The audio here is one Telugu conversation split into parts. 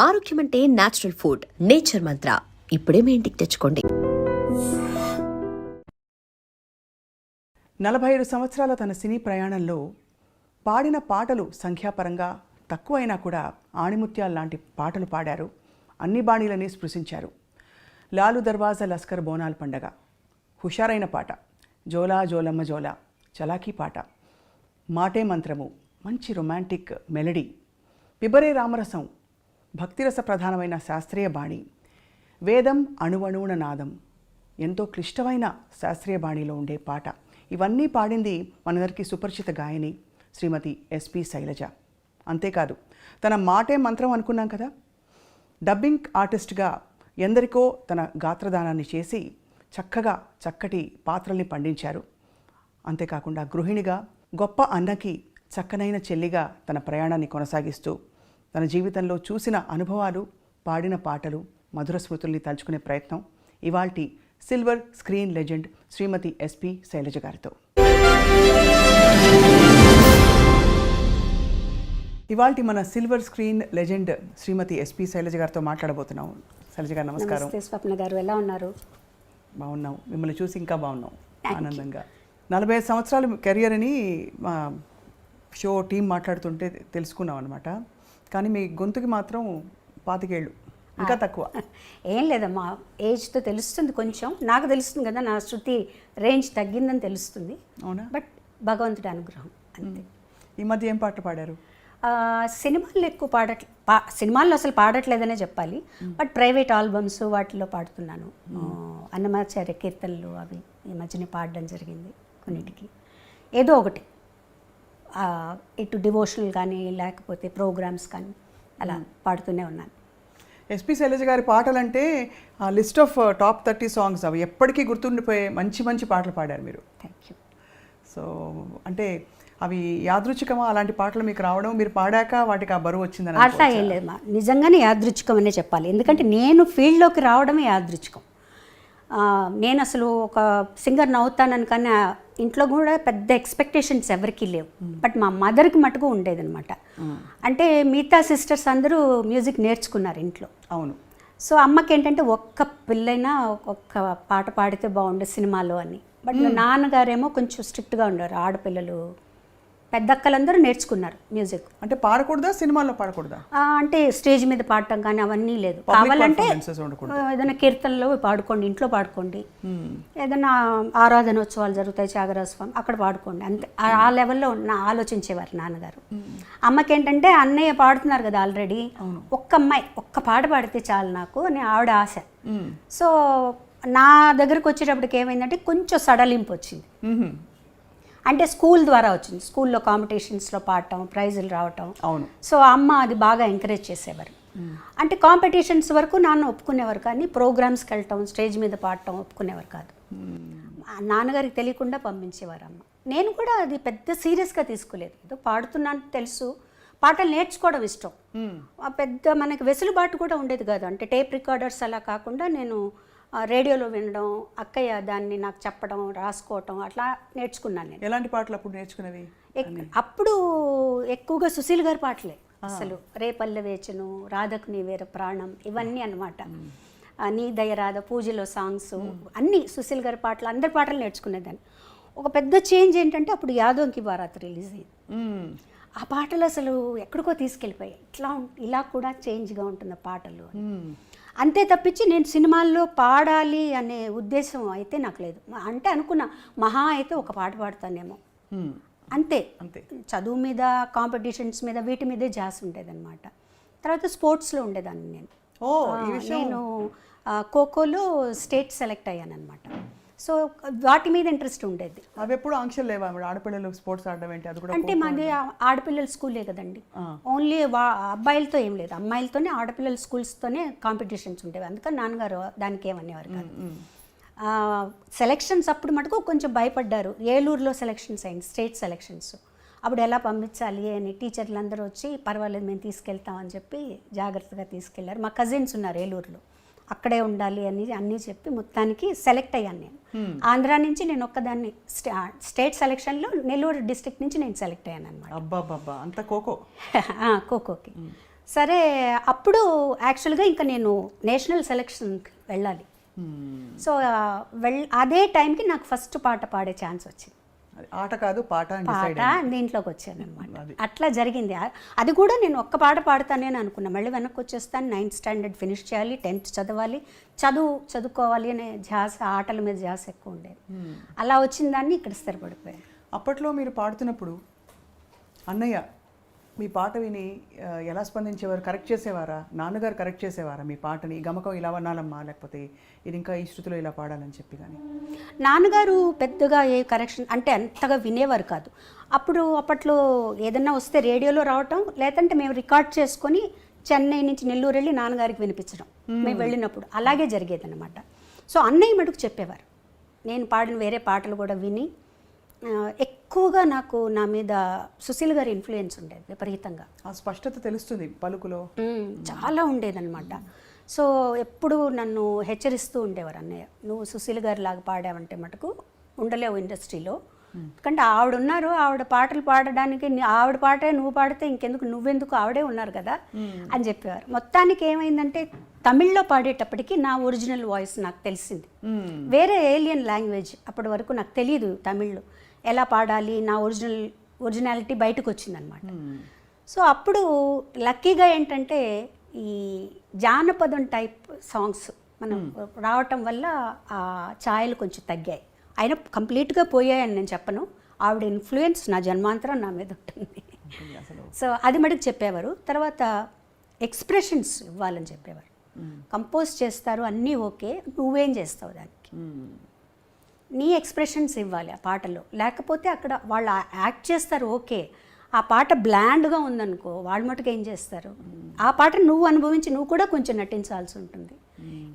ఆరోగ్యం అంటే నేచురల్ ఫుడ్. నేచర్ మంత్ర ఇప్పుడే మీ ఇంటికి తెచ్చుకోండి. 47 సంవత్సరాల తన సినీ ప్రయాణంలో పాడిన పాటలు సంఖ్యాపరంగా తక్కువైనా కూడా ఆణిముత్యాల లాంటి పాటలు పాడారు. అన్ని బాణీలని స్పృశించారు. లాలు దర్వాజా లస్కర్ బోనాల్ పండగ, హుషారైన పాట, జోలా జోలమ్మ జోలా, చలాకీ పాట, మాటే మంత్రము, మంచి రొమాంటిక్ మెలడీ, పిబరే రామరసం, భక్తిరస ప్రధానమైన శాస్త్రీయ బాణి, వేదం అణువణువున నాదం, ఎంతో క్లిష్టమైన శాస్త్రీయ బాణిలో ఉండే పాట. ఇవన్నీ పాడింది మనందరికీ సుపరిచిత గాయని శ్రీమతి ఎస్పి శైలజ. అంతేకాదు తన మాటే మంత్రం అనుకున్నాం కదా, డబ్బింగ్ ఆర్టిస్ట్గా ఎందరికో తన గాత్రదానాన్ని చేసి చక్కగా చక్కటి పాత్రల్ని పండించారు. అంతేకాకుండా గృహిణిగా, గొప్ప అన్నకి చక్కనైన చెల్లిగా తన ప్రయాణాన్ని కొనసాగిస్తూ తన జీవితంలో చూసిన అనుభవాలు, పాడిన పాటలు, మధుర స్మృతుల్ని తలుచుకునే ప్రయత్నం ఇవాల్టి సిల్వర్ స్క్రీన్ లెజెండ్ శ్రీమతి ఎస్పి శైలజ గారితో. ఇవాల్టి మన సిల్వర్ స్క్రీన్ లెజెండ్ శ్రీమతి ఎస్పి శైలజ గారితో మాట్లాడబోతున్నాం. శైలజ గారు నమస్కారం. స్వప్న గారు ఎలా ఉన్నారు? బాగున్నాం, మిమ్మల్ని చూసి ఇంకా బాగున్నాం, ఆనందంగా. 45 సంవత్సరాల కెరియర్ అని మా షో టీం మాట్లాడుతుంటే తెలుసుకున్నాం అనమాట. కానీ మీ గొంతుకి మాత్రం 25 ఏళ్ళు, ఇంకా తక్కువ. ఏం లేదమ్మా, ఏజ్తో తెలుస్తుంది, కొంచెం నాకు తెలుస్తుంది కదా, నా శృతి రేంజ్ తగ్గిందని తెలుస్తుంది. అవునా? బట్ భగవంతుడి అనుగ్రహం అంతే. ఈ మధ్య ఏం పాటలు పాడారు? సినిమాల్లో ఎక్కువ సినిమాల్లో అసలు పాడట్లేదనే చెప్పాలి. బట్ ప్రైవేట్ ఆల్బమ్స్ వాటిలో పాడుతున్నాను. అన్నమాచార్య కీర్తనలు అవి ఈ మధ్యనే పాడడం జరిగింది. కొన్నిటికి ఏదో ఒకటి, ఇటు డివోషనల్ కానీ లేకపోతే ప్రోగ్రామ్స్ కానీ అలా పాడుతూనే ఉన్నాను. ఎస్పి శైలజ గారి పాటలంటే లిస్ట్ ఆఫ్ టాప్ 30 సాంగ్స్, అవి ఎప్పటికీ గుర్తుండిపోయే మంచి మంచి పాటలు పాడారు మీరు. Thank you. సో అంటే అవి యాదృచ్ఛికమా అలాంటి పాటలు మీకు రావడం, మీరు పాడాక వాటికి ఆ బరువు వచ్చిందని? అట్లా ఏం లేదమ్మా, నిజంగానే యాదృచ్ఛికం అనే చెప్పాలి. ఎందుకంటే నేను ఫీల్డ్లోకి రావడమే యాదృచ్ఛికం. నేను అసలు ఒక సింగర్ని అవుతానని, కానీ ఇంట్లో కూడా పెద్ద ఎక్స్పెక్టేషన్స్ ఎవరికీ లేవు. బట్ మా మదర్కి మటుకు ఉండేదన్నమాట. అంటే మిగతా సిస్టర్స్ అందరూ మ్యూజిక్ నేర్చుకున్నారు ఇంట్లో. అవును. సో అమ్మకి ఏంటంటే ఒక్క పిల్లైనా ఒక్క పాట పాడితే బాగుండే సినిమాలో అని. బట్ నాన్నగారేమో కొంచెం స్ట్రిక్ట్గా ఉండేవారు. ఆడపిల్లలు పెద్దక్కలందరూ నేర్చుకున్నారు మ్యూజిక్. అంటే పాడకూడదా, సినిమాల్లో పాడకూడదా? అంటే స్టేజ్ మీద పాడటం కానీ అవన్నీ లేదు. కావాలంటే ఏదైనా కీర్తనలో పాడుకోండి, ఇంట్లో పాడుకోండి, ఏదైనా ఆరాధనోత్సవాలు జరుగుతాయి, త్యాగరాజస్వామి, అక్కడ పాడుకోండి, అంతే. ఆ లెవెల్లో ఆలోచించేవారు నాన్నగారు. అమ్మకి ఏంటంటే అన్నయ్య పాడుతున్నారు కదా ఆల్రెడీ, ఒక్క అమ్మాయి ఒక్క పాట పాడితే చాలు నాకు అని ఆవిడ ఆశ. సో నా దగ్గరకు వచ్చేటప్పటికి ఏమైందంటే కొంచెం సడలింపు వచ్చింది. అంటే స్కూల్ ద్వారా వచ్చింది. స్కూల్లో కాంపిటీషన్స్లో పాడటం, ప్రైజులు రావటం. అవును. సో అమ్మ అది బాగా ఎంకరేజ్ చేసేవారు. అంటే కాంపిటీషన్స్ వరకు నాన్న ఒప్పుకునేవారు, కానీ ప్రోగ్రామ్స్కి వెళ్ళటం, స్టేజ్ మీద పాడటం ఒప్పుకునేవారు కాదు. నాన్నగారికి తెలియకుండా పంపించేవారు అమ్మ. నేను కూడా అది పెద్ద సీరియస్గా తీసుకోలేదు. ఏదో పాడుతున్నాను తెలుసు, పాటలు నేర్చుకోవడం ఇష్టం. పెద్ద మనకి వెసులుబాటు కూడా ఉండేది కాదు. అంటే టేప్ రికార్డర్స్ అలా కాకుండా నేను రేడియోలో వినడం, అక్కయ్య దాన్ని నాకు చెప్పడం, రాసుకోవటం, అట్లా నేర్చుకున్నాను నేను. ఎలాంటి పాటలు అప్పుడు నేర్చుకునేవి? అప్పుడు ఎక్కువగా సుశీల్ గారి పాటలే. అసలు రేపల్లె వేచను, రాధకు నీ వేర ప్రాణం, ఇవన్నీ అనమాట. నీ దయ రాధ, పూజలో సాంగ్స్ అన్నీ సుశీల్ గారి పాటలు, అందరి పాటలు నేర్చుకునేదాన్ని. ఒక పెద్ద చేంజ్ ఏంటంటే అప్పుడు యాదోంకి బారాత్ రిలీజ్ అయింది. ఆ పాటలు అసలు ఎక్కడికో తీసుకెళ్ళిపోయాయి. ఇలా కూడా చేంజ్గా ఉంటున్న పాటలు అంతే తప్పించి నేను సినిమాల్లో పాడాలి అనే ఉద్దేశం అయితే నాకు లేదు. అంటే అనుకున్నా మహా అయితే ఒక పాట పాడతానేమో, అంతే. చదువు మీద, కాంపిటీషన్స్ మీద, వీటి మీదే జాస్ ఉండేదన్నమాట. తర్వాత స్పోర్ట్స్లో ఉండేదాన్ని నేను. నేను ఖోఖోలో స్టేట్ సెలెక్ట్ అయ్యాను అనమాట. సో వాటి మీద ఇంట్రెస్ట్ ఉండేది. అవి ఎప్పుడు ఆంక్షలు లేవా ఆడపిల్లలు స్పోర్ట్స్ ఆడడం ఏంటి? అది కూడా అంటే మాది ఆడపిల్లల స్కూలే కదండి. ఓన్లీ అబ్బాయిలతో ఏం లేదు, అమ్మాయిలతోనే, ఆడపిల్లల స్కూల్స్తోనే కాంపిటీషన్స్ ఉండేవి. అందుకని నాన్నగారు దానికి ఏమనేవారు కాదు. సెలెక్షన్స్ అప్పుడు మటుకు కొంచెం భయపడ్డారు. ఏలూరులో సెలెక్షన్స్ అయింది, స్టేట్ సెలెక్షన్స్. అప్పుడు ఎలా పంపించాలి అని టీచర్లు అందరూ వచ్చి, పర్వాలేదు మేము తీసుకెళ్తామని చెప్పి జాగ్రత్తగా తీసుకెళ్లారు. మా కజిన్స్ ఉన్నారు ఏలూరులో, అక్కడే ఉండాలి అని అన్నీ చెప్పి మొత్తానికి సెలెక్ట్ అయ్యాను నేను. ఆంధ్రా నుంచి నేను ఒక్కదాన్ని స్టేట్ సెలెక్షన్లో నెల్లూరు డిస్ట్రిక్ట్ నుంచి నేను సెలెక్ట్ అయ్యాను అనమాట. ఖోఖోకి. సరే అప్పుడు యాక్చువల్గా ఇంకా నేను నేషనల్ సెలక్షన్కి వెళ్ళాలి. సో అదే టైంకి నాకు ఫస్ట్ పాట పాడే ఛాన్స్ వచ్చింది. ఆట కాదు పాట పాట దీంట్లోకి వచ్చాను అనమాట. అట్లా జరిగింది. అది కూడా నేను ఒక్క పాట పాడతానని అనుకున్నా. మళ్ళీ వెనక్కి వచ్చేస్తాను, 9th స్టాండర్డ్ ఫినిష్ చేయాలి, 10th చదవాలి, చదువుకోవాలి అనే ధ్యాస, ఆటల మీద ధ్యాస ఎక్కువ ఉండేది. అలా వచ్చిన దాన్ని ఇక్కడ స్థిరపడిపోయాను. అప్పట్లో మీరు పాడుతున్నప్పుడు అన్నయ్య మీ పాట విని ఎలా స్పందించేవారు? కరెక్ట్ చేసేవారా? నాన్నగారు కరెక్ట్ చేసేవారా మీ పాటని? గమకం ఇలా వనాలమ్మా, లేకపోతే ఇది ఇంకా ఈ శృతిలో ఇలా పాడాలని చెప్పి? కానీ నాన్నగారు పెద్దగా ఏ కరెక్షన్ అంటే అంతగా వినేవారు కాదు. అప్పట్లో ఏదన్నా వస్తే రేడియోలో రావటం, లేదంటే మేము రికార్డ్ చేసుకొని చెన్నై నుంచి నెల్లూరు వెళ్ళి నాన్నగారికి వినిపించడం మేము వెళ్ళినప్పుడు అలాగే జరిగేది అనమాట. సో అన్నయ్య మటుకు చెప్పేవారు. నేను పాడిన వేరే పాటలు కూడా విని ఎక్కువగా నాకు నా మీద సుశీల్ గారి ఇన్ఫ్లుయెన్స్ ఉండేది విపరీతంగా. ఆ స్పష్టత తెలుస్తుంది పలుకులో, చాలా ఉండేదన్నమాట. సో ఎప్పుడు నన్ను హెచ్చరిస్తూ ఉండేవారు అన్నయ్య, నువ్వు సుశీల్ గారి లాగా పాడావంటే మటుకు ఉండలేవు ఇండస్ట్రీలో. ఎందుకంటే ఆవిడ ఉన్నారు, ఆవిడ పాటలు పాడడానికి ఆవిడ పాటే నువ్వు పాడితే నువ్వెందుకు ఆవిడే ఉన్నారు కదా అని చెప్పేవారు. మొత్తానికి ఏమైందంటే తమిళ్లో పాడేటప్పటికి నా ఒరిజినల్ వాయిస్ నాకు తెలిసింది. వేరే ఏలియన్ లాంగ్వేజ్ అప్పటి వరకు నాకు తెలియదు తమిళ్లో ఎలా పాడాలి, నా ఒరిజినాలిటీ బయటకు వచ్చిందనమాట. సో అప్పుడు లక్కీగా ఏంటంటే ఈ జానపదం టైప్ సాంగ్స్ మనం రావటం వల్ల ఆ ఛాయలు కొంచెం తగ్గాయి. అయినా కంప్లీట్గా పోయాయని నేను చెప్పను. ఆవిడ ఇన్ఫ్లుయెన్స్ నా జన్మాంతరం నా మీద ఉంటుంది. సో అది మటుకు చెప్పేవారు. తర్వాత ఎక్స్ప్రెషన్స్ ఇవ్వాలని చెప్పేవారు. కంపోజ్ చేస్తారు అన్నీ ఓకే, నువ్వేం చేస్తావు దానికి, నీ ఎక్స్ప్రెషన్స్ ఇవ్వాలి ఆ పాటలో. లేకపోతే అక్కడ వాళ్ళు యాక్ట్ చేస్తారు ఓకే, ఆ పాట బ్లాండ్గా ఉందనుకో వాళ్ళు మటుకు ఏం చేస్తారు, ఆ పాటను నువ్వు అనుభవించి నువ్వు కూడా కొంచెం నటించాల్సి ఉంటుంది.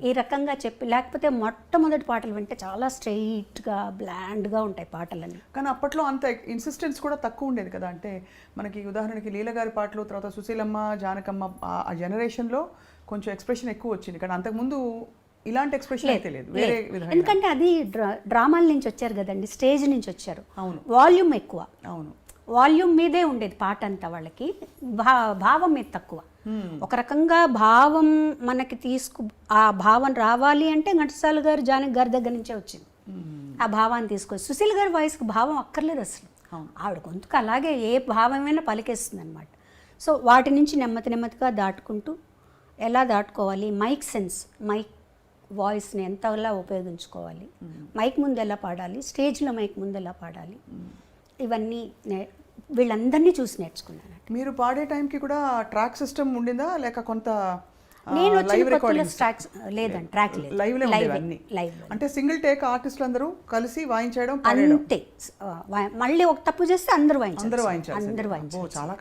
ఈ రకంగా చెప్పి, లేకపోతే మొట్టమొదటి పాటలు వింటే చాలా స్ట్రెయిట్గా బ్లాండ్గా ఉంటాయి పాటలన్నీ. కానీ అప్పట్లో అంత ఇన్సిస్టెన్స్ కూడా తక్కువ ఉండేది కదా. అంటే మనకి ఉదాహరణకి లీల గారి పాటలు, తర్వాత సుశీలమ్మ, జానకమ్మ ఆ జనరేషన్లో కొంచెం ఎక్స్ప్రెషన్ ఎక్కువ వచ్చింది. కానీ అంతకుముందు ఇలాంటి ఎక్స్ప్రెషన్ అయితే లేదు, వేరే విధంగా. ఎందుకంటే అది డ్రామాల నుంచి వచ్చారు కదండి, స్టేజ్ నుంచి వచ్చారు. అవును, వాల్యూమ్ ఎక్కువ. అవును, వాల్యూమ్ మీదే ఉండేది పాట అంతా. వాళ్ళకి భావం మీద తక్కువ. ఒక రకంగా భావం మనకి ఆ భావం రావాలి అంటే ఘంటసాల గారు, జానకి గారి దగ్గర నుంచే వచ్చింది. ఆ భావాన్ని తీసుకొచ్చి సుశీల్ గారి వాయిస్కి భావం అక్కర్లేదు అసలు. ఆవిడ గొంతుకు అలాగే ఏ భావమైనా పలికేస్తుంది అనమాట. సో వాటి నుంచి నెమ్మదిగా దాటుకుంటూ ఎలా దాటుకోవాలి, మైక్ సెన్స్, మైక్ వాయిస్ని ఎంతలా ఉపయోగించుకోవాలి, మైక్ ముందు ఎలా పాడాలి, స్టేజ్లో మైక్ ముందు ఎలా పాడాలి, ఇవన్నీ వీళ్ళందరినీ చూసి నేర్చుకున్నాను. మీరు పాడే టైంకి కూడా ట్రాక్ సిస్టమ్ ఉండిందా, లేక కొంత నేను లేదండి, ట్రాక్ లేదు, లైవ్. అంటే సింగిల్ టేక్ ఆర్టిస్టులు అందరూ కలిసి వాయించడం అంతే. మళ్ళీ ఒక తప్పు చేస్తే అందరూ వాయించారు. చాలా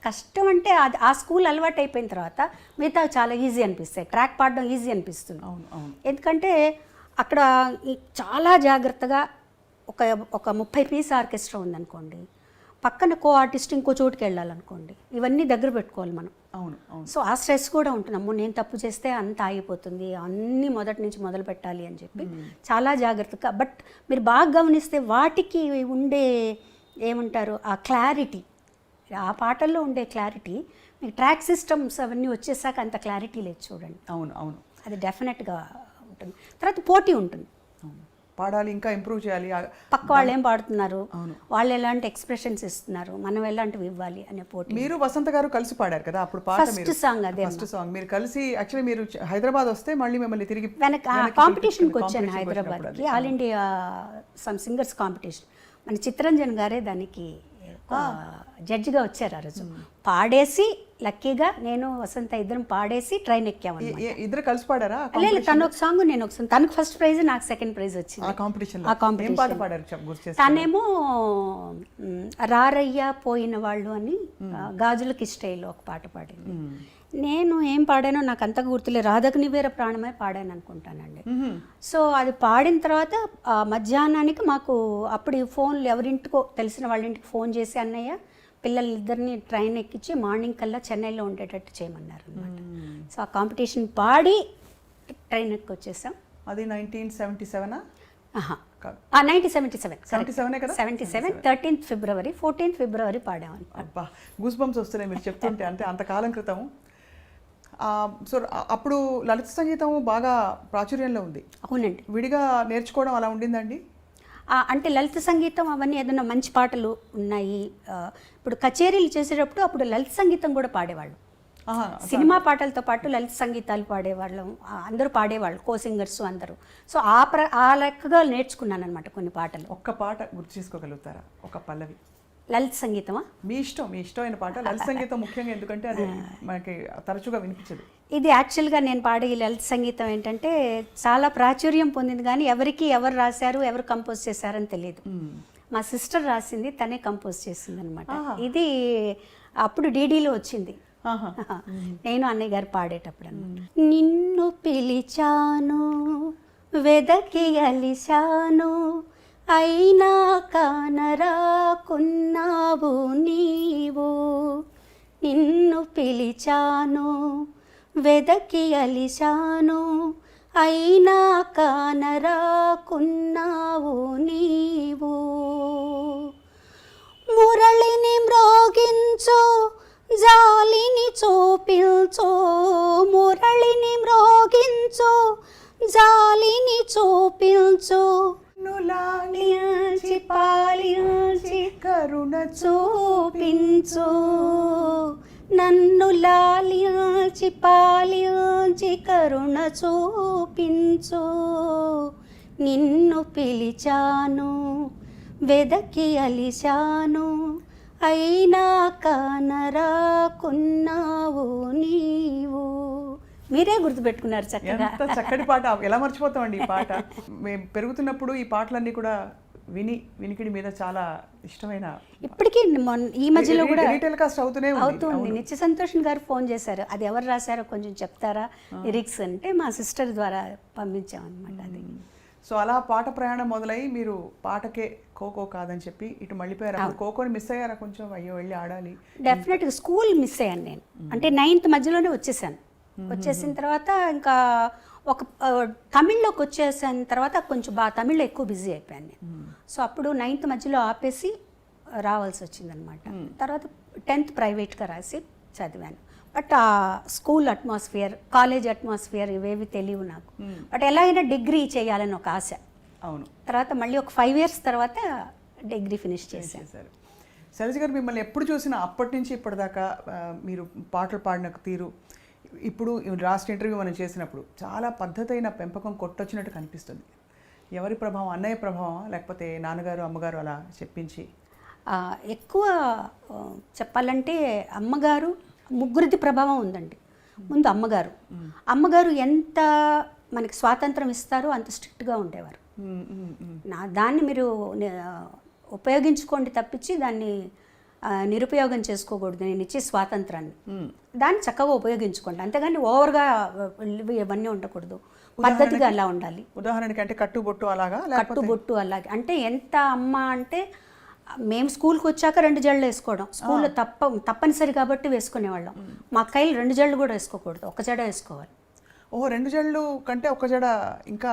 కష్టం అంటే అది ఆ స్కూల్ అలవాటు అయిపోయిన తర్వాత మిగతా చాలా ఈజీ అనిపిస్తాయి. ట్రాక్ పాడడం ఈజీ అనిపిస్తుంది. ఎందుకంటే అక్కడ చాలా జాగ్రత్తగా ఒక 30 పీస్ ఆర్కెస్ట్రా ఉందనుకోండి, పక్కన కో ఆర్టిస్ట్ ఇంకో చోటుకి వెళ్ళాలనుకోండి, ఇవన్నీ దగ్గర పెట్టుకోవాలి మనం. సో ఆ స్ట్రెస్ కూడా ఉంటుంది. అమ్మో నేను తప్పు చేస్తే అంత ఆగిపోతుంది, అన్నీ మొదటి నుంచి మొదలు పెట్టాలి అని చెప్పి చాలా జాగ్రత్తగా. బట్ మీరు బాగా గమనిస్తే వాటికి ఉండే ఏమంటారు ఆ క్లారిటీ, ఆ పాటల్లో ఉండే క్లారిటీ మీకు ట్రాక్ సిస్టమ్స్ అవన్నీ వచ్చేసాక అంత క్లారిటీ లేదు చూడండి. అవును, అది డెఫినెట్గా ఉంటుంది. తర్వాత పోటీ ఉంటుంది, పాడాలి, ఇంకా ఇంప్రూవ్ చేయాలి. పక్క వాళ్ళు ఏం పాడుతున్నారు, వాళ్ళు ఎలాంటి ఎక్స్ప్రెషన్స్ ఇస్తున్నారు, మనం ఎలాంటివి ఇవ్వాలి అనే పోటీ. మీరు వసంత గారు కలిసి పాడారు కదా అప్పుడు పాట, ఫస్ట్ సాంగ్ అదే. ఫస్ట్ సాంగ్ మీరు కలిసి, యాక్చువల్లీ మీరు హైదరాబాద్ వస్తే మళ్ళీ మిమ్మల్ని తిరిగి కాంపిటీషన్కి వచ్చాను హైదరాబాద్కి, all India some singers competition. మన చిత్తరంజన్ గారే దానికి జడ్జిగా వచ్చారు. ఆ రోజు పాడేసి లక్కీగా నేను వసంత ఇద్దరం పాడేసి ట్రైన్ ఎక్కాము. ఇద్దరు కలిసి పాడారా? లేదు, తను ఒక సాంగ్ నేను ఒక సాంగ్. తనకు ఫస్ట్ ప్రైజ్, నాకు సెకండ్ ప్రైజ్ వచ్చింది ఆ కాంపిటీషన్. తనేమో రారయ్య పోయిన వాళ్ళు అని గాజులకి స్టైల్లో ఒక పాట పాడింది. నేను ఏం పాడానో నాకు అంతగా గుర్తులేదు, రాధకు నివేర ప్రాణమే పాడాను అనుకుంటానండి. సో అది పాడిన తర్వాత మధ్యాహ్నానికి మాకు అప్పుడు ఫోన్లు ఎవరింటికో తెలిసిన వాళ్ళ ఇంటికి ఫోన్ చేసి అన్నయ్య పిల్లలిద్దరిని ట్రైన్ ఎక్కించి మార్నింగ్ కల్లా చెన్నైలో ఉండేటట్టు చేయమన్నారు అనమాట. సో ఆ కాంపిటీషన్ పాడి ట్రైన్ ఎక్కి వచ్చేసాం. అది 1977 కాదు 1977 77 కదా 77 13th ఫిబ్రవరి 14th ఫిబ్రవరి పాడామని. అబ్బా గూస్ బంప్స్ వస్తున్నాయి మీరు చెప్తుంటే, అంటే అంతకాలం క్రితం. సో అప్పుడు లలిత సంగీతం బాగా ప్రాచుర్యంలో ఉంది. అవునండి. విడిగా నేర్చుకోవడం అలా ఉండిందండి? అంటే లలిత సంగీతం అవన్నీ ఏదైనా మంచి పాటలు ఉన్నాయి. ఇప్పుడు కచేరీలు చేసేటప్పుడు అప్పుడు లలిత సంగీతం కూడా పాడేవాళ్ళు. సినిమా పాటలతో పాటు లలిత సంగీతాలు పాడేవాళ్ళం, అందరూ పాడేవాళ్ళు, కో సింగర్స్ అందరూ. సో ఆ లెక్కగా నేర్చుకున్నాను అనమాట కొన్ని పాటలు. ఒక్క పాట గుర్తు చేసుకోగలుగుతారా? ఒక పల్లవి. లలిత సంగీతమా? మీ ఇష్టమైన పాట. లలిత సంగీతం ముఖ్యంగా ఎందుకంటే అది మనకి తరచుగా వినిపించదు. ఇది యాక్చువల్గా నేను పాడే ఈ లలిత సంగీతం ఏంటంటే చాలా ప్రాచుర్యం పొందింది, కానీ ఎవరు రాశారు, ఎవరు కంపోజ్ చేశారని తెలియదు. మా సిస్టర్ రాసింది, తనే కంపోజ్ చేసింది అనమాట. ఇది అప్పుడు డీడీలో వచ్చింది. నేను అన్నయ్య గారు పాడేటప్పుడు నిన్ను పిలిచాను వెదకి అలిశాను అయినా కానరాకున్నావు నీవు, నిన్ను పిలిచాను వెదకి అలిశాను అయినా కానరాకున్నావు నీవు, మురళిని మ్రోగించు జాలిని చూపించు, మురళిని మ్రోగించు జాలిని చూపించు, లాలించి పాలించి కరుణ చూపించు, నన్ను లాలించి పాలించి కరుణ చూపించు, నిన్ను పిలిచాను వెదకి అలిశాను అయినా కానరాకున్నావు నీవు. మీరే గుర్తుపెట్టుకున్నారు చక్కగా. ఎంత చక్కటి పాట, ఎలా మర్చిపోతామండి ఈ పాట. మేము పెరుగుతున్నప్పుడు ఈ పాటలన్నీ కూడా వినికిడి మీద చాలా ఇష్టమైన, ఇప్పటికీ ఈ మధ్యలో కూడా టెలికాస్ట్ అవుతుంది. నిత్య సంతోష్ గారు ఫోన్ చేశారు, అది ఎవరు రాశారో కొంచెం చెప్తారా లిరిక్స్ అంటే, మా సిస్టర్ ద్వారా పంపించామన్నమాట అది. సో అలా పాట ప్రయాణం మొదలై మీరు పాటకే ఖోఖో కాదని చెప్పి ఇటు మళ్ళీపోయారు. ఖోఖోని మిస్ అయ్యారా కొంచెం? అయ్యో వెళ్ళి ఆడాలి. డెఫినెట్గా స్కూల్ మిస్ అయ్యాను నేను. అంటే 9th మధ్యలోనే వచ్చేసాను. వచ్చేసిన తర్వాత ఇంకా ఒక తమిళ్లోకి వచ్చేసిన తర్వాత కొంచెం తమిళ్లో ఎక్కువ బిజీ అయిపోయాను నేను. సో అప్పుడు 9th మధ్యలో ఆపేసి రావాల్సి వచ్చిందనమాట. తర్వాత 10th ప్రైవేట్గా రాసి చదివాను. బట్ ఆ స్కూల్ అట్మాస్ఫియర్, కాలేజ్ అట్మాస్ఫియర్ ఇవేవి తెలియవు నాకు. బట్ ఎలా అయినా డిగ్రీ చేయాలని ఒక ఆశ. అవును. తర్వాత మళ్ళీ ఒక 5 years తర్వాత డిగ్రీ ఫినిష్ చేశాను. శైలజ గారు, మిమ్మల్ని ఎప్పుడు చూసినా అప్పటి నుంచి ఇప్పటిదాకా మీరు పాటలు పాడిన తీరు, ఇప్పుడు లాస్ట్ ఇంటర్వ్యూ మనం చేసినప్పుడు చాలా పద్ధతైన పెంపకం కొట్టొచ్చినట్టు కనిపిస్తుంది. ఎవరి ప్రభావం? అన్నయ్య ప్రభావం లేకపోతే నాన్నగారు అమ్మగారు అలా చెప్పించి? ఎక్కువ చెప్పాలంటే అమ్మగారు, ముగ్గురిది ప్రభావం ఉందండి. ముందు అమ్మగారు ఎంత మనకి స్వాతంత్రం ఇస్తారో అంత స్ట్రిక్ట్గా ఉండేవారు. దాన్ని మీరు ఉపయోగించుకోండి తప్పించి దాన్ని నిరుపయోగం చేసుకోకూడదు. నేను ఇచ్చే స్వాతంత్రాన్ని దాన్ని చక్కగా ఉపయోగించుకోండి, అంతేగాని ఓవర్గా ఇవన్నీ ఉండకూడదు. పద్ధతిగా అలా ఉండాలి. ఉదాహరణకి అంటే కట్టుబొట్టు అలాగా? కట్టుబొట్టు అలాగే. అంటే ఎంత అమ్మ అంటే మేము స్కూల్కి వచ్చాక 2 జడలు వేసుకోవడం, స్కూల్లో తప్పనిసరి కాబట్టి వేసుకునేవాళ్ళం. మా అక్కయ్యలు 2 జడలు కూడా వేసుకోకూడదు, 1 జడ వేసుకోవాలి. 2 జడలు కంటే 1 జడ ఇంకా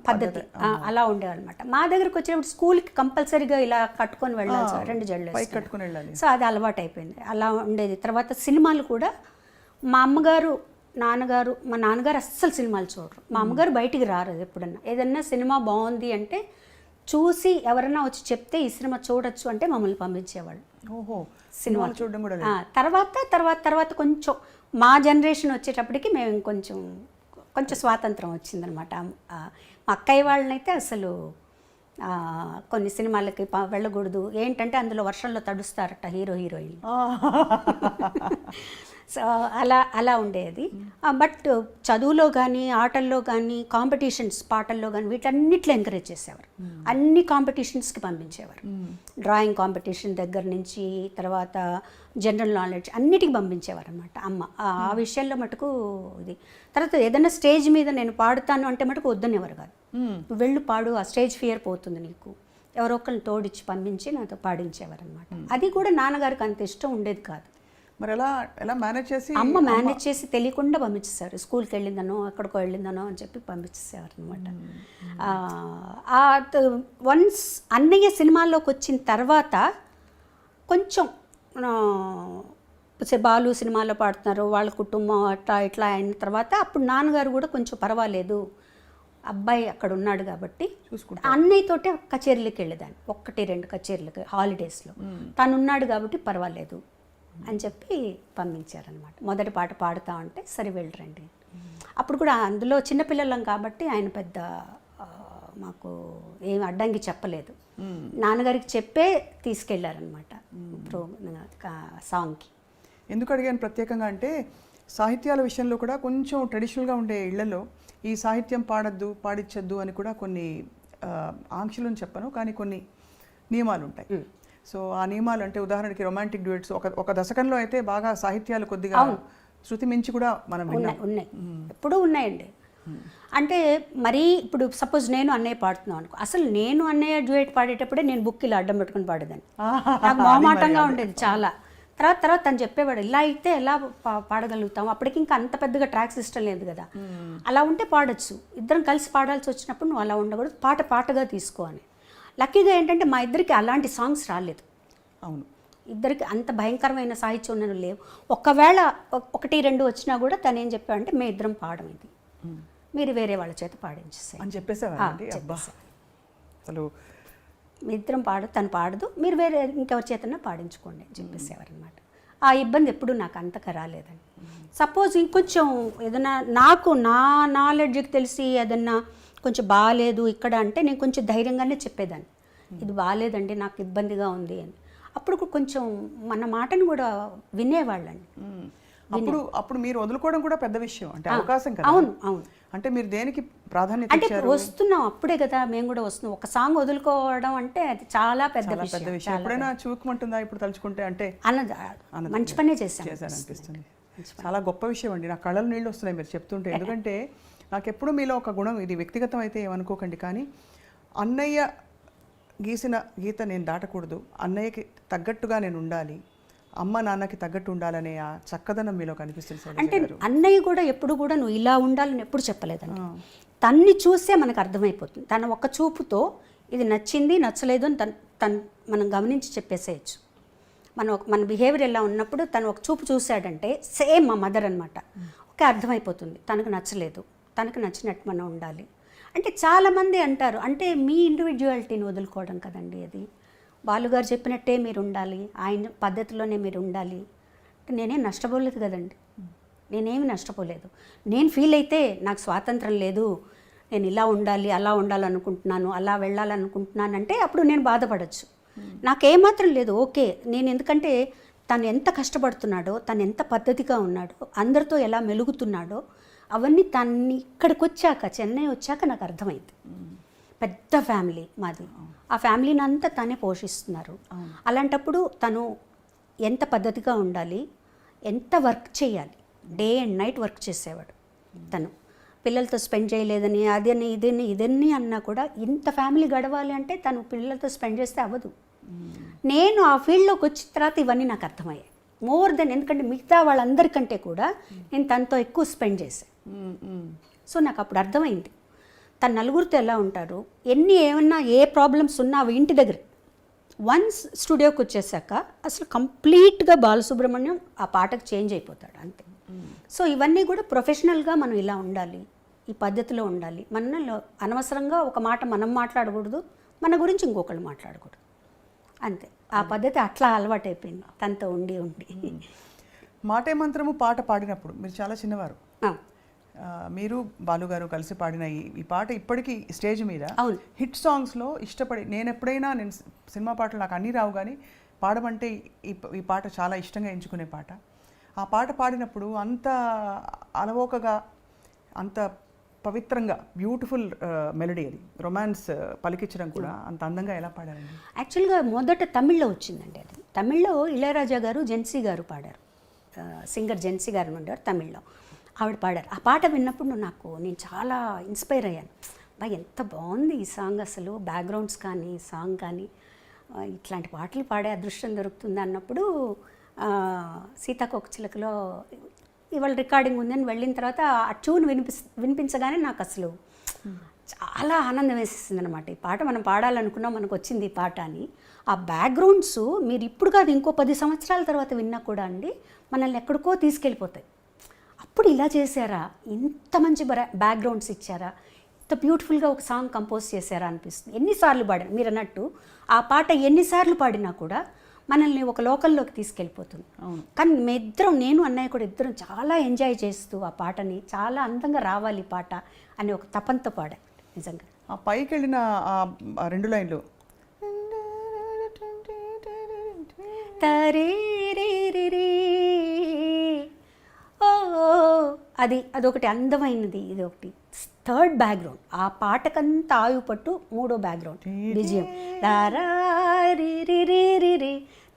పద్ధతి అలా ఉండేవాళ్ళమాట. మా దగ్గరకు వచ్చినప్పుడు స్కూల్కి కంపల్సరీగా ఇలా కట్టుకొని వెళ్ళాలి, 2 జడలు కట్టుకుని వెళ్ళాలి. సో అది అలవాటు అయిపోయింది, అలా ఉండేది. తర్వాత సినిమాలు కూడా మా అమ్మగారు, నాన్నగారు, మా నాన్నగారు అస్సలు సినిమాలు చూడరు. మా అమ్మగారు బయటికి రారు. ఎప్పుడన్నా ఏదన్నా సినిమా బాగుంది అంటే చూసి ఎవరన్నా వచ్చి చెప్తే ఈ సినిమా చూడొచ్చు అంటే మమ్మల్ని పంపించేవాళ్ళు. సినిమాలు చూడడం కూడా. తర్వాత కొంచెం మా జనరేషన్ వచ్చేటప్పటికి మేము కొంచెం స్వాతంత్రం వచ్చిందనమాట. మా అక్కయ్య వాళ్ళనైతే అసలు కొన్ని సినిమాలకి వెళ్ళకూడదు, ఏంటంటే అందులో వర్షంలో తడుస్తారట హీరో హీరోయిన్. సో అలా ఉండేది. బట్ చదువులో కానీ, ఆటల్లో కానీ, కాంపిటీషన్స్, పాటల్లో కానీ వీటన్నిటిలో ఎంకరేజ్ చేసేవారు. అన్ని కాంపిటీషన్స్కి పంపించేవారు. డ్రాయింగ్ కాంపిటీషన్ దగ్గర నుంచి తర్వాత జనరల్ నాలెడ్జ్ అన్నిటికీ పంపించేవారు అనమాట అమ్మ. ఆ విషయంలో మటుకు ఇది. తర్వాత ఏదైనా స్టేజ్ మీద నేను పాడుతాను అంటే మటుకు వద్దనేవారు కాదు. వెళ్ళు పాడు, ఆ స్టేజ్ ఫియర్ పోతుంది నీకు, ఎవరో ఒకరిని తోడిచ్చి పంపించి నాతో పాడించేవారు అనమాట. అది కూడా నాన్నగారికి అంత ఇష్టం ఉండేది కాదు. మరి ఎలా ఎలా మేనేజ్ చేసి అమ్మ మేనేజ్ చేసి తెలియకుండా పంపించేసారు. స్కూల్కి వెళ్ళిందనో ఎక్కడికో వెళ్ళిందనో అని చెప్పి పంపించేసేవారు అనమాట. వన్స్ అన్నయ్య సినిమాల్లోకి వచ్చిన తర్వాత కొంచెం బాలు సినిమాలో పాడుతున్నారు, వాళ్ళ కుటుంబం అట్లా ఇట్లా అయిన తర్వాత అప్పుడు నాన్నగారు కూడా కొంచెం పర్వాలేదు, అబ్బాయి అక్కడ ఉన్నాడు కాబట్టి అన్నయ్యతోటే కచేరీలకు వెళ్ళేదాన్ని, 1-2 కచేరీలకు హాలిడేస్లో. తను ఉన్నాడు కాబట్టి పర్వాలేదు అని చెప్పి పంపించారనమాట. మొదటి పాట పాడుతా ఉంటే సరే వెళ్ళరండి. అప్పుడు కూడా అందులో చిన్నపిల్లలం కాబట్టి ఆయన పెద్ద మాకు ఏం అడ్డంకి చెప్పలేదు. నాన్నగారికి చెప్పే తీసుకెళ్లారనమాట సాంగ్కి. ఎందుకు అడిగాను ప్రత్యేకంగా అంటే సాహిత్యాల విషయంలో కూడా కొంచెం ట్రెడిషనల్గా ఉండే ఇళ్లలో ఈ సాహిత్యం పాడద్దు పాడించద్దు అని కూడా కొన్ని ఆంక్షలను చెప్పను, కానీ కొన్ని నియమాలు ఉంటాయి. సో ఆ నియమాలు అంటే ఉదాహరణకి రొమాంటిక్ డ్యూయట్స్ ఒక దశకంలో అయితే బాగా సాహిత్యాలు కొద్దిగా శృతి మించి కూడా మనం ఉన్నాయి, ఎప్పుడూ ఉన్నాయండి. అంటే మరీ ఇప్పుడు సపోజ్ నేను అన్నయ్య పాడుతున్నాను అనుకో, అసలు నేను అన్నయ్య డ్యూయట్ పాడేటప్పుడే నేను బుక్ ఇలా అడ్డం పెట్టుకుని పాడేదాన్ని. నాకు మొహమాటంగా ఉండేది చాలా. తర్వాత తను చెప్పేవాడు ఇలా అయితే ఎలా పాడగలుగుతాం, అప్పటికి ఇంకా అంత పెద్దగా ట్రాక్ సిస్టమ్ లేదు కదా, అలా ఉంటే పాడొచ్చు, ఇద్దరం కలిసి పాడాల్సి వచ్చినప్పుడు నువ్వు అలా ఉండకూడదు, పాటగా తీసుకో అని. లక్కీగా ఏంటంటే మా ఇద్దరికి అలాంటి సాంగ్స్ రాలేదు. అవును, ఇద్దరికి అంత భయంకరమైన సాహిత్యం ఉన్నవి లేవు. ఒకవేళ 1-2 వచ్చినా కూడా తను ఏం చెప్పాడంటే మీ ఇద్దరం పాడడం ఇది, మీరు వేరే వాళ్ళ చేత పాడించేసాయి అని చెప్పేసేవాడి. అసలు మీ ఇద్దరం తను పాడదు, మీరు వేరే ఇంకెవరి చేతన్నా పాడించుకోండి అని చెప్పేసేవారు అనమాట. ఆ ఇబ్బంది ఎప్పుడు నాకు అంతగా రాలేదండి. సపోజ్ ఇంకొంచెం ఏదైనా నాకు నా నాలెడ్జ్కి తెలిసి ఏదన్నా కొంచెం బాగాలేదు ఇక్కడ అంటే నేను కొంచెం ధైర్యంగానే చెప్పేదాన్ని, ఇది బాగాలేదండి నాకు ఇబ్బందిగా ఉంది అని. అప్పుడు కొంచెం మన మాటను కూడా వినేవాళ్ళండి. అప్పుడు మీరు వదులుకోవడం కూడా పెద్ద విషయం, అంటే అవకాశం కదా. అవును అవును. అంటే మీరు దేనికి ప్రాధాన్యత అంటే వస్తున్నాం అప్పుడే కదా మేము కూడా వస్తున్నాం. ఒక సాంగ్ వదులుకోవడం అంటే అది చాలా పెద్ద విషయం. ఎప్పుడైనా చూపుకుంటుందా ఇప్పుడు తలుచుకుంటే? అంటే మంచి పనే చేశాను అనిపిస్తుంది. చాలా గొప్ప విషయం అండి, నా కళ్ళలో నీళ్ళు వస్తున్నాయి మీరు చెప్తుంటే. ఎందుకంటే నాకు ఎప్పుడు మీలో ఒక గుణం, ఇది వ్యక్తిగతం అయితే ఏమనుకోకండి, కానీ అన్నయ్య గీసిన గీత నేను దాటకూడదు, అన్నయ్యకి తగ్గట్టుగా నేను ఉండాలి, అమ్మ నాన్నకి తగ్గట్టు ఉండాలనే ఆ చక్కదనం మీలో కనిపిస్తుంది. అంటే అన్నయ్య కూడా ఎప్పుడు కూడా నువ్వు ఇలా ఉండాలని ఎప్పుడు చెప్పలేదండి. తన్ని చూసే మనకు అర్థమైపోతుంది. తన ఒక్క చూపుతో ఇది నచ్చింది నచ్చలేదు అని తను మనం గమనించి చెప్పేసేయచ్చు. మన బిహేవియర్ ఎలా ఉన్నప్పుడు తను ఒక చూపు చూశాడంటే సేమ్ మా మదర్ అనమాట, ఓకే అర్థమైపోతుంది తనకు నచ్చలేదు, తనకు నచ్చినట్టు మనం ఉండాలి. అంటే చాలామంది అంటారు అంటే మీ ఇండివిజువాలిటీని వదులుకోవడం కదండి అది. బాలుగారు చెప్పినట్టే మీరు ఉండాలి, ఆయన పద్ధతిలోనే మీరు ఉండాలి. నేనేం నష్టపోలేదు కదండి, నేనేమి నష్టపోలేదు. నేను ఫీల్ అయితే నాకు స్వాతంత్రం లేదు, నేను ఇలా ఉండాలి అలా ఉండాలనుకుంటున్నాను అలా వెళ్ళాలనుకుంటున్నానంటే అప్పుడు నేను బాధపడచ్చు. నాకేమాత్రం లేదు, ఓకే. నేను ఎందుకంటే తను ఎంత కష్టపడుతున్నాడో, తను ఎంత పద్ధతిగా ఉన్నాడో, అందరితో ఎలా మెలుగుతున్నాడో అవన్నీ తన్ని ఇక్కడికి వచ్చాక చెన్నై వచ్చాక నాకు అర్థమైంది. పెద్ద ఫ్యామిలీ మాది, ఆ ఫ్యామిలీని అంతా తనే పోషిస్తున్నారు. అలాంటప్పుడు తను ఎంత పద్ధతిగా ఉండాలి, ఎంత వర్క్ చేయాలి, డే అండ్ నైట్ వర్క్ చేసేవాడు. తను పిల్లలతో స్పెండ్ చేయలేదని అదని ఇదన్నీ అన్నా కూడా ఇంత ఫ్యామిలీ గడవాలి అంటే తను పిల్లలతో స్పెండ్ చేస్తే అవ్వదు. నేను ఆ ఫీల్డ్లోకి వచ్చిన తర్వాత ఇవన్నీ నాకు అర్థమయ్యాయి మోర్ దెన్. ఎందుకంటే మిగతా వాళ్ళందరికంటే కూడా నేను తనతో ఎక్కువ స్పెండ్ చేశాను. సో నాకు అప్పుడు అర్థమైంది తను నలుగురితో ఎలా ఉంటారు, ఏమన్నా ఏ ప్రాబ్లమ్స్ ఉన్నా అవి ఇంటి దగ్గర. వన్స్ స్టూడియోకి వచ్చేసాక అసలు కంప్లీట్గా బాలసుబ్రహ్మణ్యం ఆ పాటకు చేంజ్ అయిపోతాడు అంతే. సో ఇవన్నీ కూడా ప్రొఫెషనల్గా మనం ఇలా ఉండాలి, ఈ పద్ధతిలో ఉండాలి. మనలో అనవసరంగా ఒక మాట మనం మాట్లాడకూడదు, మన గురించి ఇంకొకళ్ళు మాట్లాడకూడదు అంతే. ఆ పద్ధతి అట్లా అలవాటైపోయింది తనతో ఉండి. మాటే మంత్రము పాట పాడినప్పుడు మీరు చాలా చిన్నవారు, మీరు బాలుగారు కలిసి పాడిన ఈ పాట ఇప్పటికీ స్టేజ్ మీద హిట్ సాంగ్స్లో ఇష్టపడి, నేను సినిమా పాటలు నాకు అన్నీ రావు కానీ పాడమంటే ఈ పాట చాలా ఇష్టంగా ఎంచుకునే పాట. ఆ పాట పాడినప్పుడు అంత అలవోకగా, అంత పవిత్రంగా, బ్యూటిఫుల్ మెలడీ, అది రొమాన్స్ పలికించడం కూడా అంత అందంగా ఎలా పాడారండి? యాక్చువల్గా మొదట తమిళ్లో వచ్చిందండి అది. తమిళ్లో ఇళయరాజా గారు జెన్సీ గారు పాడారు, సింగర్ జెన్సీ గారు ఉండేవారు తమిళ్లో, ఆవిడ పాడారు. ఆ పాట విన్నప్పుడు నేను చాలా ఇన్స్పైర్ అయ్యాను. ఎంత బాగుంది ఈ సాంగ్, అసలు బ్యాక్గ్రౌండ్స్ కానీ సాంగ్ కానీ ఇట్లాంటి పాటలు పాడే అదృష్టం దొరుకుతుంది అన్నప్పుడు సీతాకోకచిలకలో ఇవాళ రికార్డింగ్ ఉందని వెళ్ళిన తర్వాత ఆ ట్యూన్ వినిపించగానే నాకు అసలు చాలా ఆనందం వేసేసింది అనమాట. ఈ పాట మనం పాడాలనుకున్నాం, మనకు వచ్చింది ఈ పాట అని. ఆ బ్యాక్గ్రౌండ్స్ మీరు ఇప్పుడు కాదు ఇంకో 10 సంవత్సరాల తర్వాత విన్నా కూడా అండి మనల్ని ఎక్కడికో తీసుకెళ్ళిపోతాయి. అప్పుడు ఇలా చేశారా, ఇంత మంచి బ్యాక్గ్రౌండ్స్ ఇచ్చారా, ఇంత బ్యూటిఫుల్గా ఒక సాంగ్ కంపోజ్ చేశారా అనిపిస్తుంది. ఎన్నిసార్లు పాడాను మీరు అన్నట్టు ఆ పాట ఎన్నిసార్లు పాడినా కూడా మనల్ని ఒక లోకల్లోకి తీసుకెళ్ళిపోతుంది. కానీ నేను అన్నయ్య కూడా ఇద్దరం చాలా ఎంజాయ్ చేస్తూ ఆ పాటని చాలా అందంగా రావాలి ఈ పాట అని ఒక తపంతో పాడా. నిజంగా ఆ పైకి వెళ్ళిన ఆ 2 లైన్లు తరే రే రే రే ఓ అదొకటి అందమైనది. ఇది ఒకటి థర్డ్ బ్యాక్గ్రౌండ్. ఆ పాటకంతా ఆయువు పట్టు 3వ బ్యాక్గ్రౌండ్ విజయం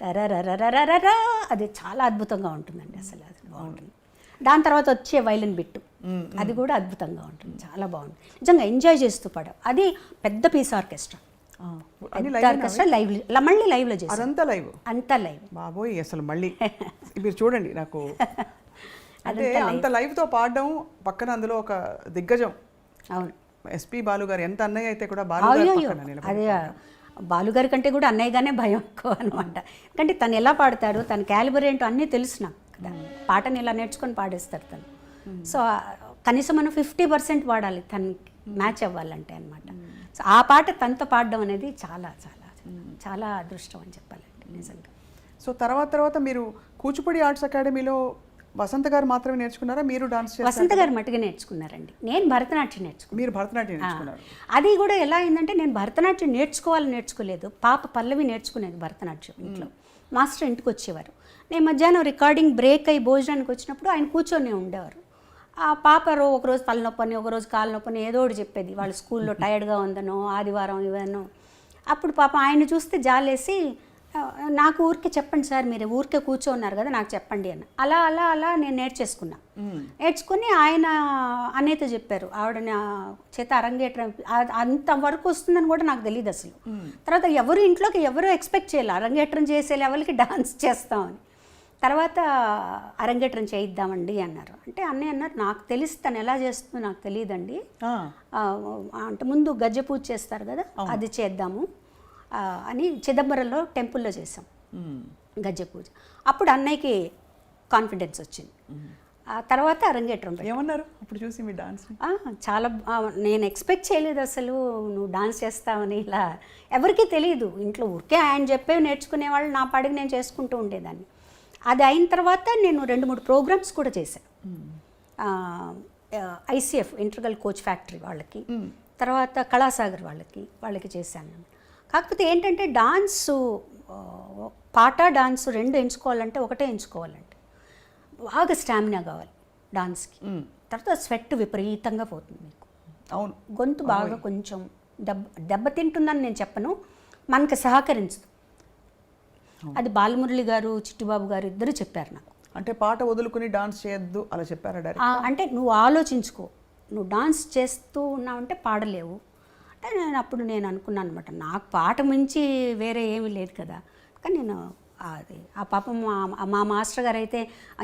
తరరరరరరా. అది చాలా అద్భుతంగా ఉంటుందండి, అసలు అది బాగుంటుంది. దాని తర్వాత వచ్చే వైలిన్ బిట్టు అది కూడా అద్భుతంగా ఉంటుంది, చాలా బాగుంటుంది. నిజంగా ఎంజాయ్ చేస్తూ పాడాం. అది పెద్ద పీస్ ఆర్కెస్ట్రా, ఆర్కెస్ట్రా మళ్ళీ లైవ్లో చేసి అంతా లైవ్ బాబోయ్. అసలు మళ్ళీ మీరు చూడండి, నాకు అంటే అంత లైవ్తో పాడడం, పక్కన అందులో ఒక దిగ్గజం. అవును, ఎస్పి బాలు గారు. ఎంత అన్నయ్య అయితే కూడా అదే బాలుగారి కంటే కూడా అన్నయ్యగానే భయం ఎక్కువ అనమాట. ఎందుకంటే తను ఎలా పాడతాడు, తన క్యాలిబర్ ఏంటో అన్నీ తెలుసు నాకు కదా. పాటని ఇలా నేర్చుకొని పాడేస్తారు తను. సో కనీసం మనం 50% వాడాలి తను మ్యాచ్ అవ్వాలంటే అనమాట. సో ఆ పాట తనతో పాడడం అనేది చాలా చాలా చాలా అదృష్టం అని చెప్పాలండి నిజంగా. సో తర్వాత మీరు కూచిపూడి ఆర్ట్స్ అకాడమీలో వసంత గారు మాత్రమే నేర్చుకున్నారా, మీరు డాన్స్? వసంత గారు మట్టుగా నేర్చుకున్నారండి. నేను భరతనాట్యం నేర్చుకున్నాను. మీరు భరతనాట్యం నేర్చుకున్నారు. అది కూడా ఎలా అయిందంటే నేను భరతనాట్యం నేర్చుకోలేదు. పాప పల్లవి నేర్చుకునేది భరతనాట్యం ఇంట్లో. మాస్టర్ ఇంటికి వచ్చేవారు. నేను మధ్యాహ్నం రికార్డింగ్ బ్రేక్ అయ్యి భోజనానికి వచ్చినప్పుడు ఆయన కూర్చొని ఉండేవారు. ఆ పాప ఒకరోజు తలనొప్పని, ఒకరోజు కాలు నొప్పని ఏదో ఒకటి చెప్పేది. వాళ్ళ స్కూల్లో టైర్డ్గా ఉందనో, ఆదివారం ఇవన్నో. అప్పుడు పాప ఆయన చూస్తే జాలేసి, నాకు ఊరికే చెప్పండి సార్, మీరు ఊరికే కూర్చోన్నారు కదా, నాకు చెప్పండి అని. అలా నేను నేర్చుకుని ఆయన అన్నయ్యతో చెప్పారు. ఆవిడ నా చేత అరంగేట్రం అంతవరకు వస్తుందని కూడా నాకు తెలియదు అసలు. తర్వాత ఎవరు ఎక్స్పెక్ట్ చేయాలి అరంగేట్రం చేసే లెవెల్కి డాన్స్ చేస్తామని. తర్వాత అరంగేట్రం చేయిద్దామండి అన్నారు. అంటే అన్నయ్య అన్నారు, నాకు తెలిసి తను ఎలా చేస్తుందో నాకు తెలియదండి, అంటే ముందు గజ్జ పూజ చేస్తారు కదా, అది చేద్దాము అని చిదంబరంలో టెంపుల్లో చేసాం గజ్జ పూజ. అప్పుడు అన్నయ్యకి కాన్ఫిడెన్స్ వచ్చింది. ఆ తర్వాత అరంగేట్రం ఏమన్నారు అప్పుడు చూసి మీ డాన్స్? చాలా నేను ఎక్స్పెక్ట్ చేయలేదు అసలు నువ్వు డాన్స్ చేస్తావని. ఇలా ఎవరికీ తెలియదు ఇంట్లో. ఊరికే ఆయన చెప్పేవి నేర్చుకునేవాళ్ళు, నా పాడికి నేను చేసుకుంటూ ఉండేదాన్ని. అది అయిన తర్వాత నేను 2-3 ప్రోగ్రామ్స్ కూడా చేశాను. ICF ఇంటర్గల్ కోచ్ ఫ్యాక్టరీ వాళ్ళకి, తర్వాత కళాసాగర్ వాళ్ళకి చేశాను. కాకపోతే ఏంటంటే డాన్సు, పాట డాన్స్ 2 ఎంచుకోవాలంటే ఒకటే ఎంచుకోవాలంటే బాగా స్టామినా కావాలి డాన్స్కి. తర్వాత స్వెట్ విపరీతంగా పోతుంది మీకు. అవును, గొంతు బాగా కొంచెం దెబ్బతింటుందని నేను చెప్పను, మనకు సహకరించదు. అది బాలమురళి గారు, చిట్టుబాబు గారు ఇద్దరు చెప్పారు నాకు. అంటే పాట వదులుకుని డాన్స్ చేయొద్దు అలా చెప్పారా? అంటే నువ్వు ఆలోచించుకో, నువ్వు డాన్స్ చేస్తూ ఉన్నావంటే పాడలేవు. అంటే నేను అనుకున్నాను అనమాట, నాకు పాట మించి వేరే ఏమీ లేదు కదా. కానీ నేను ఆ పాపం మా మాస్టర్ గారు అయితే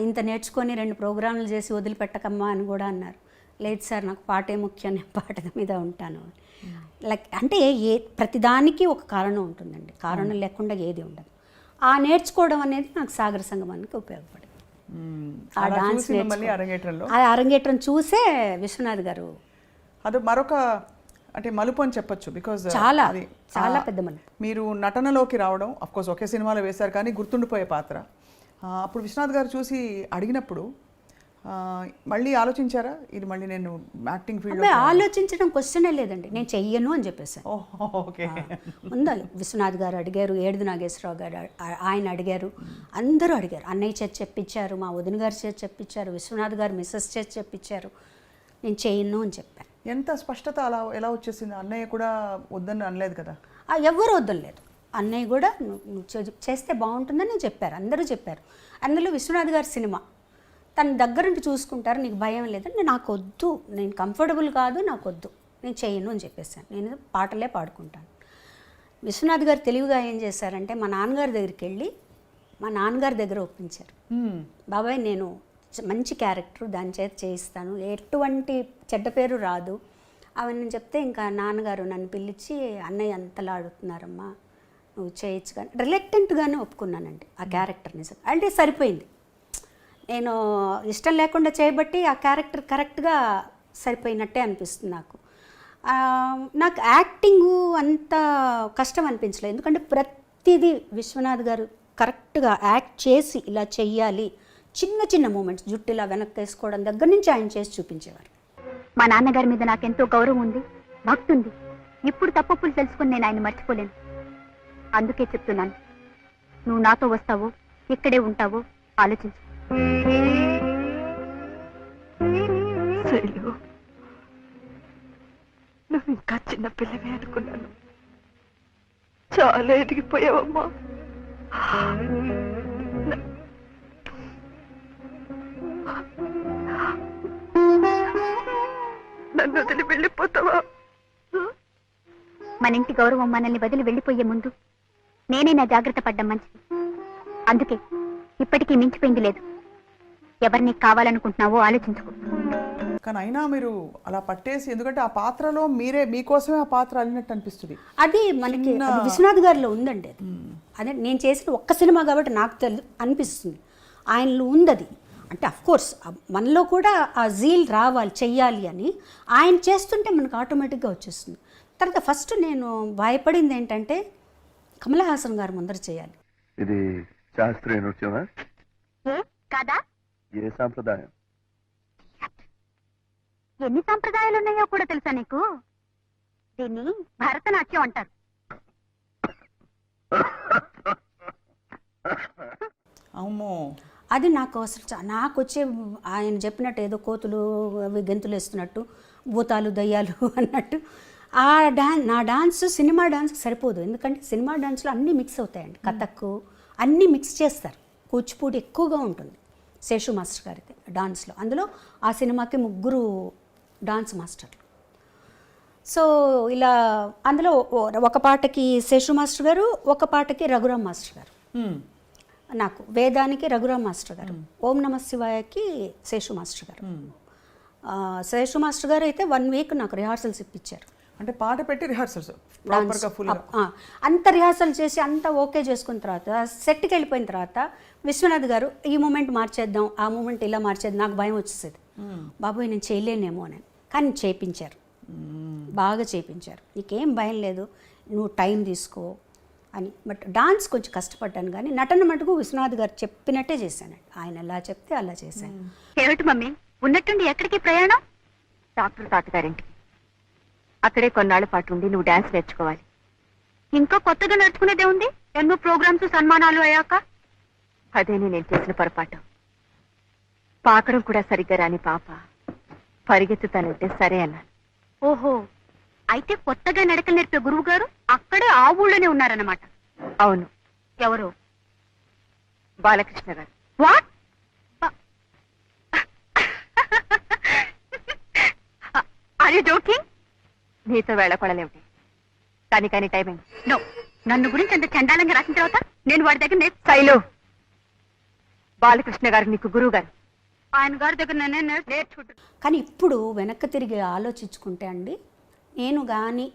ఇంత నేర్చుకొని 2 ప్రోగ్రాంలు చేసి వదిలిపెట్టకమ్మా అని కూడా అన్నారు. లేదు సార్, నాకు పాటే ముఖ్యం, నేను పాట మీద ఉంటాను. లైక్ అంటే ప్రతిదానికి ఒక కారణం ఉంటుందండి, కారణం లేకుండా ఏది ఉండదు. ఆ నేర్చుకోవడం అనేది నాకు సాగర సంగమానికి ఉపయోగపడింది. ఆ డాన్స్ అరంగేట్రం చూసే విశ్వనాథ్ గారు అది మరొక అంటే మలుపు అని చెప్పొచ్చు. బికాజ్ చాలా పెద్ద మలుపు. మీరు నటనలోకి రావడం, అఫ్కోర్స్ ఒకే సినిమాలో వేశారు కానీ గుర్తుండిపోయే పాత్ర. అప్పుడు విశ్వనాథ్ గారు చూసి అడిగినప్పుడు మళ్ళీ ఆలోచించారా, ఇది మళ్ళీ నేను యాక్టింగ్ ఫీల్డ్? ఆలోచించడం క్వశ్చనే లేదండి, నేను చెయ్యను అని చెప్పేసాను. ఓకే. ముందు విశ్వనాథ్ గారు అడిగారు, ఏడుది నాగేశ్వరరావు గారు ఆయన అడిగారు, అందరూ అడిగారు. అన్నయ్య చేతి చెప్పించారు, మా వదిన గారి చేతి చెప్పించారు, విశ్వనాథ్ గారు మిస్సెస్ చేతి చెప్పించారు. నేను చెయ్యను అని చెప్పాను. ఎంత స్పష్టత అలా ఎలా వచ్చేసింది? అన్నయ్య కూడా వద్దని అనలేదు కదా? ఎవరు వద్దలేదు. అన్నయ్య కూడా నువ్వు చేస్తే బాగుంటుందని చెప్పారు, అందరూ చెప్పారు. అందులో విశ్వనాథ్ గారి సినిమా తన దగ్గరుండి చూసుకుంటారు, నీకు భయం లేదంటే నాకు వద్దు, నేను కంఫర్టబుల్ కాదు, నాకు వద్దు, నేను చెయ్యను అని చెప్పేసాను. నేను పాటలే పాడుకుంటాను. విశ్వనాథ్ గారు తెలివిగా ఏం చేశారంటే మా నాన్నగారి దగ్గరికి వెళ్ళి మా నాన్నగారి దగ్గర ఒప్పించారు. బాబాయ్ నేను మంచి క్యారెక్టర్ దాని చేత చేయిస్తాను, ఎటువంటి చెడ్డ పేరు రాదు అవన్నీ చెప్తే ఇంకా నాన్నగారు నన్ను పిలిచి అన్నయ్య అంతలా ఆడుతున్నారమ్మా నువ్వు చేయొచ్చు కానీ రిలక్టెంట్గానే ఒప్పుకున్నానండి ఆ క్యారెక్టర్ని. అంటే సరిపోయింది, నేను ఇష్టం లేకుండా చేయబట్టి ఆ క్యారెక్టర్ కరెక్ట్గా సరిపోయినట్టే అనిపిస్తుంది నాకు. నాకు యాక్టింగు అంత కష్టం అనిపించలేదు, ఎందుకంటే ప్రతిదీ విశ్వనాథ్ గారు కరెక్ట్గా యాక్ట్ చేసి ఇలా చెయ్యాలి, చిన్న చిన్న మూమెంట్స్ జుట్టు ఇలా వెనక్కి వేసుకోవడం దగ్గర నుంచి ఆయన చేసి చూపించేవారు. మా నాన్నగారి మీద నాకెంతో గౌరవం ఉంది, భక్తి ఉంది. ఇప్పుడు తప్పులు తెలుసుకుని నేను ఆయన మర్చిపోలేను. అందుకే చెప్తున్నాను, నువ్వు నాతో వస్తావో ఇక్కడే ఉంటావో ఆలోచించు. నువ్వు ఇంకా చిన్న పిల్లవే అనుకున్నాను, చాలా ఎదిగిపోయావమ్మా. నన్ను వదిలి వెళ్ళిపోతావా? మన ఇంటి గౌరవం మనల్ని వదిలి వెళ్ళిపోయే ముందు నేనే నా జాగ్రత్త పడ్డం మంచిది. అందుకే ఇప్పటికీ మించిపోయింది లేదు. ఎవరిని కావాలనుకుంటున్నావో ఆలోచించుకో. కానీ అయినా మీరు అలా పట్టేసి, ఎందుకంటే ఆ పాత్రలో మీకోసమే ఆ పాత్ర అల్లినట్టు అనిపిస్తుంది. అది మనకి అది విశ్వనాథ్ గారిలో ఉందండి. అది అదే నేను చేసిన ఒక్క సినిమా కాబట్టి నాకు అనిపిస్తుంది ఆయనలో ఉంది అది. అంటే అఫ్కోర్స్ మనలో కూడా ఆ జీల్ రావాలి, చెయ్యాలి అని ఆయన చేస్తుంటే మనకు ఆటోమేటిక్గా వచ్చేస్తుంది. తర్వాత ఫస్ట్ నేను భయపడింది ఏంటంటే కమల్ హాసన్ గారు ముందర చేయాలి. ఇది శాస్త్రీయ నృత్యమా కాదా? ఏ సాంప్రదాయం? ఎన్ని సంప్రదాయాలు ఉన్నాయో కూడా తెలుసా నీకు? దీన్ని భరతనాట్యం అంటారు. అమ్మో, అది నాకు అసలు నాకు వచ్చే ఆయన చెప్పినట్టు ఏదో కోతులు అవి గెంతులు వేస్తున్నట్టు, భూతాలు దయ్యాలు అన్నట్టు ఆ నా డాన్స్ సినిమా డాన్స్కి సరిపోదు. ఎందుకంటే సినిమా డాన్స్లో అన్నీ మిక్స్ అవుతాయండి, కథక్కు అన్నీ మిక్స్ చేస్తారు, కూచిపూడి ఎక్కువగా ఉంటుంది శేషు మాస్టర్ గారికి డాన్స్లో. అందులో ఆ సినిమాకి 3 డాన్స్ మాస్టర్లు. సో ఇలా అందులో ఒక పాటకి శేషు మాస్టర్ గారు, ఒక పాటకి రఘురామ్ మాస్టర్ గారు. నాకు వేదానికి రఘురామ్ మాస్టర్ గారు, ఓం నమ శివాయకి శేషు మాస్టర్ గారు. శేషు మాస్టర్ గారు అయితే 1 వీక్ నాకు రిహార్సల్స్ ఇప్పించారు. అంటే పాట పెట్టి రిహార్సల్స్ అంత రిహార్సల్ చేసి అంతా ఓకే చేసుకున్న తర్వాత సెట్కి వెళ్ళిపోయిన తర్వాత విశ్వనాథ్ గారు ఈ మూమెంట్ మార్చేద్దాం, ఆ మూమెంట్ ఇలా మార్చేద్దాం. నాకు భయం వచ్చేసేది, బాబోయ్ నేను చేయలేనేమో అని. కానీ చేయించారు, బాగా చేయించారు. నీకేం భయం లేదు, నువ్వు టైం తీసుకో అని. బట్ డాన్స్ కొంచెం కష్టపడ్డాను, కానీ నటన మటుకు విశ్వనాథ్ గారు చెప్పినట్టే చేశాను. ఆయన ఎలా చెప్తే అలా చేశాను. ఏమిటి మమ్మీ ఉన్నట్టుండి ఎక్కడికి ప్రయాణం? డాక్టర్ తాతగారింటికి. అక్కడే కొన్నాళ్ళ పాటు ఉండి నువ్వు డాన్స్ నేర్చుకోవాలి. ఇంకా కొత్తగా నేర్చుకునేదే ఉంది, ఎన్నో ప్రోగ్రామ్స్ సన్మానాలు అయ్యాక. అదేనే నేను చేసిన పొరపాటు. పాకడం కూడా సరిగ్గా రాని పాప పరిగెత్తుతానంటే సరే అన్నాను. ఓహో, అయితే కొత్తగా నడకలు నేర్పే గురువు గారు అక్కడే ఆ ఊళ్ళోనే ఉన్నారన్నమాట. అవును. ఎవరు? Balakrishna garu. What? Are you joking? నీతో వేళపడలేమిటి? కానీ టైం అయింది. నో, నన్ను గురించి అంత చండాలంగా రాసిన తర్వాత నేను వాడి దగ్గర శైలు, బాలకృష్ణ గారు నీకు గురువు గారు. ఆయన గారి దగ్గర నేనే నేర్చుకుంటాను. కానీ ఇప్పుడు వెనక్కి తిరిగి ఆలోచించుకుంటే అండి, నేను కానీ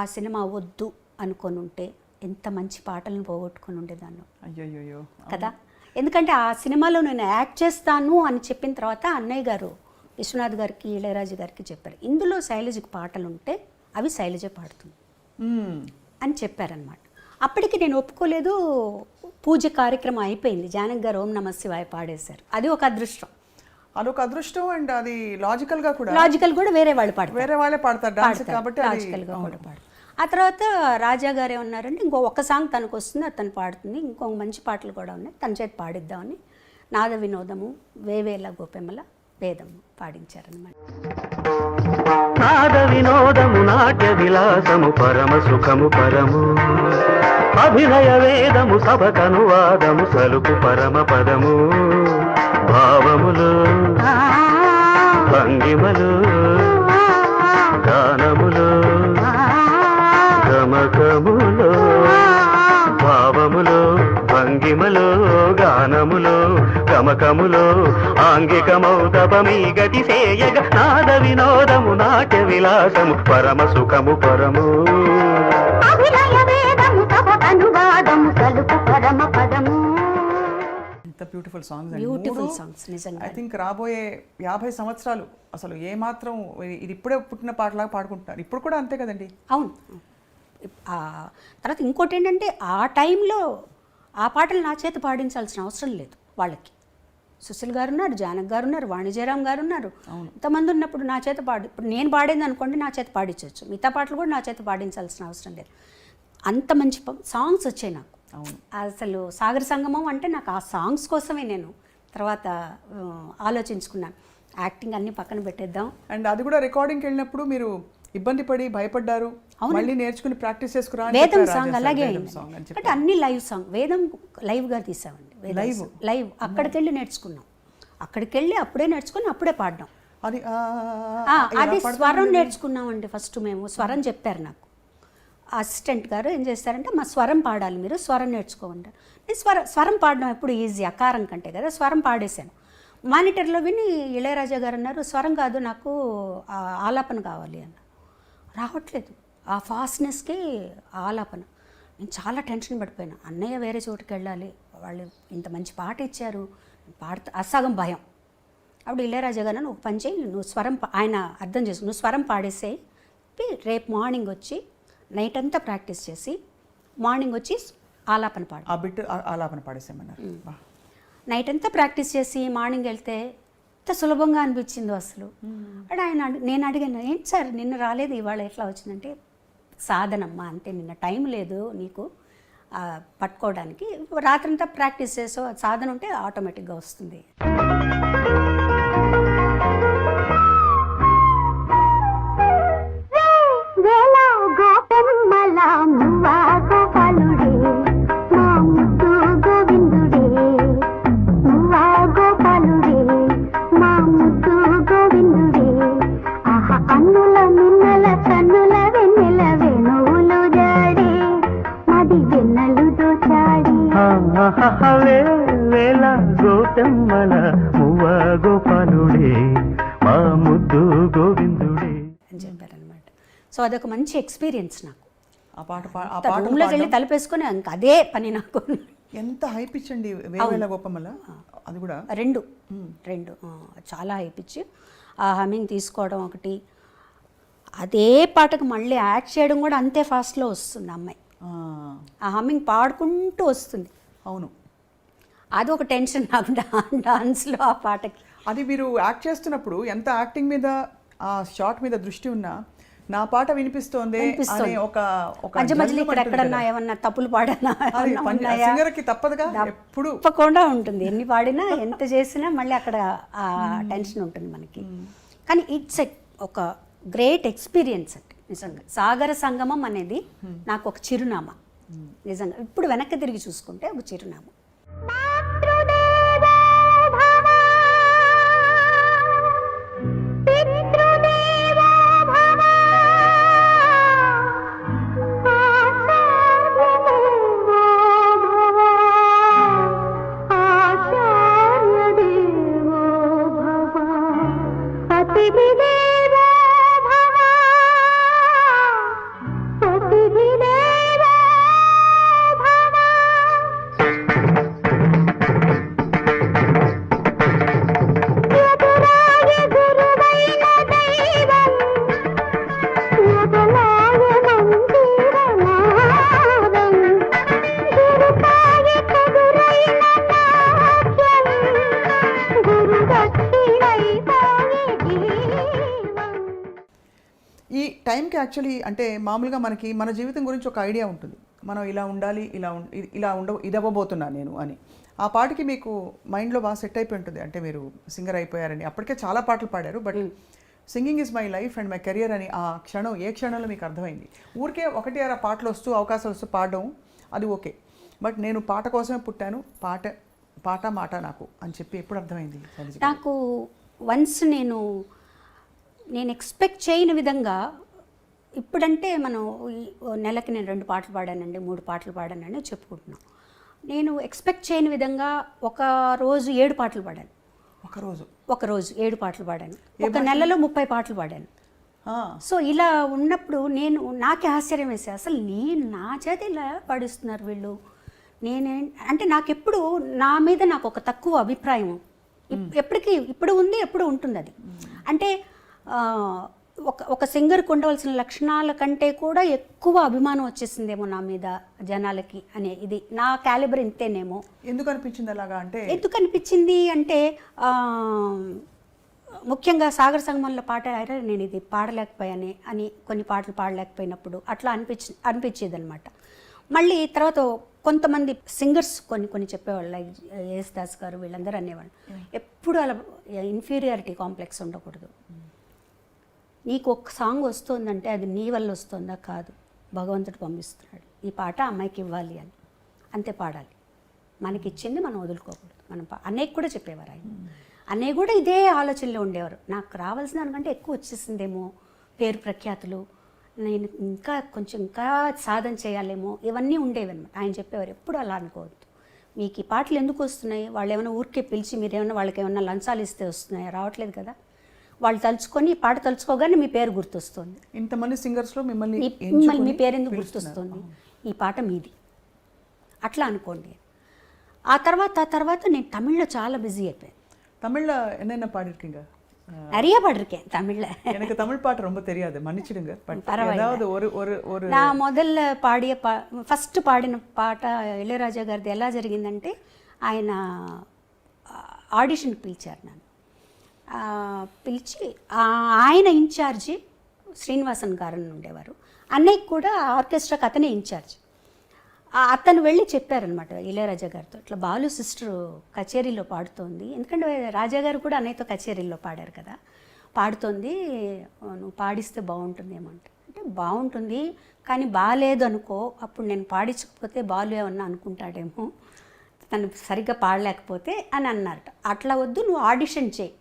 ఆ సినిమా వద్దు అనుకొని ఉంటే ఎంత మంచి పాటలను పోగొట్టుకుని ఉండేదాన్ని. అయ్యో కదా, ఎందుకంటే ఆ సినిమాలో నేను యాక్ట్ చేస్తాను అని చెప్పిన తర్వాత అన్నయ్య గారు విశ్వనాథ్ గారికి ఇళయరాజు గారికి చెప్పారు, ఇందులో శైలజకి పాటలు ఉంటే అవి శైలజ పాడుతుంది అని చెప్పారనమాట. అప్పటికి నేను ఒప్పుకోలేదు. పూజ కార్యక్రమం అయిపోయింది, జానకి గారు ఓం నమ శివాయ పాడేశారు. అది ఒక అదృష్టం. అదొక అదృష్టం. అండ్ అది లాజికల్ కూడా వేరే వాళ్ళు పాడతారు, వేరే వాళ్ళే పాడతారు డాన్స్ కాబట్టి లాజికల్గా కూడా పాడతారు. ఆ తర్వాత రాజా గారు ఏమన్నారంటే ఒక్క సాంగ్ తనకు వస్తుంది, అది తను పాడుతుంది, ఇంకో మంచి పాటలు కూడా ఉన్నాయి, తన చేతి పాడిద్దామని నాద వినోదము వేవేల గోపెమ్మల వేదము పాడించారనమాట. నాద వినోదము నాట్య విలాసము పరమ సుఖము పరము, అభినయ వేదము సభకనువాదము సలుపు పరమ పదము, భావములు భంగిమలు గానములు గమకములు, భావములు భంగిమలు గమకములో ఆంగికమౌతపమీ గతి సేయగ నాద వినోదము నాట్య విలాసము పరమ సుఖము పరము. అభినయ వేదము సభకనువాదము సలుపు పరమ పదము. ఎంత బ్యూటిఫుల్ సాంగ్స్ బ్యూటిఫుల్ సాంగ్స్ నిజంగా. ఐ థింక్ రాబోయే 50 సంవత్సరాలు అసలు ఏమాత్రం ఇది ఇప్పుడే పుట్టిన పాటలాగా పాడుకుంటున్నారు. ఇప్పుడు కూడా అంతే కదండి. అవును. తర్వాత ఇంకోటి ఏంటంటే ఆ టైంలో ఆ పాటలు నా చేత పాడించాల్సిన అవసరం లేదు వాళ్ళకి. సుశీల్ గారు ఉన్నారు, జానక్ గారు ఉన్నారు, వాణిజ్యరామ్ గారు ఉన్నారు. ఇంతమంది ఉన్నప్పుడు నా చేత ఇప్పుడు నేను పాడింది అనుకోండి, నా చేత పాడించవచ్చు. మిగతా పాటలు కూడా నా చేత పాడించాల్సిన అవసరం లేదు. అంత మంచి సాంగ్స్ వచ్చాయి నాకు. అసలు సాగర సంగమం అంటే నాకు ఆ సాంగ్స్ కోసమే నేను తర్వాత ఆలోచించుకున్నాను. యాక్టింగ్ అన్ని పక్కన పెట్టేద్దాం. అండ్ అది కూడా రికార్డింగ్కి వెళ్ళినప్పుడు మీరు ఇబ్బంది పడి భయపడ్డారు, మళ్ళీ నేర్చుకుని ప్రాక్టీస్ చేసుకురా. వేదం సాంగ్ అలాగే అయింది. అంటే అన్ని లైవ్ సాంగ్. వేదం లైవ్గా తీసామండి. లైవ్ అక్కడికి వెళ్ళి నేర్చుకున్నాం. అక్కడికి వెళ్ళి అప్పుడే నేర్చుకుని అప్పుడే పాడడం. అది స్వరం నేర్చుకున్నామండి. ఫస్ట్ మేము స్వరం చెప్పారు నాకు. అసిస్టెంట్ గారు ఏం చేస్తారంటే మా స్వరం పాడాలి, మీరు స్వరం నేర్చుకోమంటారు. నేను స్వరం పాడడం ఎప్పుడు ఈజీ, అకారం కంటే కదా. స్వరం పాడేశాను. మానిటర్లో విని ఇళయరాజా గారు అన్నారు, స్వరం కాదు నాకు ఆలాపన కావాలి అన్న. రావట్లేదు ఆ ఫాస్ట్నెస్కి ఆలాపన. నేను చాలా టెన్షన్ పడిపోయాను. అన్నయ్య వేరే చోటుకి వెళ్ళాలి, వాళ్ళు ఇంత మంచి పాట ఇచ్చారు, పాడుతా అసగం భయం. అప్పుడు ఇళయరాజా గారు నువ్వు పని చేయి, నువ్వు స్వరం ఆయన అర్థం చేసుకుని నువ్వు స్వరం పాడేసేయి, రేపు మార్నింగ్ వచ్చి నైట్ అంతా ప్రాక్టీస్ చేసి మార్నింగ్ వచ్చి ఆలాపన పాడు. ఆ బిట్ ఆలాపన పాడేసేమన్నారు. నైట్ అంతా ప్రాక్టీస్ చేసి మార్నింగ్ వెళ్తే ఎంత సులభంగా అనిపించిందో అసలు. అంటే నేను అడిగాను, ఏంటి సార్ నిన్న రాలేదు ఇవాళ ఎట్లా వచ్చిందంటే, సాధనమ్మా అంతే, నిన్న టైం లేదు నీకు పట్టుకోవడానికి, రాత్రంతా ప్రాక్టీస్ చేసో సాధన ఉంటే ఆటోమేటిక్గా వస్తుంది. వేళ గోపెమ్మల మువ్వ గోపాలుడే మా ముద్దు గోవిందుడే అని చెప్పారనమాట. సో అదొక మంచి ఎక్స్పీరియన్స్ నాకు. ఆ పాట రూమ్లోకి వెళ్ళి తలుపేసుకొని ఇంకా అదే పని నాకు. ఎంత హై పిచ్ అండి వేవేల గోపమ్మల. అది కూడా రెండు చాలా హై పిచ్. ఆ హమ్మింగ్ తీసుకోవడం ఒకటి, అదే పాటకు మళ్ళీ యాడ్ చేయడం కూడా అంతే ఫాస్ట్లో వస్తుంది అమ్మాయి. ఆ హమ్మింగ్ పాడుకుంటూ వస్తుంది. అవును, అది ఒక టెన్షన్ నాకు డాన్స్లో ఆ పాటకి. అది మీరు యాక్ట్ చేస్తున్నప్పుడు ఎంత యాక్టింగ్ మీద ఆ షాట్ మీద దృష్టి ఉన్నా నా పాట వినిపిస్తోంది అనే ఒక మధ్య మధ్యలో ఇక్కడ ఎక్కడన్నా ఏమన్నా తప్పులు పాడనా సింగర్కి తప్పదుగా, ఎప్పుడు తప్పకుండా ఉంటుంది. ఎన్ని పాడినా ఎంత చేసినా మళ్ళీ అక్కడ ఆ టెన్షన్ ఉంటుంది మనకి. కానీ ఇట్స్ ఒక గ్రేట్ ఎక్స్పీరియన్స్ అండి నిజంగా. సాగర సంగమం అనేది నాకు ఒక చిరునామా నిజంగా. ఇప్పుడు వెనక్కి తిరిగి చూసుకుంటే ఒక చిరునామా. ఈ టైంకి యాక్చువల్లీ అంటే మామూలుగా మనకి మన జీవితం గురించి ఒక ఐడియా ఉంటుంది, మనం ఇలా ఉండాలి, ఇది అవ్వబోతున్నా నేను అని. ఆ పాటకి మీకు మైండ్లో బాగా సెట్ అయిపోయి ఉంటుంది, అంటే మీరు సింగర్ అయిపోయారని. అప్పటికే చాలా పాటలు పాడారు, but singing is my life and my career అని ఆ క్షణం ఏ క్షణంలో మీకు అర్థమైంది? ఊరికే ఒకటి అర పాటలు వస్తూ అవకాశాలు వస్తూ పాడడం అది ఓకే, బట్ నేను పాట కోసమే పుట్టాను, పాట మాట నాకు అని చెప్పి ఎప్పుడు అర్థమైంది? నాకు వన్స్ నేను ఎక్స్పెక్ట్ చేయని విధంగా, ఇప్పుడంటే మనం నెలకి నేను 2 పాటలు పాడానండి, 3 పాటలు పాడానండి చెప్పుకుంటున్నాం. నేను ఎక్స్పెక్ట్ చేయని విధంగా ఒక రోజు 7 పాటలు పాడాను. ఒకరోజు 7 పాటలు పాడాను. ఒక నెలలో 30 పాటలు పాడాను. సో ఇలా ఉన్నప్పుడు నాకే ఆశ్చర్యం వేసే, అసలు నా చేత ఇలా పాడిస్తున్నారు వీళ్ళు. అంటే నాకెప్పుడు నా మీద నాకు ఒక తక్కువ అభిప్రాయం ఇప్పుడు ఉంది, ఎప్పుడు ఉంటుంది అది. అంటే ఒక సింగర్కి ఉండవలసిన లక్షణాల కంటే కూడా ఎక్కువ అభిమానం వచ్చేసిందేమో నా మీద జనాలకి అనే, ఇది నా క్యాలిబర్ ఇంతేనేమో. ఎందుకు అనిపించింది అలాగా? ఎందుకు అనిపించింది అంటే ముఖ్యంగా సాగర సంగమంలో పాట నేను ఇది పాడలేకపోయానే అని, కొన్ని పాటలు పాడలేకపోయినప్పుడు అట్లా అనిపించేది అనమాట. మళ్ళీ తర్వాత కొంతమంది సింగర్స్ కొన్ని చెప్పేవాళ్ళు, యేసుదాస్ గారు వీళ్ళందరూ అనేవాళ్ళు, ఎప్పుడు అలా ఇన్ఫీరియారిటీ కాంప్లెక్స్ ఉండకూడదు. నీకు ఒక సాంగ్ వస్తుందంటే అది నీ వల్ల వస్తుందా? కాదు, భగవంతుడు పంపిస్తున్నాడు, ఈ పాట అమ్మాయికి ఇవ్వాలి అని, అంతే పాడాలి. మనకి ఇచ్చింది మనం వదులుకోకూడదు. మనం అన్నయ్య కూడా చెప్పేవారు ఆయన. అన్నయ్య కూడా ఇదే ఆలోచనలో ఉండేవారు. నాకు రావాల్సిన దానికంటే ఎక్కువ వచ్చేసిందేమో, పేరు ప్రఖ్యాతులు, నేను ఇంకా సాధన చేయాలేమో, ఇవన్నీ ఉండేవి అనమాట. ఆయన చెప్పేవారు ఎప్పుడు అలా అనుకోవద్దు, మీకు ఈ పాటలు ఎందుకు వస్తున్నాయి, వాళ్ళు ఏమైనా ఊరికే పిలిచి మీరేమైనా వాళ్ళకి ఏమైనా లంచాలు ఇస్తే వస్తున్నాయి, రావట్లేదు కదా. వాళ్ళు తలుచుకొని ఈ పాట తలుచుకోగానే మీ పేరు గుర్తొస్తుంది. ఇంతమంది సింగర్స్లో మిమ్మల్ని మీ పేరు ఎందుకు గుర్తొస్తుంది, ఈ పాట మీది, అట్లా అనుకోండి. ఆ తర్వాత నేను తమిళ్లో చాలా బిజీ అయిపోయాను. தமிழ்ல என்னென்ன பாடிருக்கீங்க? நிறைய பாடிருக்கேன் தமிழ்ல. எனக்கு தமிழ் பாட்டு ரொம்ப தெரியாது, மன்னிச்சிடுங்க. ஏதாவது ஒரு నా మొదలు ఫస్ట్ పాడిన పాట ఇళయరాజా గారిది ఎలా జరిగిందంటే, ఆయన ఆడిషన్కి పిలిచారు నన్ను. పిలిచి ఆయన ఇన్ఛార్జి శ్రీనివాసన్ గారు ఉండేవారు. అన్నయ్యకి కూడా ఆర్కెస్ట్రాకి అతనే ఇన్ఛార్జ్. అతను వెళ్ళి చెప్పారనమాట ఇళయరాజా గారితో, ఇట్లా బాలు సిస్టర్ కచేరీలో పాడుతోంది, ఎందుకంటే రాజా గారు కూడా అన్నయ్యతో కచేరీలో పాడారు కదా, పాడుతోంది, నువ్వు పాడిస్తే బాగుంటుందేమో అంటే బాగుంటుంది కానీ బాగాలేదు అనుకో, అప్పుడు నేను పాడించకపోతే బాలు ఏమన్నా అనుకుంటాడేమో, తను సరిగ్గా పాడలేకపోతే అని అన్నారట. అట్లా వద్దు, నువ్వు ఆడిషన్ చేయి,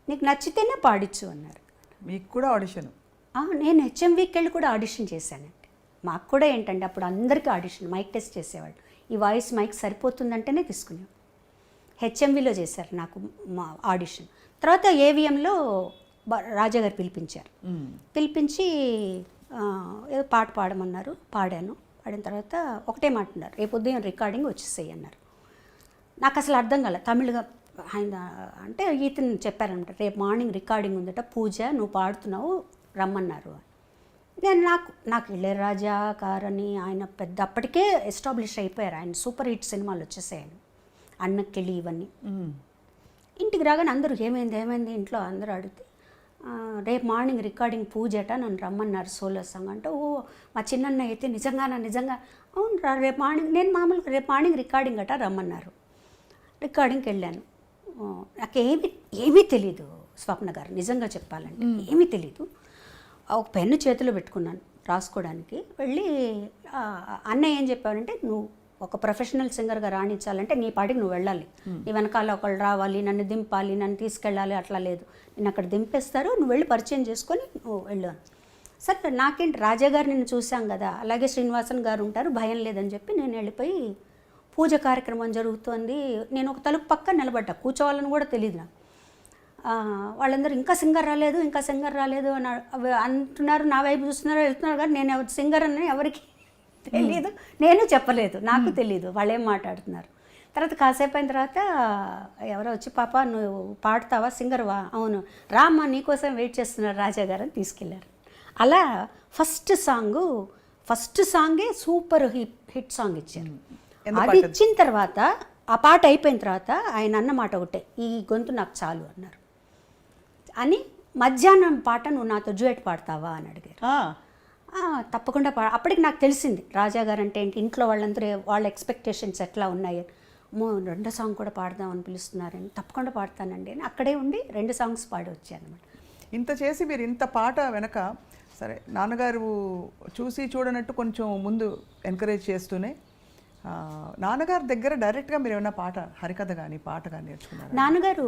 నీకు నచ్చితేనే పాడించు అన్నారు. మీకు కూడా ఆడిషన్? నేను హెచ్ఎంవికి వెళ్ళి కూడా ఆడిషన్ చేశానండి. మాకు కూడా ఏంటంటే అప్పుడు అందరికీ ఆడిషన్, మైక్ టెస్ట్ చేసేవాళ్ళు. ఈ వాయిస్ మైక్ సరిపోతుందంటేనే తీసుకునేవాళ్ళు. హెచ్ఎంవిలో చేశారు నాకు మా ఆడిషన్. తర్వాత ఏవిఎంలో రాజా గారు పిలిపించారు. పిలిపించి ఏదో పాట పాడమన్నారు, పాడాను. పాడిన తర్వాత ఒకటే మాట అన్నారు, రేపు ఉదయం రికార్డింగ్ వచ్చేసేయి అన్నారు. నాకు అసలు అర్థం కాలే తమిళగా. ఆయన అంటే ఈతను చెప్పారనమాట, రేపు మార్నింగ్ రికార్డింగ్ ఉందట, పూజ నువ్వు పాడుతున్నావు రమ్మన్నారు. నేను నాకు ఇళయరాజా గారని ఆయన పెద్ద అప్పటికే ఎస్టాబ్లిష్ అయిపోయారు, ఆయన సూపర్ హిట్ సినిమాలు వచ్చేసాయని, అన్నకిళి ఇవన్నీ. ఇంటికి రాగానే అందరూ ఏమైంది ఇంట్లో అందరూ అడిగితే, రేపు మార్నింగ్ రికార్డింగ్ పూజట, నన్ను రమ్మన్నారు సోలో సాంగ్ అంటే, ఓ మా చిన్నన్న అయితే నిజంగా అవును రేపు మార్నింగ్, నేను మామూలుగా రేపు మార్నింగ్ రికార్డింగ్ అట రమ్మన్నారు. రికార్డింగ్కి వెళ్ళాను. నాకు ఏమీ తెలీదు స్వప్న గారు, నిజంగా చెప్పాలంటే ఏమీ తెలీదు. ఒక పెన్ను చేతిలో పెట్టుకున్నాను రాసుకోవడానికి. వెళ్ళి అన్నయ్య ఏం చెప్పారంటే, నువ్వు ఒక ప్రొఫెషనల్ సింగర్గా రాణించాలంటే నీ పాటికి నువ్వు వెళ్ళాలి, నీ వెనకాల ఒకళ్ళు రావాలి, నన్ను దింపాలి, నన్ను తీసుకెళ్ళాలి, అట్లా లేదు. నేను అక్కడ దింపేస్తారు, నువ్వు వెళ్ళి పరిచయం చేసుకొని నువ్వు వెళ్ళు. సరే నాకేంటి, రాజా గారు నిన్ను చూసాం కదా, అలాగే శ్రీనివాసన్ గారు ఉంటారు, భయం లేదని చెప్పి నేను వెళ్ళిపోయి పూజ కార్యక్రమం జరుగుతోంది. నేను ఒక తలుపు పక్క నిలబడ్డా, కూర్చోవాలని కూడా తెలియదు నాకు. వాళ్ళందరూ ఇంకా సింగర్ రాలేదు అని అంటున్నారు, నా వైపు చూస్తున్నారు, వెళ్తున్నారు, కానీ నేను సింగర్ అని ఎవరికి తెలియదు, నేను చెప్పలేదు, నాకు తెలియదు వాళ్ళు ఏం మాట్లాడుతున్నారు. తర్వాత కాసేపు అయిన తర్వాత ఎవరో వచ్చి, పాప నువ్వు పాడతావా, సింగర్వా? అవును, రామ్మా నీకోసం వెయిట్ చేస్తున్నారు రాజా గారు అని తీసుకెళ్ళారు. అలా ఫస్ట్ సాంగే సూపర్ హిట్ సాంగ్ ఇచ్చారు. అది ఇచ్చిన తర్వాత, ఆ పాట అయిపోయిన తర్వాత ఆయన అన్న మాట ఒకటే, ఈ గొంతు నాకు చాలు అన్నారు. అని మధ్యాహ్నం పాట నువ్వు నాతో డ్యూయట్ పాడతావా అని అడిగారు. తప్పకుండా అప్పటికి నాకు తెలిసింది రాజా గారు అంటే ఏంటి, ఇంట్లో వాళ్ళందరూ వాళ్ళ ఎక్స్పెక్టేషన్స్ ఎట్లా ఉన్నాయి, రెండో సాంగ్ కూడా పాడదామని పిలుస్తున్నారని, తప్పకుండా పాడతానండి అని అక్కడే ఉండి 2 సాంగ్స్ పాడి వచ్చాను అనమాట. ఇంత చేసి మీరు ఇంత పాట వెనక, సరే నాన్నగారు చూసి చూడనట్టు కొంచెం ముందు ఎంకరేజ్ చేస్తూనే, నాన్నగారి దగ్గర డైరెక్ట్గా మీరు ఏమైనా పాట, హరికథ కానీ పాట కానీ నేర్చుకున్నారు? నాన్నగారు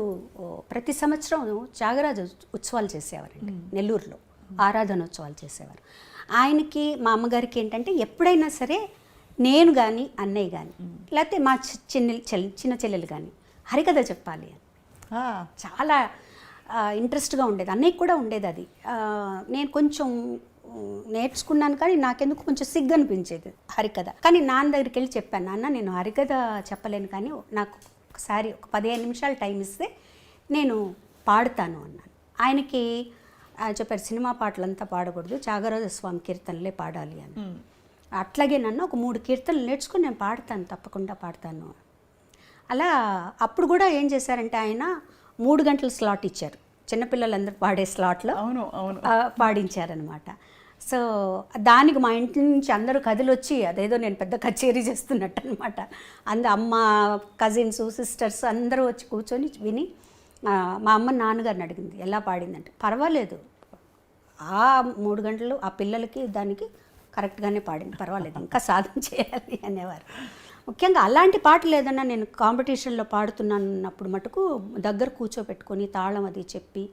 ప్రతి సంవత్సరం త్యాగరాజ ఉత్సవాలు చేసేవారండి నెల్లూరులో, ఆరాధనోత్సవాలు చేసేవారు. ఆయనకి మా అమ్మగారికి ఏంటంటే, ఎప్పుడైనా సరే నేను కానీ అన్నయ్య కానీ లేకపోతే మా చిన్న చెల్లెలు కానీ హరికథ చెప్పాలి అని చాలా ఇంట్రెస్ట్గా ఉండేది. అన్నయ్యకి కూడా ఉండేది అది. నేను కొంచెం నేర్చుకున్నాను కానీ నాకెందుకు కొంచెం సిగ్గు అనిపించేది హరికథ. కానీ నాన్న దగ్గరికి వెళ్ళి చెప్పాను, నాన్న నేను హరికథ చెప్పలేను కానీ నాకు ఒకసారి ఒక 15 నిమిషాలు టైం ఇస్తే నేను పాడుతాను అన్నాను. ఆయనకి చెప్పారు సినిమా పాటలంతా పాడకూడదు, త్యాగరాజ స్వామి కీర్తనలే పాడాలి అని. అట్లాగే నన్ను ఒక 3 కీర్తనలు నేర్చుకుని నేను పాడతాను, తప్పకుండా పాడతాను. అలా అప్పుడు కూడా ఏం చేశారంటే ఆయన 3 గంటల స్లాట్ ఇచ్చారు, చిన్నపిల్లలందరూ పాడే స్లాట్లో పాడించారనమాట. సో దానికి మా ఇంటి నుంచి అందరూ కదిలొచ్చి అదేదో నేను పెద్ద కచేరీ చేస్తున్నట్టు అనమాట. అమ్మ, కజిన్స్, సిస్టర్స్ అందరూ వచ్చి కూర్చొని విని మా అమ్మ నాన్నగారిని అడిగింది ఎలా పాడిందంటే, పర్వాలేదు ఆ 3 గంటలు ఆ పిల్లలకి దానికి కరెక్ట్గానే పాడింది, పర్వాలేదు ఇంకా సాధన చేయాలి అనేవారు. ముఖ్యంగా అలాంటి పాటలు ఏదన్నా నేను కాంపిటీషన్లో పాడుతున్నానన్నప్పుడు మటుకు దగ్గర కూర్చోపెట్టుకొని తాళం అది చెప్పి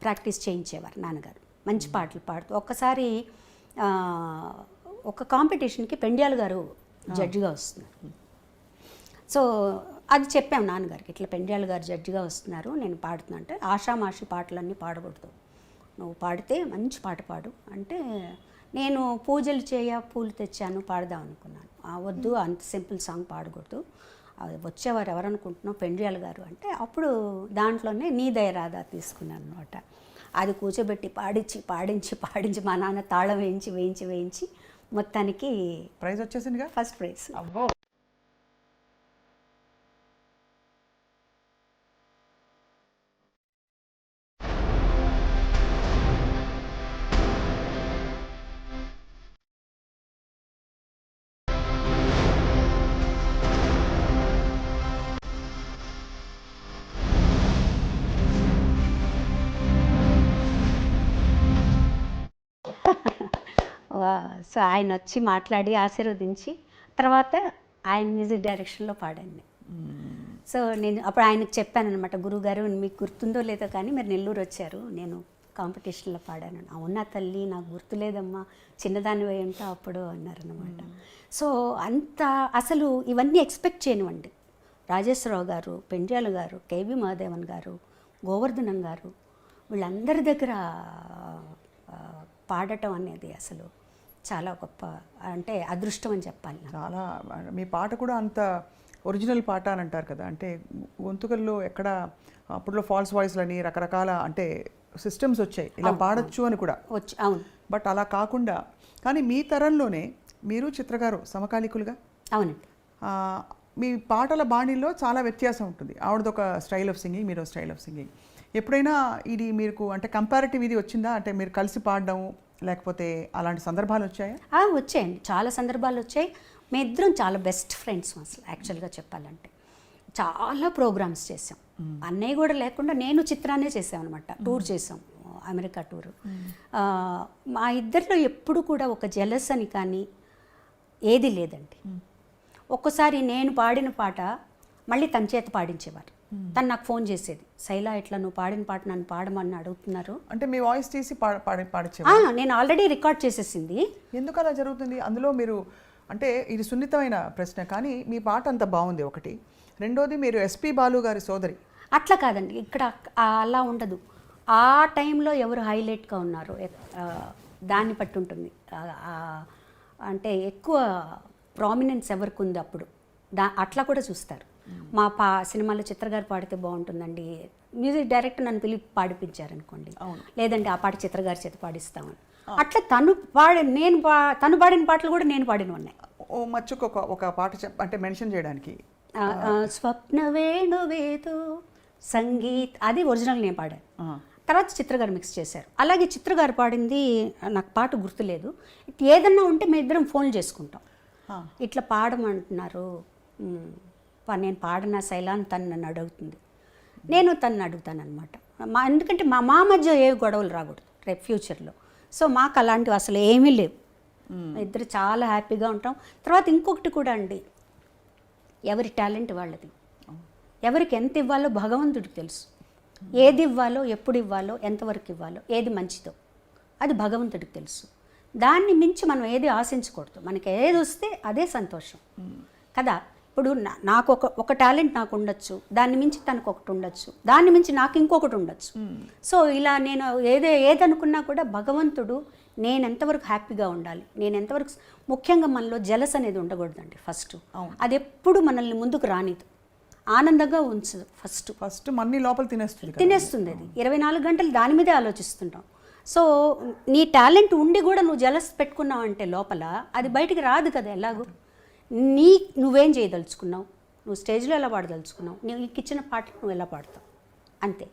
ప్రాక్టీస్ చేయించేవారు నాన్నగారు. మంచి పాటలు పాడుతూ ఒక్కసారి ఒక కాంపిటీషన్కి పెండ్యాల గారు జడ్జిగా వస్తున్నారు. సో అది చెప్పాం నాన్నగారికి, ఇట్లా పెండ్యాల గారు జడ్జిగా వస్తున్నారు, నేను పాడుతున్నా అంటే ఆషామాషి పాటలన్నీ పాడకూడదు, నువ్వు పాడితే మంచి పాట పాడు అంటే, నేను పూజలు పూలు తెచ్చాను పాడదాం అనుకున్నాను. వద్దు అంత సింపుల్ సాంగ్ పాడకూడదు, వచ్చేవారు ఎవరనుకుంటున్నావు పెండ్యాల గారు అంటే, అప్పుడు దాంట్లోనే నీ దయ రాదా తీసుకున్నాను అనమాట. అది కూర్చోబెట్టి పాడించి మా నాన్న తాళం వేయించి మొత్తానికి ప్రైజ్ వచ్చేసిందిగా, ఫస్ట్ ప్రైజ్. సో ఆయన వచ్చి మాట్లాడి ఆశీర్వదించి తర్వాత ఆయన మ్యూజిక్ డైరెక్షన్లో పాడండి. సో నేను అప్పుడు ఆయనకు చెప్పాను అనమాట, గురువుగారు మీకు గుర్తుందో లేదో కానీ మీరు నెల్లూరు వచ్చారు, నేను కాంపిటీషన్లో పాడాను. అవునా తల్లి నాకు గుర్తులేదమ్మా, చిన్నదాని వేయంటో అప్పుడు అన్నారనమాట. సో అంత అసలు ఇవన్నీ ఎక్స్పెక్ట్ చేయనివ్వండి. రాజేశ్వరరావు గారు, పెండ్యాల గారు, కేవి మహాదేవన్ గారు, గోవర్ధనం గారు వీళ్ళందరి దగ్గర పాడటం అనేది అసలు చాలా గొప్ప, అంటే అదృష్టం అని చెప్పాలి. చాలా మీ పాట కూడా అంత ఒరిజినల్ పాట అని అంటారు కదా, అంటే గొంతుకల్లో ఎక్కడ అప్పట్లో ఫాల్స్ వాయిస్లని రకరకాల అంటే సిస్టమ్స్ వచ్చాయి, ఇలా పాడొచ్చు అని కూడా వచ్చి. అవును, బట్ అలా కాకుండా కానీ మీ తరంలోనే మీరు చిత్రగారు సమకాలికులుగా. అవునండి. మీ పాటల బాణీల్లో చాలా వ్యత్యాసం ఉంటుంది. ఆవిడదొక స్టైల్ ఆఫ్ సింగింగ్, మీరు స్టైల్ ఆఫ్ సింగింగ్. ఎప్పుడైనా ఇది మీకు అంటే కంపారిటివ్ ఇది వచ్చిందా, అంటే మీరు కలిసి పాడడం లేకపోతే అలాంటి సందర్భాలు వచ్చాయా? వచ్చాయండి, చాలా సందర్భాలు వచ్చాయి. మీ ఇద్దరం చాలా బెస్ట్ ఫ్రెండ్స్ అసలు యాక్చువల్గా చెప్పాలంటే. చాలా ప్రోగ్రామ్స్ చేసాం, అన్నయ్య కూడా లేకుండా నేను చిత్రాన్నే చేసాం అనమాట. టూర్ చేసాం, అమెరికా టూరు. మా ఇద్దరిలో ఎప్పుడు కూడా ఒక జెలస్ అని కానీ ఏది లేదండి. ఒక్కసారి నేను పాడిన పాట మళ్ళీ తన చేత పాడించేవారు. తను నాకు ఫోన్ చేసేది, శైలా ఇట్లా నువ్వు పాడిన పాట నన్ను పాడమని అడుగుతున్నారు అంటే మీ వాయిస్ తీసి పాడించే. నేను ఆల్రెడీ రికార్డ్ చేసేసింది. ఎందుకు అలా జరుగుతుంది? అందులో మీరు అంటే ఇది సున్నితమైన ప్రశ్న, కానీ మీ పాట అంత బాగుంది ఒకటి. రెండోది మీరు ఎస్పి బాలు గారి సోదరి. అట్లా కాదండి, ఇక్కడ అలా ఉండదు. ఆ టైంలో ఎవరు హైలైట్గా ఉన్నారు దాన్ని బట్టి ఉంటుంది. అంటే ఎక్కువ ప్రామినెన్స్ ఎవరికి ఉంది అప్పుడు అట్లా కూడా చూస్తారు. మా సినిమాలో చిత్రగారు పాడితే బాగుంటుందండి, మ్యూజిక్ డైరెక్టర్ నన్ను పిలిపి పాడిపించారనుకోండి, లేదంటే ఆ పాట చిత్రగారి చేత పాడిస్తామని. అట్లా తను తను పాడిన పాటలు కూడా నేను పాడిన ఉన్నాయి. ఓ మచ్చుకు ఒక పాట అంటే మెన్షన్ చేయడానికి, స్వప్న వేణువేదో సంగీత్, అది ఒరిజినల్ నేను పాడాను. తర్వాత చిత్రగారు మిక్స్ చేశారు. అలాగే చిత్రగారు పాడింది నాకు పాట గుర్తులేదు. ఏదన్నా ఉంటే మేము ఇద్దరం ఫోన్ చేసుకుంటాం, ఇట్లా పాడమంటున్నారు, నేను పాడిన శైలాన్ని తను నన్ను అడుగుతుంది, నేను తనని అడుగుతాను అనమాట. ఎందుకంటే మా మధ్య ఏ గొడవలు రాకూడదు రేపు ఫ్యూచర్లో. సో మాకు అలాంటివి అసలు ఏమీ లేవు, ఇద్దరు చాలా హ్యాపీగా ఉంటాం. తర్వాత ఇంకొకటి కూడా అండి, ఎవరి టాలెంట్ వాళ్ళది, ఎవరికి ఎంత ఇవ్వాలో భగవంతుడికి తెలుసు. ఏది ఇవ్వాలో, ఎప్పుడు ఇవ్వాలో, ఎంతవరకు ఇవ్వాలో, ఏది మంచిదో అది భగవంతుడికి తెలుసు. దాన్ని మించి మనం ఏది ఆశించకూడదు. మనకి ఏది వస్తే అదే సంతోషం కదా. ఇప్పుడు నాకు ఒక టాలెంట్ నాకు ఉండొచ్చు, దాన్ని మించి తనకు ఒకటి ఉండొచ్చు, దాన్ని మించి నాకు ఇంకొకటి ఉండొచ్చు. సో ఇలా నేను ఏదనుకున్నా కూడా భగవంతుడు నేను ఎంతవరకు హ్యాపీగా ఉండాలి, నేను ఎంతవరకు, ముఖ్యంగా మనలో జలస్ అనేది ఉండకూడదండి ఫస్ట్. అది ఎప్పుడు మనల్ని ముందుకు రానిదు, ఆనందంగా ఉంచదు. ఫస్ట్ మన్ని లోపల తినేస్తుంది అది. 24 గంటలు దాని మీదే ఆలోచిస్తుంటాం. సో నీ టాలెంట్ ఉండి కూడా నువ్వు జలస్ పెట్టుకున్నావు అంటే లోపల అది బయటికి రాదు కదా. ఎలాగో నువ్వేం చేయదలుచుకున్నావు, నువ్వు స్టేజ్లో ఎలా పాడదలుచుకున్నావు, నీకు ఇచ్చిన పాటలు నువ్వు ఎలా పాడతావు, అంతే.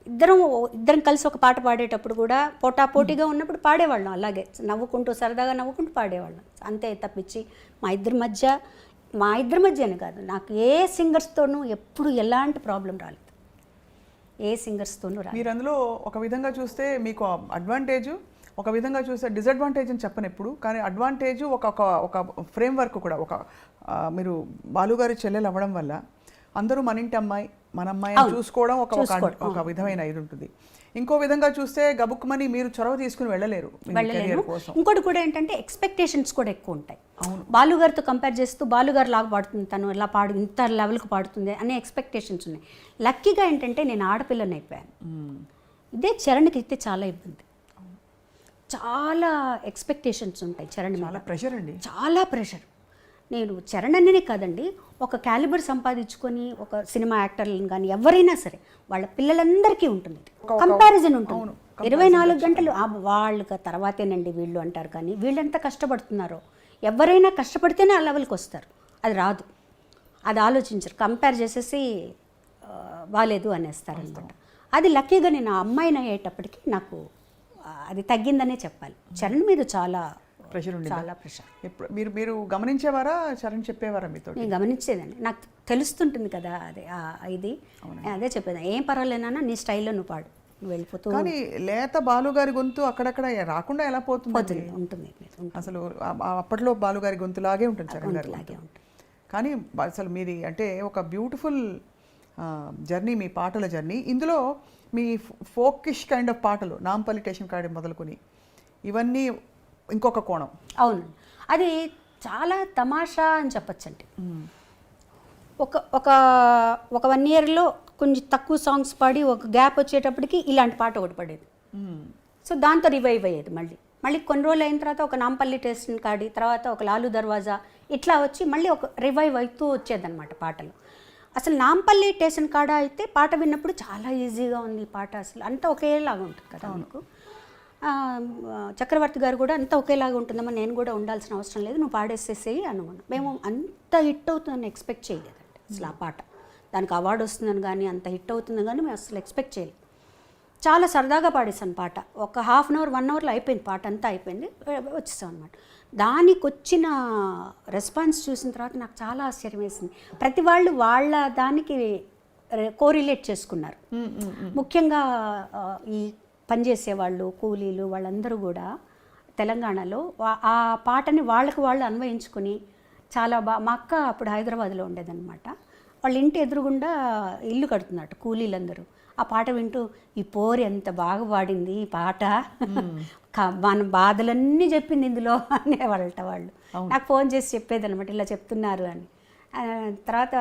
ఇద్దరం కలిసి ఒక పాట పాడేటప్పుడు కూడా పోటాపోటీగా ఉన్నప్పుడు పాడేవాళ్ళం, అలాగే నవ్వుకుంటూ సరదాగా నవ్వుకుంటూ పాడేవాళ్ళం, అంతే. తప్పించి మా ఇద్దరి మధ్యనే కాదు, నాకు ఏ సింగర్స్తోనూ ఎప్పుడు ఎలాంటి ప్రాబ్లం రాలేదు, ఏ సింగర్స్తోనూ రాలేదు. మీరు అందులో ఒక విధంగా చూస్తే మీకు అడ్వాంటేజ్, ఒక విధంగా చూస్తే డిసడ్వాంటేజ్ అని చెప్పను ఎప్పుడు, కానీ అడ్వాంటేజ్ ఒక ఫ్రేమ్ వర్క్ కూడా. మీరు బాలుగారి చెల్లెలు అవ్వడం వల్ల అందరూ మన ఇంటి అమ్మాయి, మన అమ్మాయిని చూసుకోవడం ఒక విధమైన ఇది ఉంటుంది. ఇంకో విధంగా చూస్తే గబుక్కుమని మీరు చొరవ తీసుకుని వెళ్ళలేరు. ఇంకోటి కూడా ఏంటంటే ఎక్స్పెక్టేషన్స్ కూడా ఎక్కువ ఉంటాయి. బాలుగారితో కంపేర్ చేస్తూ బాలుగారు లాగా పాడుతుంది, తను ఇలా ఇంత లెవెల్కి పాడుతుంది అనే ఎక్స్పెక్టేషన్స్ ఉన్నాయి. లక్కీగా ఏంటంటే నేను ఆడపిల్లని అయిపోయాను. ఇదే చరణ్కి అయితే చాలా ఇబ్బంది, చాలా ఎక్స్పెక్టేషన్స్ ఉంటాయి చరణ్. చాలా ప్రెషర్ అండి, చాలా ప్రెషర్. నేను చరణ్ అనే కాదండి, ఒక క్యాలిబర్ సంపాదించుకొని ఒక సినిమా యాక్టర్లను కానీ ఎవరైనా సరే వాళ్ళ పిల్లలందరికీ ఉంటుంది, కంపారిజన్ ఉంటుంది. 24 గంటలు వాళ్ళకి తర్వాతేనండి వీళ్ళు అంటారు, కానీ వీళ్ళెంత కష్టపడుతున్నారో. ఎవరైనా కష్టపడితేనే ఆ లెవెల్కి వస్తారు, అది రాదు, అది ఆలోచించరు, కంపేర్ చేసేసి బాలేదు అనేస్తారు అనమాట. అది లక్కీగా నేను ఆ అమ్మాయిని అయ్యేటప్పటికి నాకు అది తగ్గిందనే చెప్పాలి. చరణ్ మీద చాలా ప్రెషర్ ఉంది, చాలా ప్రెషర్. మీరు గమనించేవారా, చరణ్ చెప్పేవారా మీతో? నేను గమనించేదాన్ని, నాకు తెలుస్తుంటుంది కదా అదే ఇది. అదే చెప్పేది, ఏం పర్వాలేనా నీ స్టైల్లో నువ్వు పాడు, నువ్వు వెళ్ళిపోతూ. కానీ లేత బాలుగారి గొంతు అక్కడక్కడ రాకుండా ఎలా పోతుంది? ఉంటుంది అసలు అప్పట్లో బాలుగారి గొంతులాగే ఉంటుంది చరణ్ గారి లాగే ఉంటుంది. కానీ అసలు మీది అంటే ఒక బ్యూటిఫుల్ జర్నీ, మీ పాటల జర్నీ. ఇందులో మీ ఫోకిష్ కైండ్ ఆఫ్ పాటలు, నాంపల్లి స్టేషన్ కాడి మొదలుకొని ఇవన్నీ ఇంకొక కోణం. అవును, అది చాలా తమాషా అని చెప్పచ్చండి. ఒక 1 yearలో కొంచెం తక్కువ సాంగ్స్ పాడి ఒక గ్యాప్ వచ్చేటప్పటికి ఇలాంటి పాట ఒకటి పడేది. సో దాంతో రివైవ్ అయ్యేది. మళ్ళీ కొన్ని రోజులు అయిన తర్వాత ఒక నాంపల్లి స్టేషన్ కాడి, తర్వాత ఒక లాలు దర్వాజా, ఇట్లా వచ్చి మళ్ళీ ఒక రివైవ్ అవుతూ వచ్చేదన్నమాట పాటలు. అసలు నాంపల్లి స్టేషన్ కాడ అయితే పాట విన్నప్పుడు చాలా ఈజీగా ఉంది పాట, అసలు అంతా ఒకేలాగా ఉంటుంది కదా మనకు. చక్రవర్తి గారు కూడా అంతా ఒకేలాగా ఉంటుందమ్మా, నేను కూడా ఉండాల్సిన అవసరం లేదు, నువ్వు పాడేసేసేయి అనుకున్నాం. మేము అంత హిట్ అవుతుందని ఎక్స్పెక్ట్ చేయలేదండి అసలు. ఆ పాట దానికి అవార్డు వస్తుందని కానీ, అంత హిట్ అవుతుందని కానీ మేము అసలు ఎక్స్పెక్ట్ చేయలేదు. చాలా సరదాగా పాడేసాను పాట, ఒక 1/2 hour 1 hourలో అయిపోయింది పాట, అంతా అయిపోయింది, వచ్చేసాం అనమాట. దానికి వచ్చిన రెస్పాన్స్ చూసిన తర్వాత నాకు చాలా ఆశ్చర్యం వేసింది. ప్రతి వాళ్ళు వాళ్ళ దానికి కోరిలేట్ చేసుకున్నారు. ముఖ్యంగా ఈ పనిచేసేవాళ్ళు, కూలీలు, వాళ్ళందరూ కూడా తెలంగాణలో ఆ పాటని వాళ్ళకు వాళ్ళు అన్వయించుకొని చాలా మా అక్క అప్పుడు హైదరాబాద్లో ఉండేదన్నమాట. వాళ్ళ ఇంటి ఎదురుగుండా ఇల్లు కడుతున్నట్టు కూలీలందరూ ఆ పాట వింటూ, ఈ పోరు ఎంత బాగా పాడింది ఈ పాట, మన బాధలన్నీ చెప్పింది ఇందులో అనేవాళ్ళట వాళ్ళు. నాకు ఫోన్ చేసి చెప్పేది అనమాట, ఇలా చెప్తున్నారు అని. తర్వాత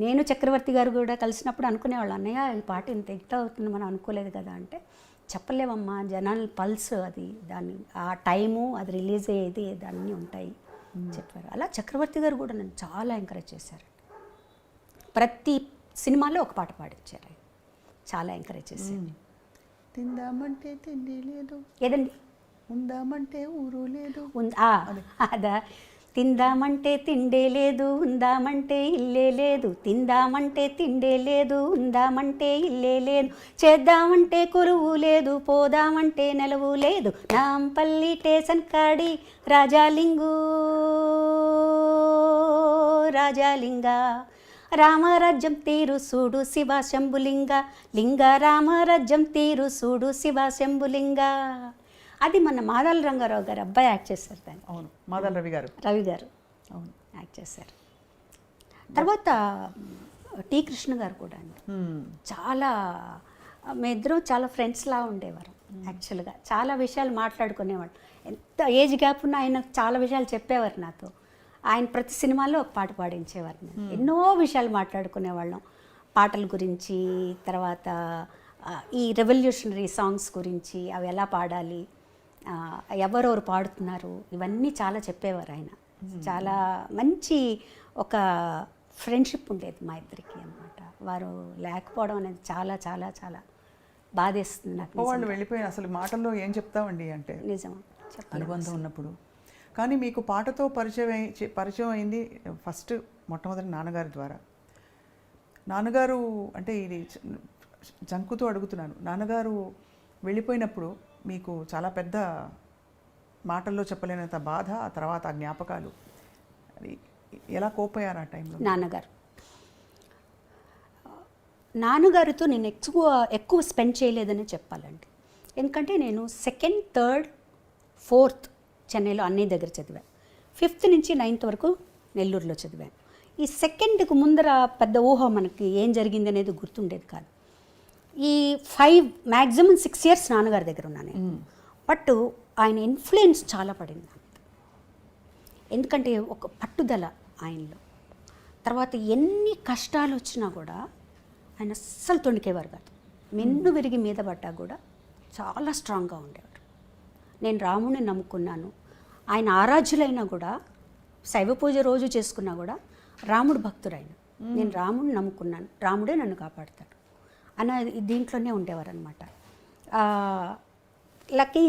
నేను చక్రవర్తి గారు కూడా కలిసినప్పుడు అనుకునేవాళ్ళు, అన్నయ్య ఈ పాట ఇంత హిట్ అవుతుంది మనం అనుకోలేదు కదా అంటే, చెప్పలేమమ్మా జనాల పల్స్ అది, దాన్ని ఆ టైము, అది రిలీజ్ అయ్యేది, దాన్ని ఉంటాయి చెప్పారు. అలా చక్రవర్తి గారు కూడా నన్ను చాలా ఎంకరేజ్ చేశారు. ప్రతి సినిమాలో ఒక పాట పాడించారు, చాలా ఎంకరేజ్ చేశారు. తిందామంటే తిండి లేదు, ఏదండి ఉందామంటే ఊరు లేదు, అదా, తిందామంటే తిండే లేదు, ఉందామంటే ఇల్లే లేదు, తిందామంటే తిండే లేదు, ఉందామంటే ఇల్లే లేదు, చేద్దామంటే కొలువు లేదు, పోదామంటే నెలవు లేదు, నాంపల్లి స్టేషన్ కాడి రాజాలింగు రాజాలింగ, రామరాజ్యం తీరు సూడు శివ శంభులింగ, లింగ రామరాజ్యం తీరు సూడు శివ శంభులింగ. అది మన మాదాల రంగారావు గారు అబ్బాయి యాక్ట్ చేశారు దాన్ని. అవును, మాదాల రవి గారు అవును యాక్ట్ చేశారు. తర్వాత టి కృష్ణ గారు కూడా అండి, చాలా మేమిద్దరం చాలా ఫ్రెండ్స్లా ఉండేవారు. యాక్చువల్గా చాలా విషయాలు మాట్లాడుకునేవాళ్ళు. ఎంత ఏజ్ గ్యాప్ ఉన్నా ఆయన చాలా విషయాలు చెప్పేవారు నాతో. ఆయన ప్రతి సినిమాలో ఒక పాట పాడించేవారు. ఎన్నో విషయాలు మాట్లాడుకునేవాళ్ళం, పాటల గురించి, తర్వాత ఈ రెవల్యూషనరీ సాంగ్స్ గురించి, అవి ఎలా పాడాలి, ఎవరెవరు పాడుతున్నారు, ఇవన్నీ చాలా చెప్పేవారు ఆయన. చాలా మంచి ఒక ఫ్రెండ్షిప్ ఉండేది మా ఇద్దరికి అన్నమాట. వారు లేకపోవడం అనేది చాలా చాలా చాలా బాధేస్తుంది నాకు. వాళ్ళు వెళ్ళిపోయిన అసలు మాటల్లో ఏం చెప్తామండి అంటే నిజం అనుబంధం ఉన్నప్పుడు. కానీ మీకు పాటతో పరిచయం అయింది ఫస్ట్ మొట్టమొదటి నాన్నగారి ద్వారా. నాన్నగారు అంటే ఇది జంకుతో అడుగుతున్నాను, నాన్నగారు వెళ్ళిపోయినప్పుడు మీకు చాలా పెద్ద మాటల్లో చెప్పలేనంత బాధ, ఆ తర్వాత ఆ జ్ఞాపకాలు, అది ఎలా కోపోయారు ఆ టైంలో? నాన్నగారితో నేను ఎక్కువ స్పెండ్ చేయలేదని చెప్పాలండి. ఎందుకంటే నేను 2nd, 3rd, 4th చెన్నైలో అన్నయ్య దగ్గర చదివాను. 5th నుంచి 9th వరకు నెల్లూరులో చదివాను. ఈ 2ndకి ముందర పెద్ద ఊహ మనకి ఏం జరిగింది అనేది గుర్తుండేది కాదు. ఈ 5 మ్యాక్సిమం 6 years నాన్నగారి దగ్గర ఉన్నాను నేను. బట్ ఆయన ఇన్ఫ్లుయెన్స్ చాలా పడింది. ఎందుకంటే ఒక పట్టుదల ఆయనలో. తర్వాత ఎన్ని కష్టాలు వచ్చినా కూడా ఆయన అస్సలు తొణికేవారు కాదు. మెన్ను విరిగి మీద పడ్డా కూడా చాలా స్ట్రాంగ్గా ఉండేవారు. నేను రాముడిని నమ్ముకున్నాను, ఆయన ఆరాధ్యులైనా కూడా, శైవ పూజ రోజు చేసుకున్నా కూడా రాముడు భక్తుడైన, నేను రాముడిని నమ్ముకున్నాను, రాముడే నన్ను కాపాడుతాడు అన్న దీంట్లోనే ఉండేవారు అనమాట. లక్కీ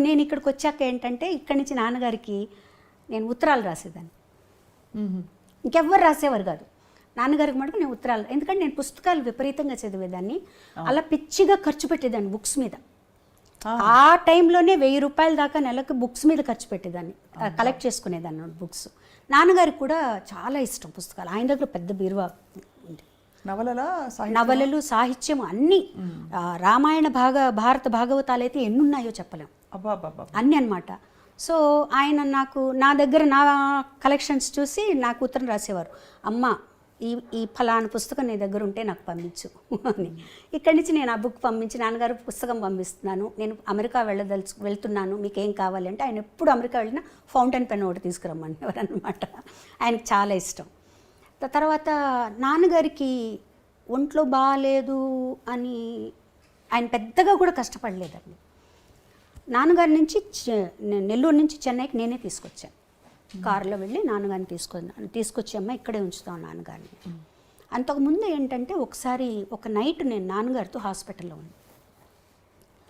నేను ఇక్కడికి వచ్చాక ఏంటంటే ఇక్కడి నుంచి నాన్నగారికి నేను ఉత్తరాలు రాసేదాన్ని. ఇంకెవ్వరు రాసేవారు కాదు, నాన్నగారికి మటుకు నేను ఉత్తరాలు. ఎందుకంటే నేను పుస్తకాలు విపరీతంగా చదివేదాన్ని, అలా పిచ్చిగా ఖర్చు పెట్టేదాన్ని బుక్స్ మీద. ఆ టైంలోనే 1000 రూపాయల దాకా నెలకు బుక్స్ మీద ఖర్చు పెట్టేదాన్ని, కలెక్ట్ చేసుకునేదాన్ని బుక్స్. నాన్నగారికి కూడా చాలా ఇష్టం పుస్తకాలు, ఆయన దగ్గర పెద్ద బీరువా ఉంది. నవలలు, సాహిత్యం అన్నీ, రామాయణ భారత భాగవతాలు అయితే ఎన్నున్నాయో చెప్పలేం, అన్నీ అనమాట. సో ఆయన నా దగ్గర నా కలెక్షన్స్ చూసి నాకు ఉత్తరం రాసేవారు, అమ్మ ఈ ఫలానా పుస్తకం నీ దగ్గర ఉంటే నాకు పంపించు అని. ఇక్కడి నుంచి నేను ఆ బుక్ పంపించి, నాన్నగారు పుస్తకం పంపిస్తున్నాను, నేను అమెరికా వెళ్తున్నాను, మీకు ఏం కావాలి అంటే, ఆయన ఎప్పుడు అమెరికా వెళ్ళినా ఫౌంటైన్ పెన్ ఒకటి తీసుకురమ్మనేవారు అనమాట. ఆయనకు చాలా ఇష్టం. తర్వాత నాన్నగారికి ఒంట్లో బాగాలేదు అని ఆయన పెద్దగా కూడా కష్టపడలేదండి. నాన్నగారి నుంచి నెల్లూరు నుంచి చెన్నైకి నేనే తీసుకొచ్చాను. కారులో వెళ్ళి నాన్నగారిని తీసుకొచ్చి అమ్మ ఇక్కడే ఉంచుతాం నాన్నగారిని. అంతకుముందు ఏంటంటే ఒకసారి ఒక నైట్ నేను నాన్నగారితో హాస్పిటల్లో ఉన్నాను.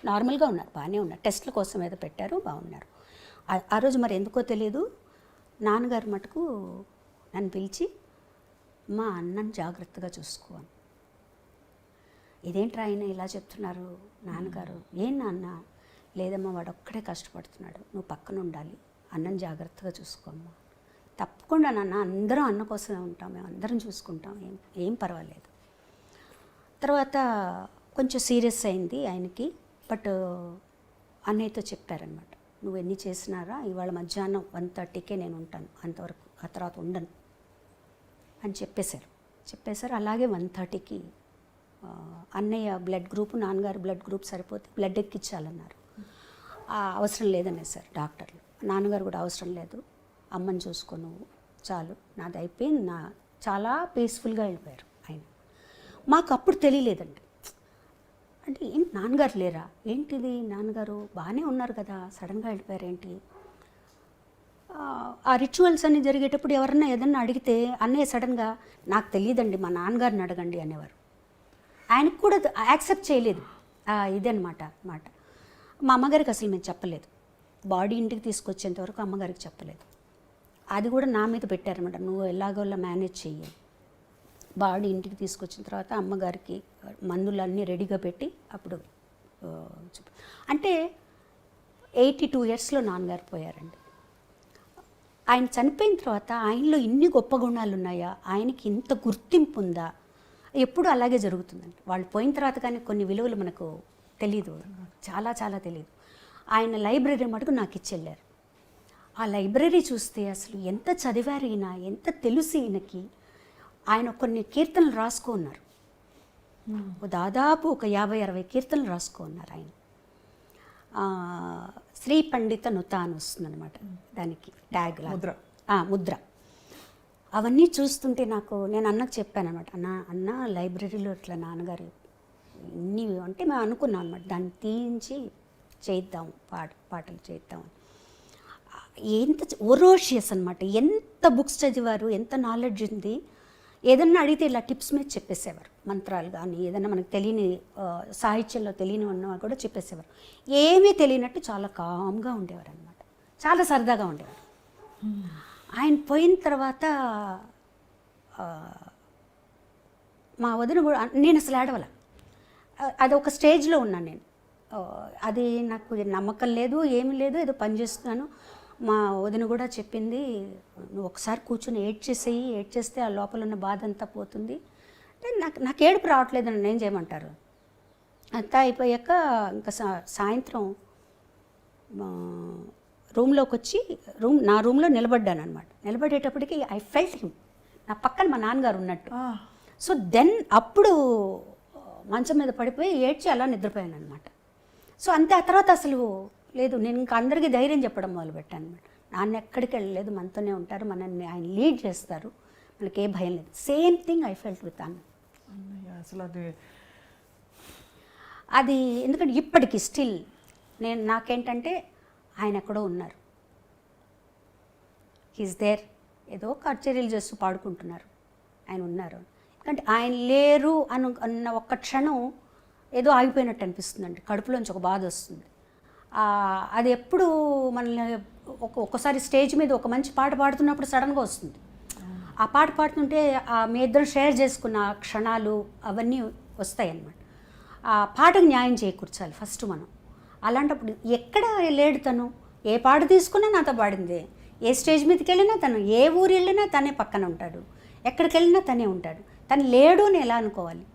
నార్మల్గా ఉన్నారు, బాగానే ఉన్నారు, టెస్ట్ల కోసం ఏదో పెట్టారు, బాగున్నారు. ఆ రోజు మరి ఎందుకో తెలియదు, నాన్నగారు మటుకు నన్ను పిలిచి మా అన్నని జాగ్రత్తగా చూసుకోవాలి. ఇదేంట్రా ఆయన ఇలా చెప్తున్నారు నాన్నగారు? ఏం నాన్న? లేదమ్మా, వాడు ఒక్కడే కష్టపడుతున్నాడు, నువ్వు పక్కన ఉండాలి, అన్నం జాగ్రత్తగా చూసుకోమ్మా. తప్పకుండా నాన్న, అందరం అన్న కోసమే ఉంటాం, మేము అందరం చూసుకుంటాం, ఏం పర్వాలేదు. తర్వాత కొంచెం సీరియస్ అయింది ఆయనకి. బట్ అన్నయ్యతో చెప్పారనమాట, నువ్వు ఎన్ని చేసినారా ఇవాళ మధ్యాహ్నం 1:30కే నేను ఉంటాను, అంతవరకు ఆ తర్వాత ఉండను అని చెప్పేశారు. అలాగే 1:30కి అన్నయ్య బ్లడ్ గ్రూప్, నాన్నగారు బ్లడ్ గ్రూప్ సరిపోతే బ్లడ్ ఎక్కించాలన్నారు. అవసరం లేదనేసారు డాక్టర్లు. నాన్నగారు కూడా అవసరం లేదు, అమ్మని చూసుకో నువ్వు చాలు, నాది అయిపోయింది, చాలా పీస్ఫుల్గా వెళ్ళిపోయారు ఆయన. మాకు అప్పుడు తెలియలేదండి, అంటే ఏం నాన్నగారు లేరా ఏంటిది, నాన్నగారు బాగానే ఉన్నారు కదా, సడన్గా వెళ్ళిపోయారు ఏంటి. ఆ రిచువల్స్ అన్నీ జరిగేటప్పుడు ఎవరన్నా ఏదన్నా అడిగితే అన్నయ్య సడన్గా నాకు తెలియదండి, మా నాన్నగారిని అడగండి అనేవారు. ఆయనకు కూడా యాక్సెప్ట్ చేయలేదు ఇదన్నమాట. మా అమ్మగారికి అసలు మేము చెప్పలేదు, బాడీ ఇంటికి తీసుకొచ్చేంత వరకు అమ్మగారికి చెప్పలేదు. అది కూడా నా మీద పెట్టారనమాట, నువ్వు ఎలాగోలా మేనేజ్ చెయ్యి. బాడీ ఇంటికి తీసుకొచ్చిన తర్వాత అమ్మగారికి మందులన్నీ రెడీగా పెట్టి అప్పుడు అంటే 82 yearsలో నాన్నగారు పోయారండి. ఆయన చనిపోయిన తర్వాత ఆయనలో ఇన్ని గొప్ప గుణాలు ఉన్నాయా, ఆయనకి ఇంత గుర్తింపు ఉందా, ఎప్పుడు అలాగే జరుగుతుందండి. వాళ్ళు పోయిన తర్వాత కానీ కొన్ని విలువలు మనకు తెలీదు, చాలా చాలా తెలీదు. ఆయన లైబ్రరీ మటుకు నాకు ఇచ్చి వెళ్ళారు. ఆ లైబ్రరీ చూస్తే అసలు ఎంత చదివారు ఈయన, ఎంత తెలుసు ఈయనకి. ఆయన కొన్ని కీర్తనలు రాసుకున్నారు, దాదాపు ఒక 50-60 కీర్తనలు రాసుకున్నారు ఆయన. శ్రీ పండిత నుత అని వస్తుందన్నమాట దానికి ట్యాగ్ ముద్ర. ముద్ర. అవన్నీ చూస్తుంటే నేను అన్నకు చెప్పాను అనమాట, అన్న లైబ్రరీలో ఇట్లా నాన్నగారు ఇన్ని అంటే మేము అనుకున్నాం అనమాట, దాన్ని తీయించి చేద్దాం, పాటలు చేద్దాం. ఎంత ఒరోషియస్ అనమాట, ఎంత బుక్స్ చదివారు, ఎంత నాలెడ్జ్ ఉంది. ఏదన్నా అడిగితే ఇలా టిప్స్ మీద చెప్పేసేవారు, మంత్రాలు కానీ ఏదన్నా మనకు తెలియని సాహిత్యంలో తెలియని ఉన్నా కూడా చెప్పేసేవారు. ఏమీ తెలియనట్టు చాలా కామ్గా ఉండేవారు అనమాట, చాలా సరదాగా ఉండేవారు. ఆయన పోయిన తర్వాత మా వదిన కూడా, నేను అసలు ఏడవల, అది ఒక స్టేజ్లో ఉన్నాను నేను. అది నాకు నమ్మకం లేదు, ఏమీ లేదు, ఏదో పని చేస్తున్నాను. మా వదిన కూడా చెప్పింది, నువ్వు ఒకసారి కూర్చొని ఏడ్చేస్తే ఆ లోపల ఉన్న బాధ అంతా పోతుంది. అంటే నాకు ఏడుపు రావట్లేదు, నన్ను ఏం చేయమంటారు. అంతా అయిపోయాక ఇంకా సాయంత్రం రూమ్లోకి వచ్చి నా రూమ్లో నిలబడ్డాను అనమాట. నిలబడేటప్పటికి ఐ ఫెల్ట్ హిమ్, నా పక్కన మా నాన్నగారు ఉన్నట్టు. సో దెన్ అప్పుడు మంచం మీద పడిపోయి ఏడ్చి అలా నిద్రపోయాను అనమాట. సో అంతే. ఆ తర్వాత అసలు లేదు, నేను ఇంకా అందరికీ ధైర్యం చెప్పడం మొదలుపెట్టాను అనమాట. నాన్న ఎక్కడికి వెళ్ళలేదు, మనతోనే ఉంటారు, మనల్ని ఆయన లీడ్ చేస్తారు, మనకి ఏ భయం లేదు. Same thing I felt with అన్న. అసలు అది ఎందుకంటే ఇప్పటికీ స్టిల్ నాకేంటంటే ఆయన ఎక్కడో ఉన్నారు, హీస్ దేర్, ఏదో కచేరీలు చేస్తూ పాడుకుంటున్నారు, ఆయన ఉన్నారు. ఎందుకంటే ఆయన లేరు అన్న ఒక్క క్షణం ఏదో ఆగిపోయినట్టు అనిపిస్తుందండి, కడుపులోంచి ఒక బాధ వస్తుంది. అది ఎప్పుడు మనల్ని ఒక్కసారి స్టేజ్ మీద ఒక మంచి పాట పాడుతున్నప్పుడు సడన్గా వస్తుంది. ఆ పాట పాడుతుంటే మీ ఇద్దరు షేర్ చేసుకున్న క్షణాలు అవన్నీ వస్తాయి అన్నమాట. ఆ పాటకు న్యాయం చేకూర్చాలి ఫస్ట్ మనం. అలాంటప్పుడు ఎక్కడ లేడు తను, ఏ పాట తీసుకున్నా నాతో పాడిందే, ఏ స్టేజ్ మీదకి వెళ్ళినా తను, ఏ ఊరు వెళ్ళినా తనే పక్కన ఉంటాడు, ఎక్కడికి వెళ్ళినా తనే ఉంటాడు. తను లేడు అని ఎలా అనుకోవాలి.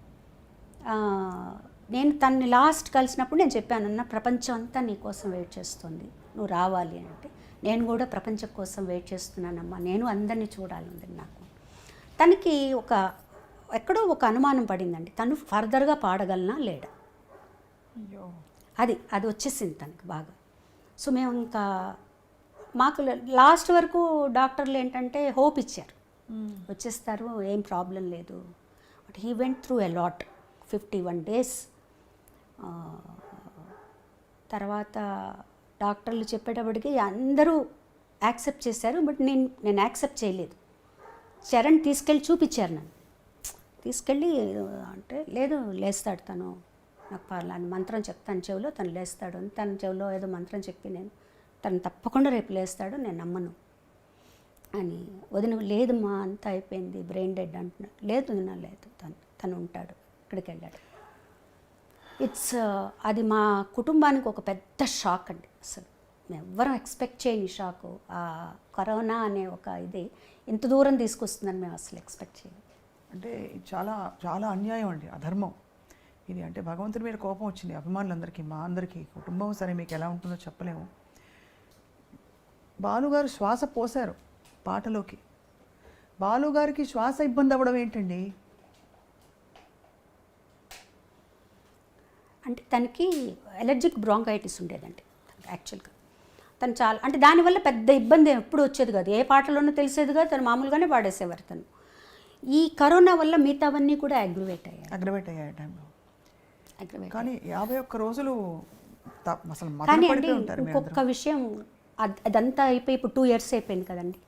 నేను తనని లాస్ట్ కలిసినప్పుడు నేను చెప్పాను, అన్న ప్రపంచం అంతా నీ కోసం వెయిట్ చేస్తుంది, నువ్వు రావాలి అంటే. నేను కూడా ప్రపంచం కోసం వెయిట్ చేస్తున్నానమ్మా, నేను అందరినీ చూడాలి నాకు. తనకి ఎక్కడో ఒక అనుమానం పడిందండి, తను ఫర్దర్గా పాడగలనా లేడా, అది వచ్చేసింది తనకి బాగా. సో మేము ఇంకా మాకు లాస్ట్ వరకు డాక్టర్లు ఏంటంటే హోప్ ఇచ్చారు, వచ్చేస్తారు, ఏం ప్రాబ్లం లేదు. But he went through a lot, 51 days. తర్వాత డాక్టర్లు చెప్పేటప్పటికి అందరూ యాక్సెప్ట్ చేశారు, బట్ నేను యాక్సెప్ట్ చేయలేదు. చరణ్ తీసుకెళ్ళి చూపించారు, నన్ను తీసుకెళ్ళి అంటే లేదు లేస్తాడు తను, నాకు పర్లాని మంత్రం చెప్తాను చెవిలో, తను లేస్తాడు అని తన చెవిలో ఏదో మంత్రం చెప్పి నేను తను తప్పకుండా రేపు లేస్తాడు, నేను నమ్మను అని. వదిన లేదమ్మా అంతా అయిపోయింది, బ్రెయిన్ డెడ్ అంటున్నాడు. లేదు లేదు, తను ఉంటాడు, ఇక్కడికి వెళ్ళాడు. అది మా కుటుంబానికి ఒక పెద్ద షాక్ అండి. అసలు మేము ఎవ్వరూ ఎక్స్పెక్ట్ చేయని షాకు. ఆ కరోనా అనే ఒక ఇది ఇంత దూరం తీసుకొస్తుందని మేము అసలు ఎక్స్పెక్ట్ చేయలేదు. అంటే చాలా చాలా అన్యాయం అండి, అధర్మం ఇది. అంటే భగవంతుడి మీద కోపం వచ్చింది అభిమానులందరికీ, మా అందరికీ. కుటుంబం సరే మీకు ఎలా ఉంటుందో చెప్పలేము. బాలుగారు శ్వాస పోశారు పాటలోకి. బాలుగారికి శ్వాస ఇబ్బంది అవ్వడం ఏంటండి? అంటే తనకి ఎలర్జిక్ బ్రాంకైటిస్ ఉండేదండి యాక్చువల్గా. తను చాలా అంటే దానివల్ల పెద్ద ఇబ్బంది ఎప్పుడు వచ్చేది కాదు, ఏ పాటలోనూ తెలిసేది కాదు, తను మామూలుగానే పాడేసేవారు. తను ఈ కరోనా వల్ల మిగతావన్నీ కూడా అగ్రివేట్ అయ్యాయి టైంలో. కానీ 51 రోజులు అసలు కానీ అండి ఇంకొక విషయం, అదంతా అయిపోయి ఇప్పుడు 2 years అయిపోయింది కదండి.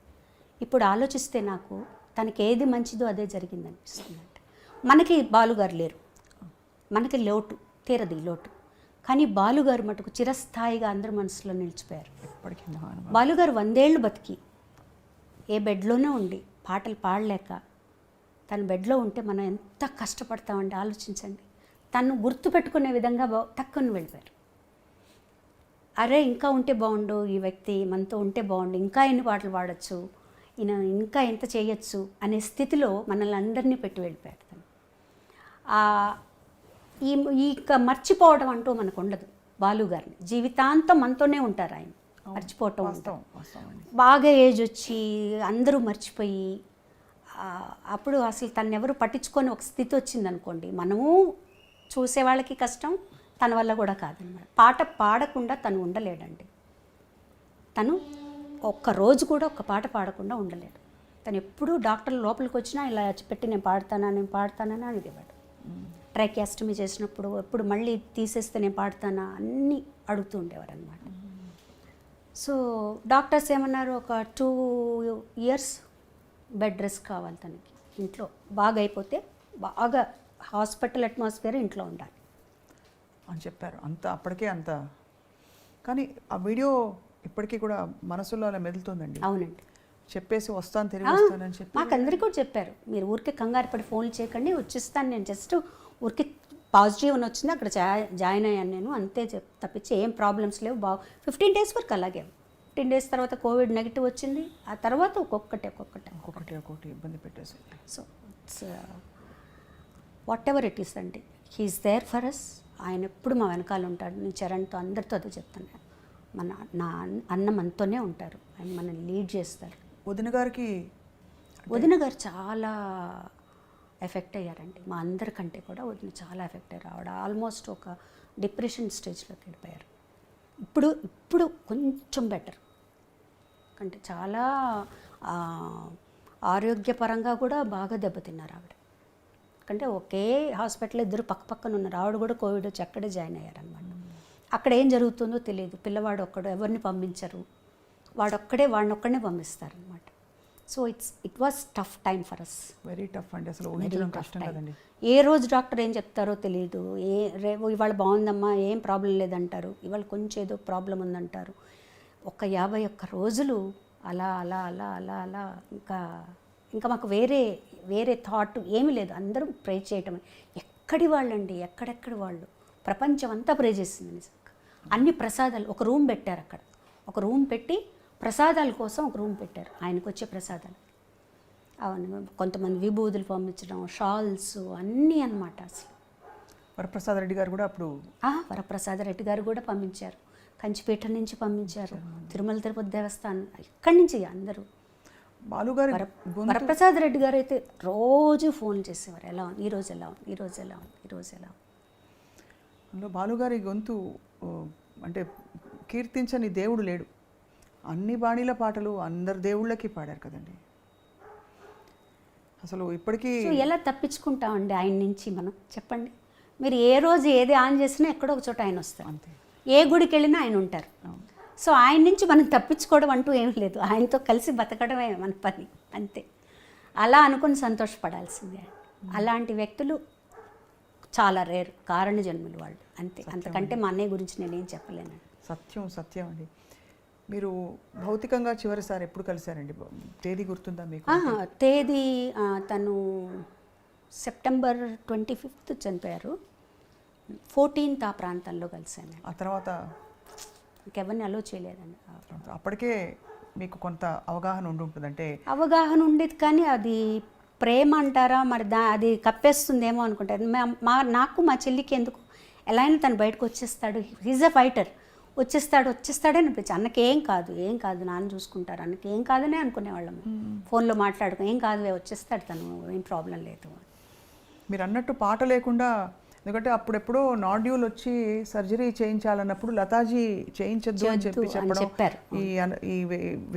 ఇప్పుడు ఆలోచిస్తే నాకు తనకి ఏది మంచిదో అదే జరిగింది అనిపిస్తుంది. అంటే మనకి బాలుగారు లేరు, మనకి లోటు తీరదు ఈ లోటు. కానీ బాలుగారు మటుకు చిరస్థాయిగా అందరి మనసులో నిలిచిపోయారు. బాలుగారు 100 ఏళ్ళు బతికి ఏ బెడ్లోనే ఉండి పాటలు పాడలేక తన బెడ్లో ఉంటే మనం ఎంత కష్టపడతామండి ఆలోచించండి. తను గుర్తుపెట్టుకునే విధంగా తక్కువ వెళ్ళిపోయారు. అరే ఇంకా ఉంటే బాగుండు, ఈ వ్యక్తి మనతో ఉంటే బాగుండు, ఇంకా ఎన్ని పాటలు పాడచ్చు, ఈయన ఇంకా ఎంత చేయొచ్చు అనే స్థితిలో మనల్ని అందరినీ పెట్టి వెళ్ళిపోయారు తను. ఈ మర్చిపోవడం అంటూ మనకు ఉండదు. బాలుగారిని జీవితాంతం మనతోనే ఉంటారు ఆయన, మర్చిపోవటం బాగా ఏజ్ వచ్చి అందరూ మర్చిపోయి అప్పుడు అసలు తను ఎవరు పట్టించుకొని ఒక స్థితి వచ్చిందనుకోండి, మనము చూసే వాళ్ళకి కష్టం, తన వల్ల కూడా కాదనమాట. పాట పాడకుండా తను ఉండలేడండి. తను ఒక్క రోజు కూడా ఒక్క పాట పాడకుండా ఉండలేడు. తను ఎప్పుడూ డాక్టర్లు లోపలికి వచ్చినా ఇలా పెట్టి నేను పాడతానని అనేవాడు. ట్రైకాస్టమీ చేసినప్పుడు ఎప్పుడు మళ్ళీ తీసేస్తే నేను పాడతానా అన్నీ అడుగుతూ ఉండేవారు అనమాట. సో డాక్టర్స్ ఏమన్నారు, ఒక 2 years బెడ్ రెస్ట్ కావాలి తనకి, ఇంట్లో బాగా అయిపోతే బాగా హాస్పిటల్ అట్మాస్ఫియర్ ఇంట్లో ఉండాలి అని చెప్పారు. అంత అప్పటికే అంత. కానీ ఆ వీడియో ఇప్పటికీ కూడా మనసులో అలా మెదులుతుందండి. అవునండి, చెప్పేసి వస్తాను తిరిగి వస్తానని చెప్పి మాకందరికీ కూడా చెప్పారు, మీరు ఊరికే కంగారు పడి ఫోన్లు చేయకండి, వచ్చేస్తాను నేను, జస్ట్ ఊరికి పాజిటివ్ అని వచ్చింది అక్కడ జాయిన్ అయ్యాను నేను అంతే తప్పించి ఏం ప్రాబ్లమ్స్ లేవు. 15 days వరకు అలాగే. 15 days తర్వాత కోవిడ్ నెగిటివ్ వచ్చింది. ఆ తర్వాత ఒక్కొక్కటి ఇబ్బంది పెట్టేసి. So it's what ever it is అండి, హీఈస్ దేర్ ఫర్ అస్. ఆయన ఎప్పుడు మా వెనకాల ఉంటాడు. నేను చరణ్తో అందరితో అదే చెప్తాను, నా అన్న మనతోనే ఉంటారు, ఆయన మనల్ని లీడ్ చేస్తారు. వదిన గారు చాలా ఎఫెక్ట్ అయ్యారండి. మా అందరికంటే కూడా వదిన చాలా ఎఫెక్ట్ అయ్యారు. ఆవిడ ఆల్మోస్ట్ ఒక డిప్రెషన్ స్టేజ్లోకి వెళ్ళిపోయారు. ఇప్పుడు కొంచెం బెటర్, అంటే చాలా ఆరోగ్యపరంగా కూడా బాగా దెబ్బతిన్నారు ఆవిడ. అంటే ఒకే హాస్పిటల్ ఇద్దరు పక్కన ఉన్నారు. ఆవిడ కూడా కోవిడ్ వచ్చి అక్కడే జాయిన్ అయ్యారనమాట. అక్కడ ఏం జరుగుతుందో తెలియదు. పిల్లవాడు ఒక్కడు, ఎవరిని పంపించరు, వాడినొక్కడనే పంపిస్తారనమాట. So it was tough time for us. Very tough అండి, అసలు ఊహించడం కష్టం కదండి. ఏ రోజు డాక్టర్ ఏం చెప్తారో తెలియదు. ఇవాళ బాగుందమ్మా, ఏం ప్రాబ్లం లేదంటారు, ఇవాళ కొంచెం ఏదో ప్రాబ్లం ఉందంటారు. ఒక 51 రోజులు అలా అలా అలా అలా అలా ఇంకా మాకు వేరే థాట్ ఏమీ లేదు. అందరూ ప్రే చేయటం. ఎక్కడి వాళ్ళు ప్రపంచం అంతా ప్రే చేసింది నిజంగా. అన్ని ప్రసాదాలు, ఒక రూమ్ పెట్టారు అక్కడ, ఒక రూమ్ పెట్టి ప్రసాదాల కోసం ఒక రూమ్ పెట్టారు, ఆయనకు వచ్చే ప్రసాదాలు. అవన్నీ కొంతమంది విభూతులు పంపించడం, షాల్స్ అన్నీ అనమాట. అసలు వరప్రసాద్ రెడ్డి గారు కూడా అప్పుడు వరప్రసాద్ రెడ్డి గారు కూడా పంపించారు, కంచిపేట నుంచి పంపించారు, తిరుమల తిరుపతి దేవస్థానం, ఇక్కడి నుంచి అందరూ. బాలుగారు వరప్రసాద్ రెడ్డి గారు అయితే రోజు ఫోన్ చేసేవారు, ఎలా ఉంది ఈరోజు, ఎలా ఉంది ఈరోజు, ఎలా ఉంది ఈరోజు, ఎలా ఉంది. అందులో బాలుగారి గొంతు అంటే కీర్తించని దేవుడు లేడు. అన్ని బాణీల పాటలు అందరు దేవుళ్ళకి పాడారు కదండి. అసలు ఇప్పటికీ ఎలా తప్పించుకుంటామండి ఆయన నుంచి మనం, చెప్పండి. మీరు ఏ రోజు ఏది ఆన్ చేసినా ఎక్కడో ఒక చోట ఆయన వస్తారు, అంతే. ఏ గుడికి వెళ్ళినా ఆయన ఉంటారు. సో ఆయన నుంచి మనం తప్పించుకోవడం అంటూ ఏం లేదు, ఆయనతో కలిసి బతకడమే మన పని, అంతే. అలా అనుకుని సంతోషపడాల్సిందే. అలాంటి వ్యక్తులు చాలా రేర్, కారణ జన్ములు వాళ్ళు, అంతే. అంతకంటే మా అన్నయ్య గురించి నేనేం చెప్పలేను. సత్యం అండి. మీరు భౌతికంగా చివరిసారి ఎప్పుడు కలిశారండి? తేదీ గుర్తుందా మీకు? తేదీ తను September 25th చనిపోయారు. 14th ఆ ప్రాంతంలో కలిశాను. ఆ తర్వాత ఇంకెవరిని అలో చేయలేదండి. అప్పటికే మీకు కొంత అవగాహన ఉండుంటుంది, అంటే అవగాహన ఉండేది, కానీ అది ప్రేమ అంటారా మరి, అది కప్పేస్తుందేమో అనుకుంటారు. నాకు మా చెల్లికి ఎందుకు ఎలా అయినా తను బయటకు వచ్చేస్తాడు, హీజ్ అ ఫైటర్, వచ్చేస్తాడే అనిపించి, అన్నకేం కాదు నాన్న చూసుకుంటారు, అన్నకి ఏం కాదనే అనుకునేవాళ్ళము. ఫోన్లో మాట్లాడుకో, ఏం కాదు వచ్చేస్తాడు తను, ఏం ప్రాబ్లం లేదు. మీరు అన్నట్టు పాట లేకుండా, ఎందుకంటే అప్పుడెప్పుడో నాడ్యూల్ వచ్చి సర్జరీ చేయించాలన్నప్పుడు లతాజీ చేయించద్దు అని చెప్పారు. ఈ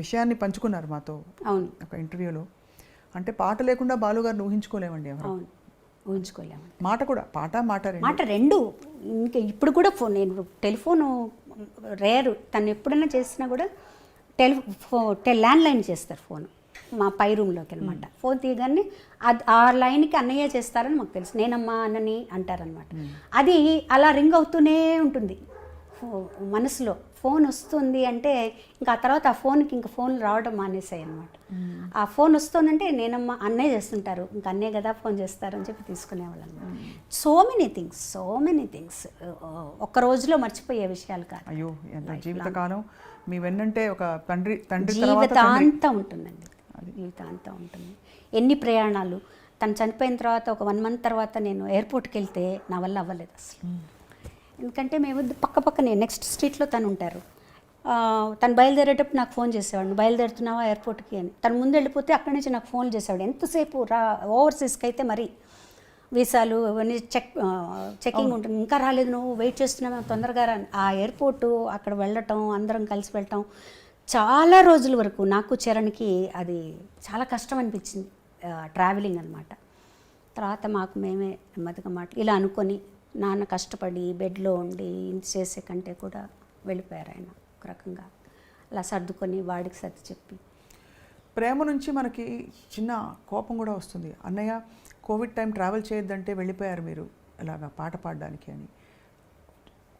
విషయాన్ని పంచుకున్నారు మాతో అవును ఒక ఇంటర్వ్యూలో. అంటే పాట లేకుండా బాలుగారిని ఊహించుకోలేమండి ఎవరు. అవును, ఊహించుకోలేము. మాట రెండు. ఇంకా ఇప్పుడు కూడా నేను టెలిఫోను రేరు, తను ఎప్పుడైనా చేసినా కూడా ల్యాండ్లైన్ చేస్తారు ఫోను, మా పై రూమ్లోకి అనమాట. ఫోన్ తీయగానే ఆ లైన్కి అన్నయ్య చేస్తారని మాకు తెలుసు, నేనమ్మా అన్నని అంటారనమాట. అది అలా రింగ్ అవుతూనే ఉంటుంది మనసులో. ఫోన్ వస్తుంది అంటే ఇంకా ఆ తర్వాత ఆ ఫోన్కి ఇంకా ఫోన్లు రావడం మానేసాయి అనమాట. ఆ ఫోన్ వస్తుందంటే నేనమ్మా అన్నయ్య చేస్తుంటారు, ఇంకా అన్నయ్య కదా ఫోన్ చేస్తారని చెప్పి తీసుకునేవాళ్ళు అనమాట. సో మెనీ థింగ్స్ ఒక్క రోజులో మర్చిపోయే విషయాలు కాదు. అయ్యో, ఎంత జీవితకాలం మీ వెన్నంటే ఒక తండ్రి జీవితాంతం ఉంటుందండి, జీవితాంతం ఉంటుంది. ఎన్ని ప్రయాణాలు. తను చనిపోయిన తర్వాత ఒక 1 month తర్వాత నేను ఎయిర్పోర్ట్కి వెళ్తే నా వల్ల అవ్వలేదు అసలు. ఎందుకంటే మేము పక్కనే నెక్స్ట్ స్ట్రీట్లో తను ఉంటారు. తను బయలుదేరేటప్పుడు నాకు ఫోన్ చేసేవాడు, బయలుదేరుతున్నావా ఎయిర్పోర్ట్కి అని. తను ముందు వెళ్ళిపోతే అక్కడి నుంచి నాకు ఫోన్ చేసేవాడు. ఎంతసేపు ఓవర్సీస్కి అయితే మరి వీసాలు అవన్నీ చెకింగ్ ఉంటుంది. ఇంకా రాలేదు, నువ్వు వెయిట్ చేస్తున్నావు, తొందరగా రా. ఆ ఎయిర్పోర్టు అక్కడ వెళ్ళటం, అందరం కలిసి వెళ్ళటం చాలా రోజుల వరకు నాకు చరణ్కి అది చాలా కష్టం అనిపించింది, ట్రావెలింగ్ అనమాట. తర్వాత మాకు మేమే నెమ్మదిగా ఇలా అనుకొని నాన్న కష్టపడి బెడ్లో ఉండి చేసే కంటే కూడా వెళ్ళిపోయారు ఆయన ఒక రకంగా. అలా సర్దుకొని వాడికి సర్ది చెప్పి. ప్రేమ నుంచి మనకి చిన్న కోపం కూడా వస్తుంది. అన్నయ్య కోవిడ్ టైం ట్రావెల్ చేయొద్దంటే వెళ్ళిపోయారు మీరు ఇలాగా పాట పాడడానికి అని.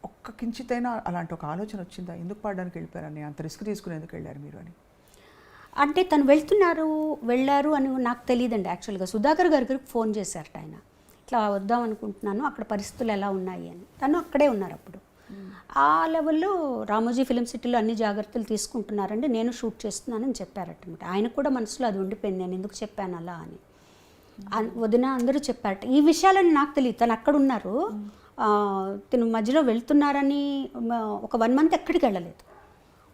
ఒక్క కించితైనా అలాంటి ఒక ఆలోచన వచ్చిందా, ఎందుకు పాడడానికి వెళ్ళిపోయారు అన్నయ్య, అంత రిస్క్ తీసుకుని ఎందుకు వెళ్ళారు మీరు అని? అంటే తను వెళ్ళారు అని నాకు తెలియదండి. యాక్చువల్గా సుధాకర్ గారికి ఫోన్ చేశారట ఆయన, ఇట్లా వద్దాం అనుకుంటున్నాను, అక్కడ పరిస్థితులు ఎలా ఉన్నాయి అని. తను అక్కడే ఉన్నారు అప్పుడు. ఆ లెవెల్లో రామోజీ ఫిలిం సిటీలో అన్ని జాగ్రత్తలు తీసుకుంటున్నారండి, నేను షూట్ చేస్తున్నానని చెప్పారటమాట. ఆయనకు కూడా మనసులో అది ఉండిపోయింది, నేను ఎందుకు చెప్పాను అలా అని. వదిన అందరూ చెప్పారట. ఈ విషయాలని నాకు తెలియదు, తను అక్కడ ఉన్నారు, తను మధ్యలో వెళ్తున్నారని ఒక 1 month ఎక్కడికి వెళ్ళలేదు.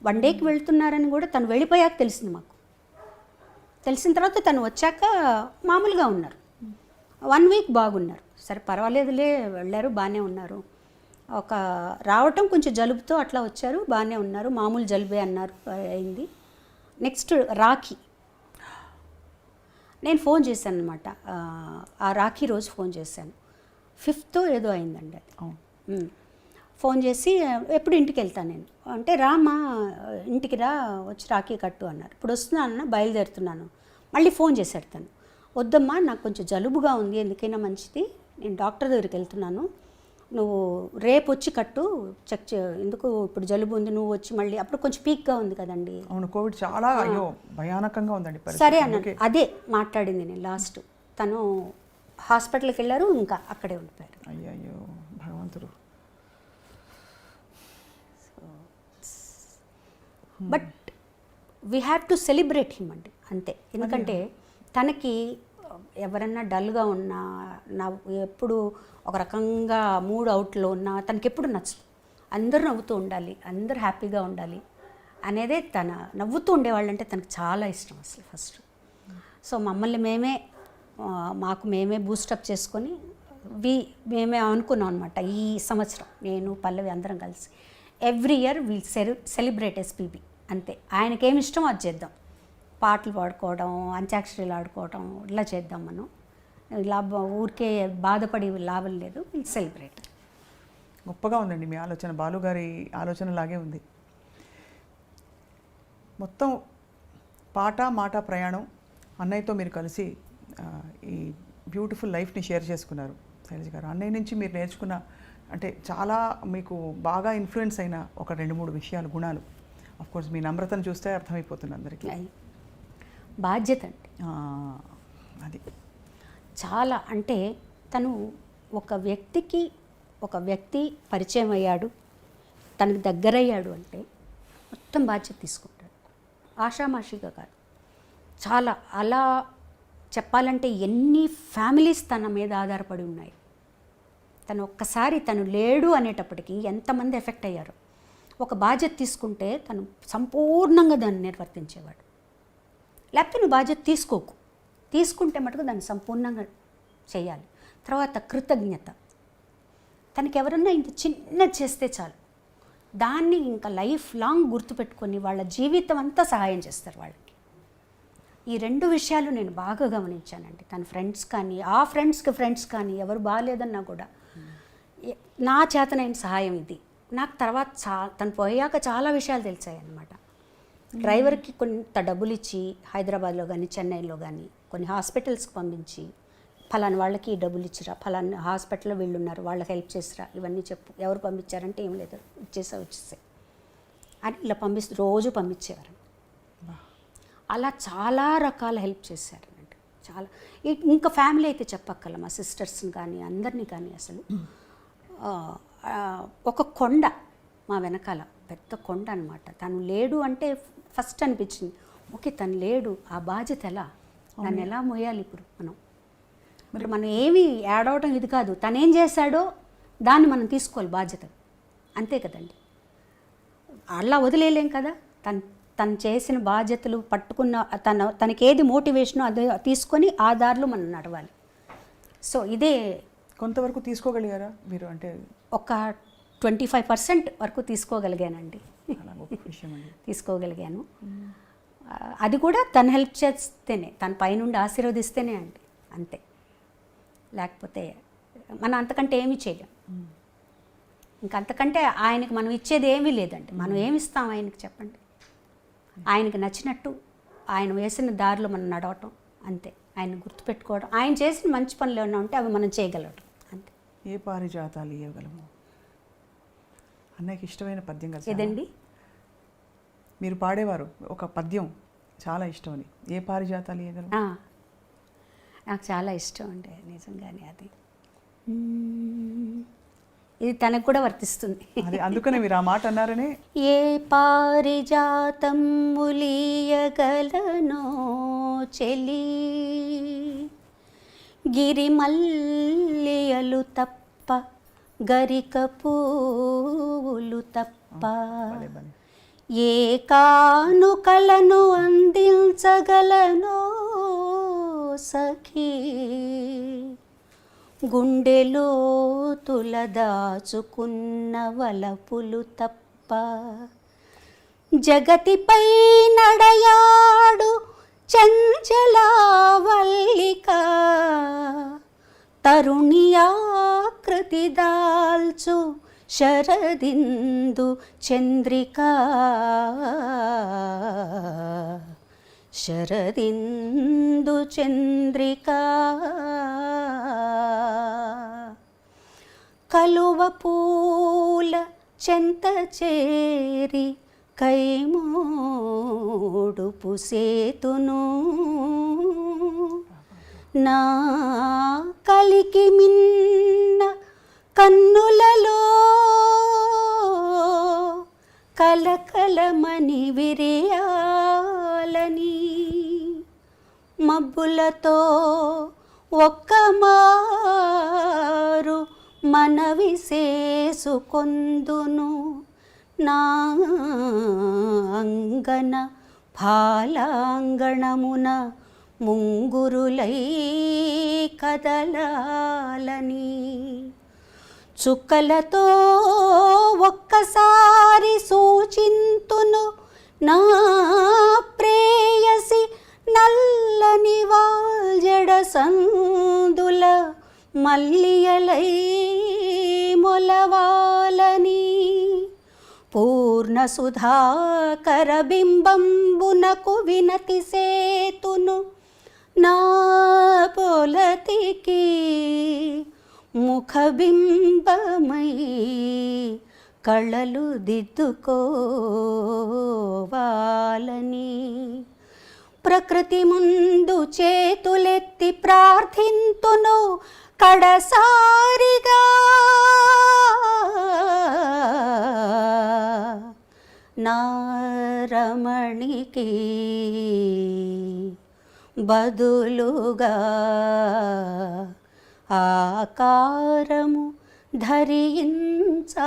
1 dayకి వెళ్తున్నారని కూడా తను వెళ్ళిపోయాక తెలిసింది మాకు. తెలిసిన తర్వాత తను వచ్చాక మామూలుగా ఉన్నారు, 1 week బాగున్నారు. సరే పర్వాలేదులే, వెళ్ళారు బాగానే ఉన్నారు. రావటం కొంచెం జలుబుతో అట్లా వచ్చారు, బాగానే ఉన్నారు, మామూలు జలుబే అన్నారు, అయింది. నెక్స్ట్ రాఖీ, నేను ఫోన్ చేశాను అనమాట. ఆ రాఖీ రోజు ఫోన్ చేశాను, 5th ఏదో అయిందండి అది. ఫోన్ చేసి ఎప్పుడు ఇంటికి వెళ్తాను నేను అంటే, రామ్మా ఇంటికి రా, వచ్చి రాఖీ కట్టు అన్నారు. ఇప్పుడు వస్తున్నానన్నా, బయలుదేరుతున్నాను. మళ్ళీ ఫోన్ చేశాడు తను, వద్దమ్మా నాకు కొంచెం జలుబుగా ఉంది, ఎందుకైనా మంచిది, నేను డాక్టర్ దగ్గరికి వెళ్తున్నాను, నువ్వు రేపు వచ్చి కట్టు, ఎందుకు ఇప్పుడు జలుబు ఉంది, నువ్వు వచ్చి మళ్ళీ అప్పుడు కొంచెం పీక్గా ఉంది కదండి. అవును, కోవిడ్ చాలా భయానకంగా ఉందండి. సరే అన్నాను, అదే మాట్లాడింది నేను లాస్ట్. తను హాస్పిటల్కి వెళ్ళారు, ఇంకా అక్కడే ఉండిపోయారు. అయ్యో భగవంతుడు. But we have to celebrate him అండి, అంతే. ఎందుకంటే తనకి ఎవరన్నా డల్గా ఉన్నా, ఎప్పుడు ఒక రకంగా మూడ్ అవుట్లో ఉన్నా తనకి ఎప్పుడు నచ్చదు. అందరూ నవ్వుతూ ఉండాలి, అందరూ హ్యాపీగా ఉండాలి అనేదే తన. నవ్వుతూ ఉండేవాళ్ళంటే తనకు చాలా ఇష్టం అసలు ఫస్ట్. సో మమ్మల్ని మాకు మేమే బూస్టప్ చేసుకొని మేమే అనుకున్నాం అనమాట. ఈ సంవత్సరం నేను పల్లవి అందరం కలిసి every year will celebrate SPB, అంతే. ఆయనకేమి ఇష్టం అది చేద్దాం, పాటలు పాడుకోవడం, అంత్యాక్షరీలు ఆడుకోవడం, ఇలా చేద్దాం మనం. ఇలా ఊరికే బాధపడి లాభం లేదు, విల్ సెలబ్రేట్. గొప్పగా ఉందండి మీ ఆలోచన, బాలుగారి ఆలోచన లాగే ఉంది. మొత్తం పాట మాట ప్రయాణం అన్నయ్యతో మీరు కలిసి ఈ బ్యూటిఫుల్ లైఫ్ని షేర్ చేసుకున్నారు శైలజ గారు. అన్నయ్య నుంచి మీరు నేర్చుకున్న, అంటే చాలా మీకు బాగా ఇన్ఫ్లుయెన్స్ అయిన ఒక 2-3 విషయాలు, గుణాలు. అఫ్కోర్స్ మీ నమ్రతను చూస్తే అర్థమైపోతుంది అందరికీ. బాధ్యత అండి అది చాలా. అంటే తను ఒక వ్యక్తి పరిచయం అయ్యాడు, తనకు దగ్గరయ్యాడు అంటే మొత్తం బాధ్యత తీసుకుంటాడు, ఆషామాషిగా కాదు. చాలా అలా చెప్పాలంటే ఎన్ని ఫ్యామిలీస్ తన మీద ఆధారపడి ఉన్నాయి. తను లేడు అనేటప్పటికీ ఎంతమంది ఎఫెక్ట్ అయ్యారు. ఒక బాధ్యత తీసుకుంటే తను సంపూర్ణంగా దాన్ని నిర్వర్తించేవాడు. లేకపోతే నువ్వు బాధ్యత తీసుకుంటే మటుకు దాన్ని సంపూర్ణంగా చేయాలి. తర్వాత కృతజ్ఞత, తనకి ఎవరన్నా ఇంత చిన్నది చేస్తే చాలు, దాన్ని ఇంకా లైఫ్ లాంగ్ గుర్తుపెట్టుకొని వాళ్ళ జీవితం అంతా సహాయం చేస్తారు వాళ్ళకి. ఈ 2 విషయాలు నేను బాగా గమనించానండి. తన ఫ్రెండ్స్ కానీ, ఆ ఫ్రెండ్స్ కానీ ఎవరు బాగాలేదన్నా కూడా నా చేతనైన సహాయం ఇది. నాకు తర్వాత తను పోయాక చాలా విషయాలు తెలిసాయి అన్నమాట. డ్రైవర్కి కొంత డబ్బులు ఇచ్చి హైదరాబాద్లో కానీ చెన్నైలో కానీ కొన్ని హాస్పిటల్స్కి పంపించి, ఫలానా వాళ్ళకి డబ్బులు ఇచ్చిరా, ఫలానా హాస్పిటల్లో వీళ్ళు ఉన్నారు వాళ్ళకి హెల్ప్ చేసిరా, ఇవన్నీ చెప్పు. ఎవరు పంపించారంటే ఏం లేదు, వచ్చేసాయి అని ఇలా రోజు పంపించేవారు. అలా చాలా రకాల హెల్ప్ చేశారనండి, చాలా. ఇంకా ఫ్యామిలీ అయితే చెప్పక్కల, మా సిస్టర్స్ని కానీ అందరినీ కానీ. అసలు ఒక కొండ మా వెనకాల, పెద్ద కొండ అనమాట. తను లేడు అంటే ఫస్ట్ అనిపించింది, ఓకే తను లేడు, ఆ బాధ్యత ఎలా, దాన్ని ఎలా మోయాలి ఇప్పుడు మనం ఏమీ యాడ్ అవడం ఇది కాదు, తనేం చేశాడో దాన్ని మనం తీసుకోవాలి బాధ్యత, అంతే కదండి. అలా వదిలేయలేం కదా. తను చేసిన బాధ్యతలు పట్టుకున్న తనకేది మోటివేషనో అదే తీసుకొని ఆ దారిలో మనం నడవాలి. సో ఇదే కొంతవరకు తీసుకోగలిగారా మీరు? అంటే ఒక 25% వరకు తీసుకోగలిగానండి. చాలా గొప్ప విషయం అండి. తీసుకోగలిగాను. అది కూడా తను హెల్ప్ చేస్తేనే, తన పైనుండి ఆశీర్వదిస్తేనే అండి, అంతే. లేకపోతే మనం అంతకంటే ఏమీ చేయలేం. ఇంకంతకంటే ఆయనకి మనం ఇచ్చేది ఏమీ లేదండి. మనం ఏమి ఇస్తాం ఆయనకి చెప్పండి? ఆయనకి నచ్చినట్టు ఆయన వేసిన దారిలో మనం నడవటం అంతే. ఆయన గుర్తుపెట్టుకోవడం, ఆయన చేసిన మంచి పనులు ఏమైనా ఉంటే అవి మనం చేయగలగడం అంతే. ఏ పారిజాతాలు ఇవ్వగలము? అన్నయ్యకి ఇష్టమైన పద్యం కదా ఏదండి? మీరు పాడేవారు ఒక పద్యం చాలా ఇష్టం అని. ఏ పారిజాతాలు ఇవ్వగలము? నాకు చాలా ఇష్టం అండి నిజంగానే అది. ఇది తనకు కూడా వర్తిస్తుంది. అది అందుకనే మీరు ఆ మాట అన్నారనే. ఏ పారిజాతం ములియగలనో చెలి, గిరిమల్లియలు తప్ప గరిక పూలు తప్ప, ఏ కానుకలను అందించగలనో సఖీ, గుండెలో తులదాచుకున్న వలపులు తప్ప, జగతిపై నడయాడు చంచలావల్లిక, తరుణియాకృతి దాల్చు శరదిందు చంద్రిక, శరదిందు చంద్రిక, కలువ పూల చెంత చేరి కైమోడు పుసేతును, నా కలికి మిన్న కన్నులలో కలకలమని విరియాలని, మబ్బులతో ఒక్కమారు మనవి చేసుకొందును, నా అంగన ఫాలాంగణమున ముంగురులై కదలాలని, చుక్కలతో ఒక్కసారి సూచింతును నా ప్రేయసి, నల్లని వాల్జడ సందుల మల్లియలై మొలవాలని, పూర్ణ సుధాకర బింబంబునకు వినతి సేతును నా పొలతికి, ముఖబింబమై కళలు దిద్దుకోవాలని, ప్రకృతి ముందు చేతులెత్తి ప్రార్థింతును కడసారిగా, నా రమణికి బదులుగా ఆకారము ధరించాలని.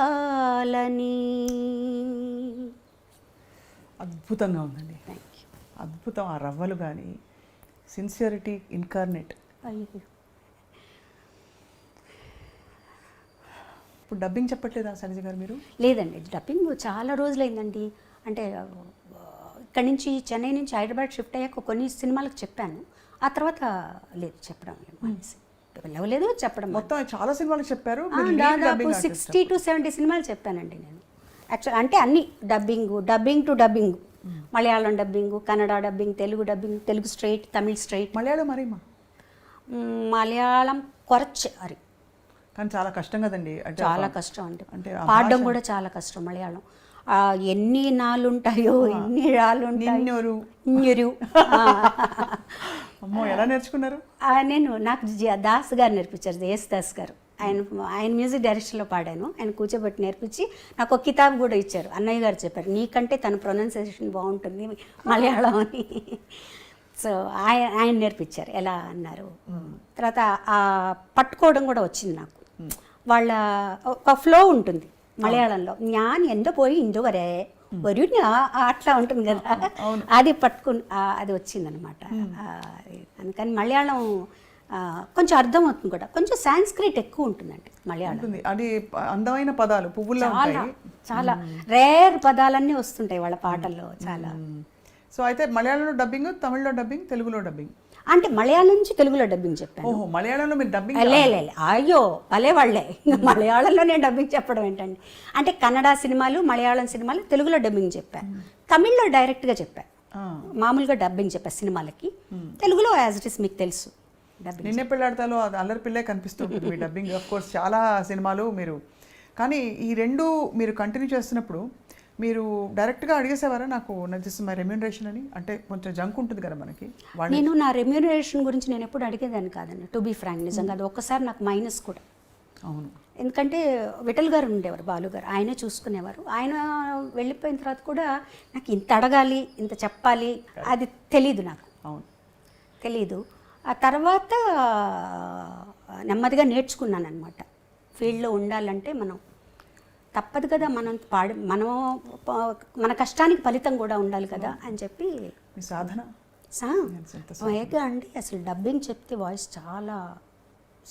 అద్భుతంగా ఉందండి, అద్భుతం. ఆ రవ్వలు కానీ సిన్సియరిటీ ఇన్కార్నేట్. ఇప్పుడు డబ్బింగ్ చెప్పట్లేదా శైలజ గారు మీరు? లేదండి, డబ్బింగ్ చాలా రోజులైందండి. అంటే ఇక్కడి నుంచి చెన్నై నుంచి హైదరాబాద్ షిఫ్ట్ అయ్యాక కొన్ని సినిమాలకు చెప్పాను. ఆ తర్వాత లేదు, చెప్పడం లేదు, చెప్పడం మొత్తం చాలా సినిమాలకు చెప్పారు. దాదాపు 60 to 70 సినిమాలు చెప్పానండి నేను. యాక్చువల్ అంటే అన్ని dubbing to dubbing, Malayalam dubbing, Kannada dubbing, Telugu dubbing, Telugu straight, Tamil straight. Malayalam మరేమా? మలయాళం కొరచ్ అరి, కానీ చాలా కష్టం కదండి. చాలా కష్టం అంటే పాడడం కూడా చాలా కష్టం మలయాళం. ఎన్ని నాళ్ళు ఉంటాయో, ఎన్ని రాళ్ళు ఉంటాయో. అమ్మో, ఎలా నేర్చుకున్నారు? నాకు దాస్ గారు నేర్పించారు, దాస్ గారు. ఆయన మ్యూజిక్ డైరెక్షన్లో పాడాను. ఆయన కూర్చోబెట్టి నేర్పించి నాకు ఒక కితాబ్ కూడా ఇచ్చారు. అన్నయ్య గారు చెప్పారు, నీకంటే తన ప్రొనౌన్సియేషన్ బాగుంటుంది మలయాళం అని. సో ఆయన నేర్పించారు ఎలా అన్నారు. తర్వాత ఆ పట్టుకోవడం కూడా వచ్చింది నాకు. వాళ్ళ ఒక ఫ్లో ఉంటుంది మలయాళంలో, జ్ఞాన్ ఎందు పోయి ఇందు వరే వరు అట్లా ఉంటుంది కదా, అది పట్టుకుని అది వచ్చిందనమాట. అందుకని మలయాళం కొంచెం అర్థమవుతుంది కూడా. కొంచెం సాంస్క్రిట్ ఎక్కువ ఉంటుందండి మలయాళం. ఉంటుంది అది అందమైన పదాలు పువ్వుల్లో చాలా ఉంటాయి. చాలా రేర్ పదాలన్నీ వస్తుంటాయి వాళ్ళ పాటల్లో చాలా. సో అయితే మలయాళంలో డబ్బింగ్, తమిళ్లో డబ్బింగ్, తెలుగులో డబ్బింగ్. అంటే మలయాళం నుంచి తెలుగులో డబ్బింగ్ చెప్పాను. ఓహో, మలయాళంలో మీరు డబ్బింగ్. లే అయ్యో భలే వాళ్ళే, ఇంకా మలయాళంలో నేను డబ్బింగ్ చెప్పడం ఏంటండి. అంటే కన్నడ సినిమాలు, మలయాళం సినిమాలు తెలుగులో డబ్బింగ్ చెప్పాను, తమిళ్లో డైరెక్ట్గా చెప్పాను, మామూలుగా డబ్బింగ్ చెప్పాను సినిమాలకి. తెలుగులో యాజ్ ఇట్ ఇస్ మీకు తెలుసు డబ్బింగ్. నిన్నే పెళ్ళాడతాలో అది అల్లరి పిల్లే కనిపిస్తుంది మీ డబ్బింగ్. ఆఫ్ కోర్స్ చాలా సినిమాలు మీరు, కానీ ఈ రెండు మీరు కంటిన్యూ చేస్తున్నప్పుడు మీరు డైరెక్ట్గా అడిగేసేవారా నాకు దిస్ మై రెమ్యూనరేషన్ అని? అంటే కొంచెం జంక్ ఉంటుంది కదా మనకి. నేను నా రెమ్యూనరేషన్ గురించి నేను ఎప్పుడు అడిగేదాన్ని కాదండి, టు బీ ఫ్రాంక్. నిజంగా అది ఒక్కసారి నాకు మైనస్ కూడా. అవును, ఎందుకంటే విఠల్ గారు ఉండేవారు, బాలు గారు, ఆయనే చూసుకునేవారు. ఆయన వెళ్ళిపోయిన తర్వాత కూడా నాకు ఇంత అడగాలి, ఇంత చెప్పాలి అది తెలీదు నాకు. అవును, తెలీదు. ఆ తర్వాత నెమ్మదిగా నేర్చుకున్నాను అనమాట. ఫీల్డ్లో ఉండాలంటే మనం తప్పదు కదా, మనం మన కష్టానికి ఫలితం కూడా ఉండాలి కదా అని చెప్పి. మీ సాధన ఏగా అండి, అసలు డబ్బింగ్ చెప్తే వాయిస్ చాలా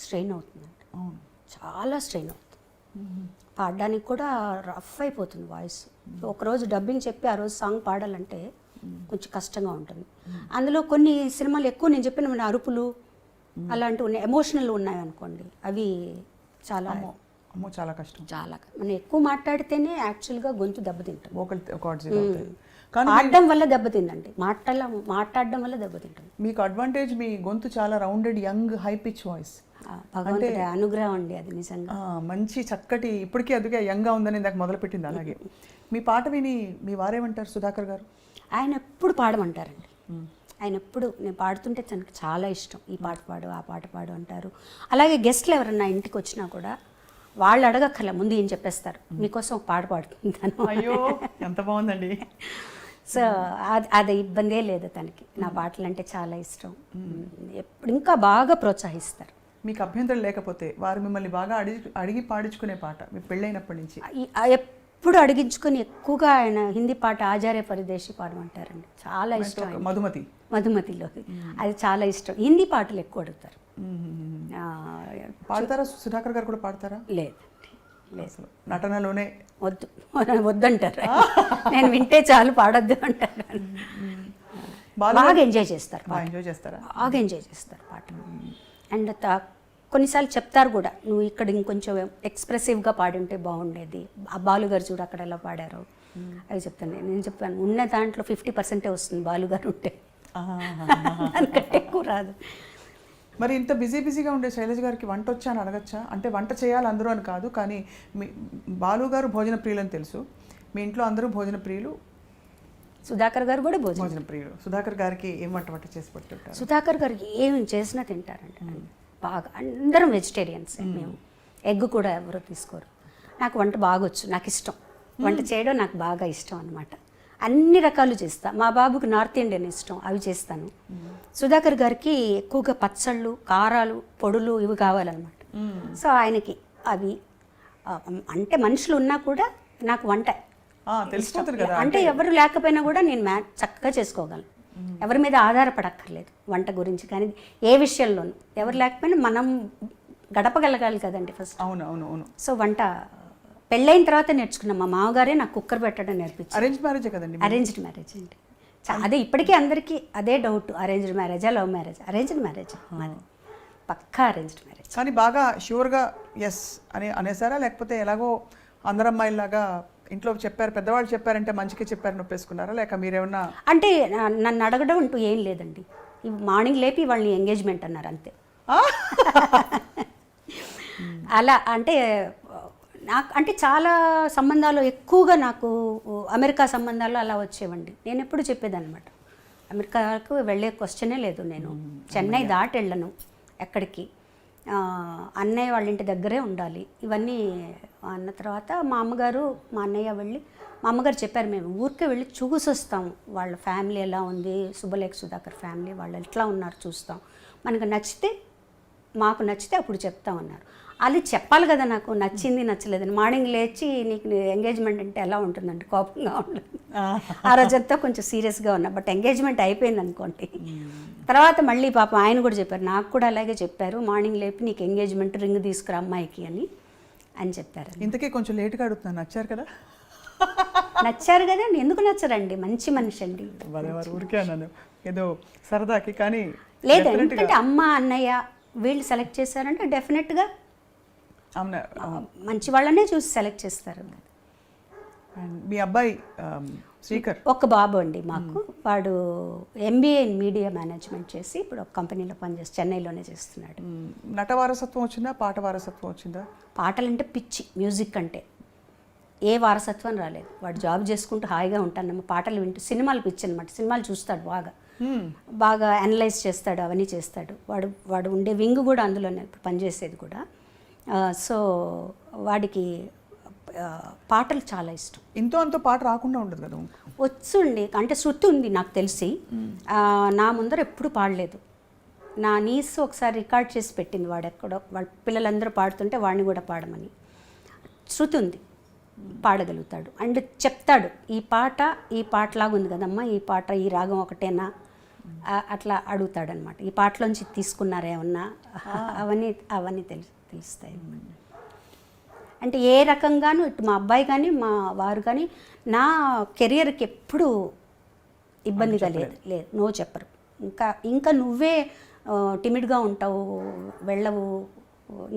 స్ట్రెయిన్ అవుతుందండి. అవును, చాలా స్ట్రెయిన్ అవుతుంది. పాడడానికి కూడా రఫ్ అయిపోతుంది వాయిస్. ఒకరోజు డబ్బింగ్ చెప్పి ఆ రోజు సాంగ్ పాడాలంటే కొంచెం కష్టంగా ఉంటుంది. అందులో కొన్ని సినిమాలు ఎక్కువ నేను చెప్పిన మన అరుపులు అలాంటివి ఉన్నాయి, ఎమోషనల్ ఉన్నాయి అనుకోండి, అవి చాలా అమ్మో చాలా కష్టం. చాలా మనం ఎక్కువ మాట్లాడితేనే యాక్చువల్గా గొంతు దెబ్బతింటుంది. కానీ పాడడం వల్ల దెబ్బతిందండి, మాట్లాడడం వల్ల దెబ్బతింటుంది. మీకు అడ్వాంటేజ్ మీ గొంతు చాలా rounded, young, high pitch voice. భగవంతుడి అనుగ్రహం అండి అది నిజంగా. మంచి చక్కటి, ఇప్పటికీ అందుకే యంగ్గా ఉందని ఇందాక మొదలుపెట్టింది. అలాగే మీ పాట విని మీ వారేమంటారు సుధాకర్ గారు? ఆయన ఎప్పుడు పాడమంటారండి. ఆయన ఎప్పుడు నేను పాడుతుంటే తనకు చాలా ఇష్టం, ఈ పాట పాడు, ఆ పాట పాడు అంటారు. అలాగే గెస్ట్లు ఎవరన్నా ఇంటికి వచ్చినా కూడా వాళ్ళు అడగక్కర్లే, ముందు ఏం చెప్పేస్తారు, మీకోసం ఒక పాట పాడుతుంటాను. అయ్యో ఎంత బాగుందండి. సో అది ఇబ్బందే లేదు తనకి. నా పాటలు అంటే చాలా ఇష్టం, ఎప్పుడు ఇంకా బాగా ప్రోత్సహిస్తారు. మీకు అభ్యంతరం లేకపోతే వారు మిమ్మల్ని బాగా అడిగి పాడించుకునే పాట మీ పెళ్ళైనప్పటి నుంచి? ఎప్పుడు అడిగించుకొని ఎక్కువగా ఆయన హిందీ పాట ఆచార్య పరదేశి పాడమంటారండి, చాలా ఇష్టం. మధుమతిలో అది చాలా ఇష్టం. హిందీ పాటలు ఎక్కువ అడుగుతారు. పాడతారా సుధాకర్ గారు కూడా పాడతారా? లేదండి, లేదు, నటనలోనే వద్దంటారు. నేను వింటే చాలు, పాడొద్దు అంటారు. బాగా ఎంజాయ్ చేస్తారు, బాగా ఎంజాయ్ చేస్తారు పాట. అండ్ కొన్నిసార్లు చెప్తారు కూడా, నువ్వు ఇక్కడ ఇంకొంచెం ఎక్స్ప్రెసివ్గా పాడుంటే బాగుండేది, ఆ బాలుగారు చూడు అక్కడ ఎలా పాడారు అవి చెప్తాను. నేను చెప్పాను ఉన్న దాంట్లో 50% వస్తుంది బాలుగారు ఉంటే, అందుకంటే ఎక్కువ రాదు. మరి ఇంత బిజీగా ఉండే శైలజ గారికి వంట వచ్చా అని అడగచ్చా? అంటే వంట చేయాలి అందరూ అని కాదు, కానీ మీ బాలు గారు భోజన ప్రియులు అని తెలుసు, మీ ఇంట్లో అందరూ భోజన ప్రియులు, సుధాకర్ గారు కూడా భోజన ప్రియులు. సుధాకర్ గారికి ఏం వంట చేసి పెడుతుంటారు? సుధాకర్ గారు ఏం చేసినా తింటారంట బాగా. అందరం వెజిటేరియన్స్ మేము, ఎగ్ కూడా ఎవరు తీసుకోరు. నాకు వంట బాగా వచ్చు, నాకు ఇష్టం వంట చేయడం, నాకు బాగా ఇష్టం అనమాట. అన్ని రకాలు చేస్తా. మా బాబుకి నార్త్ ఇండియన్ ఇష్టం, అవి చేస్తాను. సుధాకర్ గారికి ఎక్కువగా పచ్చళ్ళు, కారాలు, పొడులు ఇవి కావాలన్నమాట. సో ఆయనకి అవి అంటే మనుషులు ఉన్నా కూడా నాకు వంట అంటే ఎవరు లేకపోయినా కూడా నేను చక్కగా చేసుకోగలను. ఎవరి మీద ఆధారపడక్కర్లేదు వంట గురించి. కానీ ఏ విషయంలోనూ ఎవరు లేకపోయినా మనం గడపగలగాలి కదండి ఫస్ట్. అవును. సో వంట పెళ్ళైన తర్వాత నేర్చుకున్నాం. మా మామగారే నాకు కుక్కర్ పెట్టడం నేర్పించారు. అరేంజ్ మ్యారేజ్ కదండి? అరేంజ్డ్ మ్యారేజ్ అండి. అదే ఇప్పటికీ అందరికీ అదే డౌట్, అరేంజ్డ్ మ్యారేజా లవ్ మ్యారేజ్? అరేంజ్డ్ మ్యారేజ్, పక్కా అరేంజ్డ్ మ్యారేజ్. కానీ బాగా ష్యూర్గా ఎస్ అనేసారా, లేకపోతే ఎలాగో అందరు అమ్మాయిలాగా ఇంట్లో చెప్పారు, పెద్దవాళ్ళు చెప్పారంటే మంచిగా చెప్పారు నొప్పేసుకున్నారా, లేక మీరేమన్నా? అంటే నన్ను అడగడం అంటూ ఏం లేదండి. మార్నింగ్ లేపి వాళ్ళని ఎంగేజ్మెంట్ అన్నారు అంతే. అలా అంటే నాకు అంటే చాలా సంబంధాలు ఎక్కువగా నాకు అమెరికా సంబంధాలు అలా వచ్చేవండి. నేను ఎప్పుడు చెప్పేదన్నమాట, అమెరికాకు వెళ్ళే క్వశ్చనే లేదు, నేను చెన్నై దాటి వెళ్ళను ఎక్కడికి, అన్నయ్య వాళ్ళ ఇంటి దగ్గరే ఉండాలి. ఇవన్నీ అన్న తర్వాత మా అమ్మగారు మా అన్నయ్య వెళ్ళి, మా అమ్మగారు చెప్పారు, మేము ఊరికే వెళ్ళి చూసి వస్తాము, వాళ్ళ ఫ్యామిలీ ఎలా ఉంది, శుభలేఖ సుధాకర్ ఫ్యామిలీ వాళ్ళు ఎట్లా ఉన్నారు చూస్తాం, మనకు నచ్చితే మాకు నచ్చితే అప్పుడు చెప్తామన్నారు. అది చెప్పాలి కదా నాకు నచ్చింది నచ్చలేదని. మార్నింగ్ లేచి నీకు ఎంగేజ్మెంట్ అంటే ఎలా ఉంటుందండి, కోపంగా ఉండదు. ఆ రోజంతా కొంచెం సీరియస్గా ఉన్నా, బట్ ఎంగేజ్మెంట్ అయిపోయింది అనుకోండి. తర్వాత మళ్ళీ పాపం ఆయన కూడా చెప్పారు, నాకు కూడా అలాగే చెప్పారు, మార్నింగ్ లేపి నీకు ఎంగేజ్మెంట్ రింగ్ తీసుకురా అమ్మాయికి అని చెప్పారు. ఇంతకీ కొంచెం లేట్గా అడుగుతున్నాను, నచ్చారు కదా? నచ్చారు కదండి, ఎందుకు నచ్చరండి, మంచి మనిషి అండి. వారు ఊరికే అన్నాను ఏదో సరదాకి, కానీ లేదు ఎందుకంటే అమ్మ అన్నయ్య వీళ్ళు సెలెక్ట్ చేశారంటే డెఫినెట్గా మంచి వాళ్ళనే చూసి సెలెక్ట్ చేస్తారు. మీ అబ్బాయి శ్రీకర్ ఒక బాబు అండి మాకు, వాడు MBA ఇన్ మీడియా మేనేజ్మెంట్ చేసి ఇప్పుడు ఒక కంపెనీలో పనిచేసి చెన్నైలోనే చేస్తున్నాడు. నట వారసత్వం వచ్చిందా, పాట వారసత్వం వచ్చిందా? పాటలంటే పిచ్చి, మ్యూజిక్ అంటే ఏ వారసత్వం రాలేదు. వాడు జాబ్ చేసుకుంటూ హాయిగా ఉంటాను, పాటలు వింటూ. సినిమాలు పిచ్చి అనమాట, సినిమాలు చూస్తాడు బాగా అనలైజ్ చేస్తాడు, అవన్నీ చేస్తాడు. వాడు ఉండే వింగ్ కూడా అందులోనే ఇప్పుడు పనిచేసేది కూడా. సో వాడికి పాటలు చాలా ఇష్టం. ఇంతో అంతో పాట రాకుండా ఉండదు కదా? వచ్చుండి అంటే శృతి ఉంది నాకు తెలిసి, నా ముందర ఎప్పుడు పాడలేదు. నా నీస్ ఒకసారి రికార్డ్ చేసి పెట్టింది, వాడు ఎక్కడో వాళ్ళ పిల్లలందరూ పాడుతుంటే వాడిని కూడా పాడమని. శృతి ఉంది, పాడగలుగుతాడు. అండ్ చెప్తాడు, ఈ పాటలాగా ఉంది కదమ్మా, ఈ పాట ఈ రాగం ఒకటేనా అట్లా అడుగుతాడనమాట. ఈ పాటలోంచి తీసుకున్నారేమన్నా అవన్నీ తెలుస్తాయి. అంటే ఏ రకంగానూ ఇటు మా అబ్బాయి కానీ మా వారు కానీ నా కెరియర్కి ఎప్పుడూ ఇబ్బందిగా లేదు, నో చెప్పరు. ఇంకా నువ్వే టిమిడ్గా ఉంటావు, వెళ్ళవు,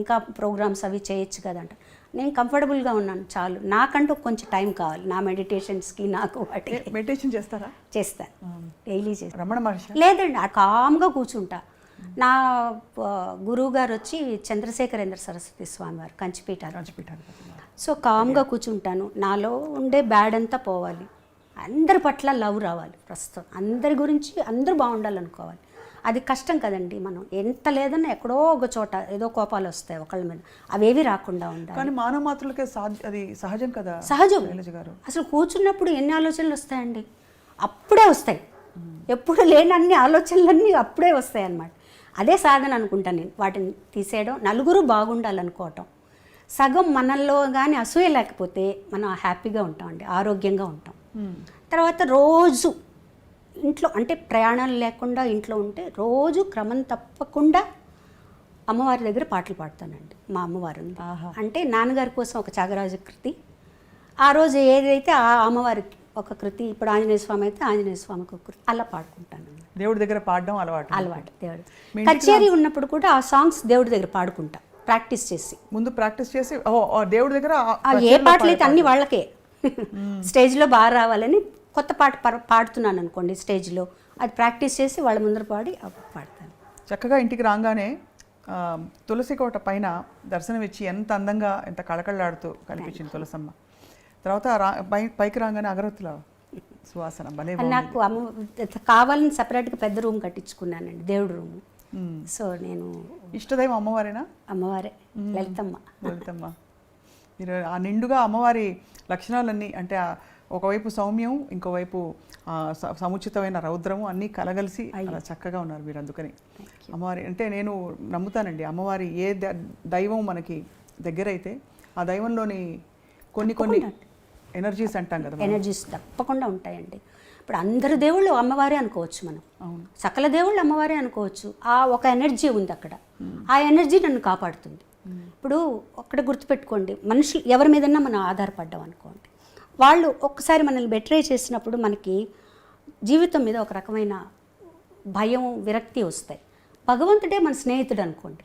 ఇంకా ప్రోగ్రామ్స్ అవి చేయొచ్చు కదంట. నేను కంఫర్టబుల్గా ఉన్నాను చాలు, నాకంటూ కొంచెం టైం కావాలి నా మెడిటేషన్స్కి, నాకు వాటికి. మెడిటేషన్ చేస్తారా? చేస్తాను, డైలీ చేస్తాను. రమణ మహర్షి? లేదండి, కామ్గా కూర్చుంటా. నా గురువు గారు వచ్చి చంద్రశేఖరేంద్ర సరస్వతి స్వామి వారు, కంచిపీఠారు. సో కామ్గా కూర్చుంటాను, నాలో ఉండే బ్యాడ్ అంతా పోవాలి, అందరి పట్ల లవ్ రావాలి. ప్రస్తుతం అందరి గురించి అందరూ బాగుండాలనుకోవాలి. అది కష్టం కదండి. మనం ఎంత లేదన్నా ఎక్కడో ఒక చోట ఏదో కోపాలు వస్తాయి ఒకళ్ళ మీద, అవేవి రాకుండా ఉండాలి. కానీ మానవ మాత్రులకే అది సహజం కదా? సహజం. అసలు కూర్చున్నప్పుడు ఎన్ని ఆలోచనలు వస్తాయండి, అప్పుడే వస్తాయి. ఎప్పుడు లేని అన్ని ఆలోచనలన్నీ అప్పుడే వస్తాయి అన్నమాట. అదే సాధన అనుకుంటాను నేను, వాటిని తీసేయడం, నలుగురు బాగుండాలనుకోవటం. సగం మనల్లో కానీ అసూయ లేకపోతే మనం హ్యాపీగా ఉంటామండి, ఆరోగ్యంగా ఉంటాం. తర్వాత రోజు ఇంట్లో అంటే ప్రయాణాలు లేకుండా ఇంట్లో ఉంటే రోజు క్రమం తప్పకుండా అమ్మవారి దగ్గర పాటలు పాడతానండి. మా అమ్మవారు ఉంది అంటే నాన్నగారి కోసం ఒక త్యాగరాజ కృతి, ఆ రోజు ఏదైతే ఆ అమ్మవారికి ఒక కృతి, ఇప్పుడు ఆంజనేయ స్వామి అయితే ఆంజనేయ స్వామికి ఒక కృతి, అలా పాడుకుంటాను. దేవుడి దగ్గర పాడడం అలవాటు. దేవుడు కచేరీ ఉన్నప్పుడు కూడా ఆ సాంగ్స్ దేవుడి దగ్గర పాడుకుంటా, ప్రాక్టీస్ చేసి. ముందు ప్రాక్టీస్ చేసి దేవుడి దగ్గర ఏ పాటలు అయితే అన్ని వాళ్ళకే స్టేజ్లో బాగా రావాలని కొత్త పాట పాడుతున్నాను అనుకోండి స్టేజ్లో, అది ప్రాక్టీస్ చేసి వాళ్ళ ముందర పాడి పాడతాను. చక్కగా ఇంటికి రాగానే తులసి కోట పైన దర్శనం ఇచ్చి ఎంత అందంగా ఎంత కళకళలాడుతూ కనిపించింది తులసమ్మ. తర్వాత పైకి రాగానే అగరత్తుల సువాసన భలే. నాకు కావాలని సపరేట్గా పెద్ద రూమ్ కట్టించుకున్నానండి, దేవుడి రూమ్. సో నేను ఇష్టదైవం అమ్మవారేనా? అమ్మవారే, లలితమ్మ. మీరు ఆ నిండుగా అమ్మవారి లక్షణాలన్నీ, అంటే ఒకవైపు సౌమ్యం, ఇంకోవైపు సముచితమైన రౌద్రము అన్నీ కలగలిసి అలా చక్కగా ఉన్నారు మీరు. అందుకని అమ్మవారి అంటే నేను నమ్ముతానండి, అమ్మవారి ఏ దైవం మనకి దగ్గరైతే ఆ దైవంలోని కొన్ని ఎనర్జీస్ అంటాం కదా, ఎనర్జీస్ తప్పకుండా ఉంటాయండి. ఇప్పుడు అందరు దేవుళ్ళు అమ్మవారే అనుకోవచ్చు మనం, సకల దేవుళ్ళు అమ్మవారే అనుకోవచ్చు. ఆ ఒక ఎనర్జీ ఉంది అక్కడ, ఆ ఎనర్జీ నన్ను కాపాడుతుంది. ఇప్పుడు ఒక్కటి గుర్తుపెట్టుకోండి, మనుషులు ఎవరి మీదన్నా మనం ఆధారపడ్డాం అనుకోండి, వాళ్ళు ఒక్కసారి మనల్ని బెట్రే చేసినప్పుడు మనకి జీవితం మీద ఒక రకమైన భయం, విరక్తి వస్తాయి. భగవంతుడే మన స్నేహితుడు అనుకోండి,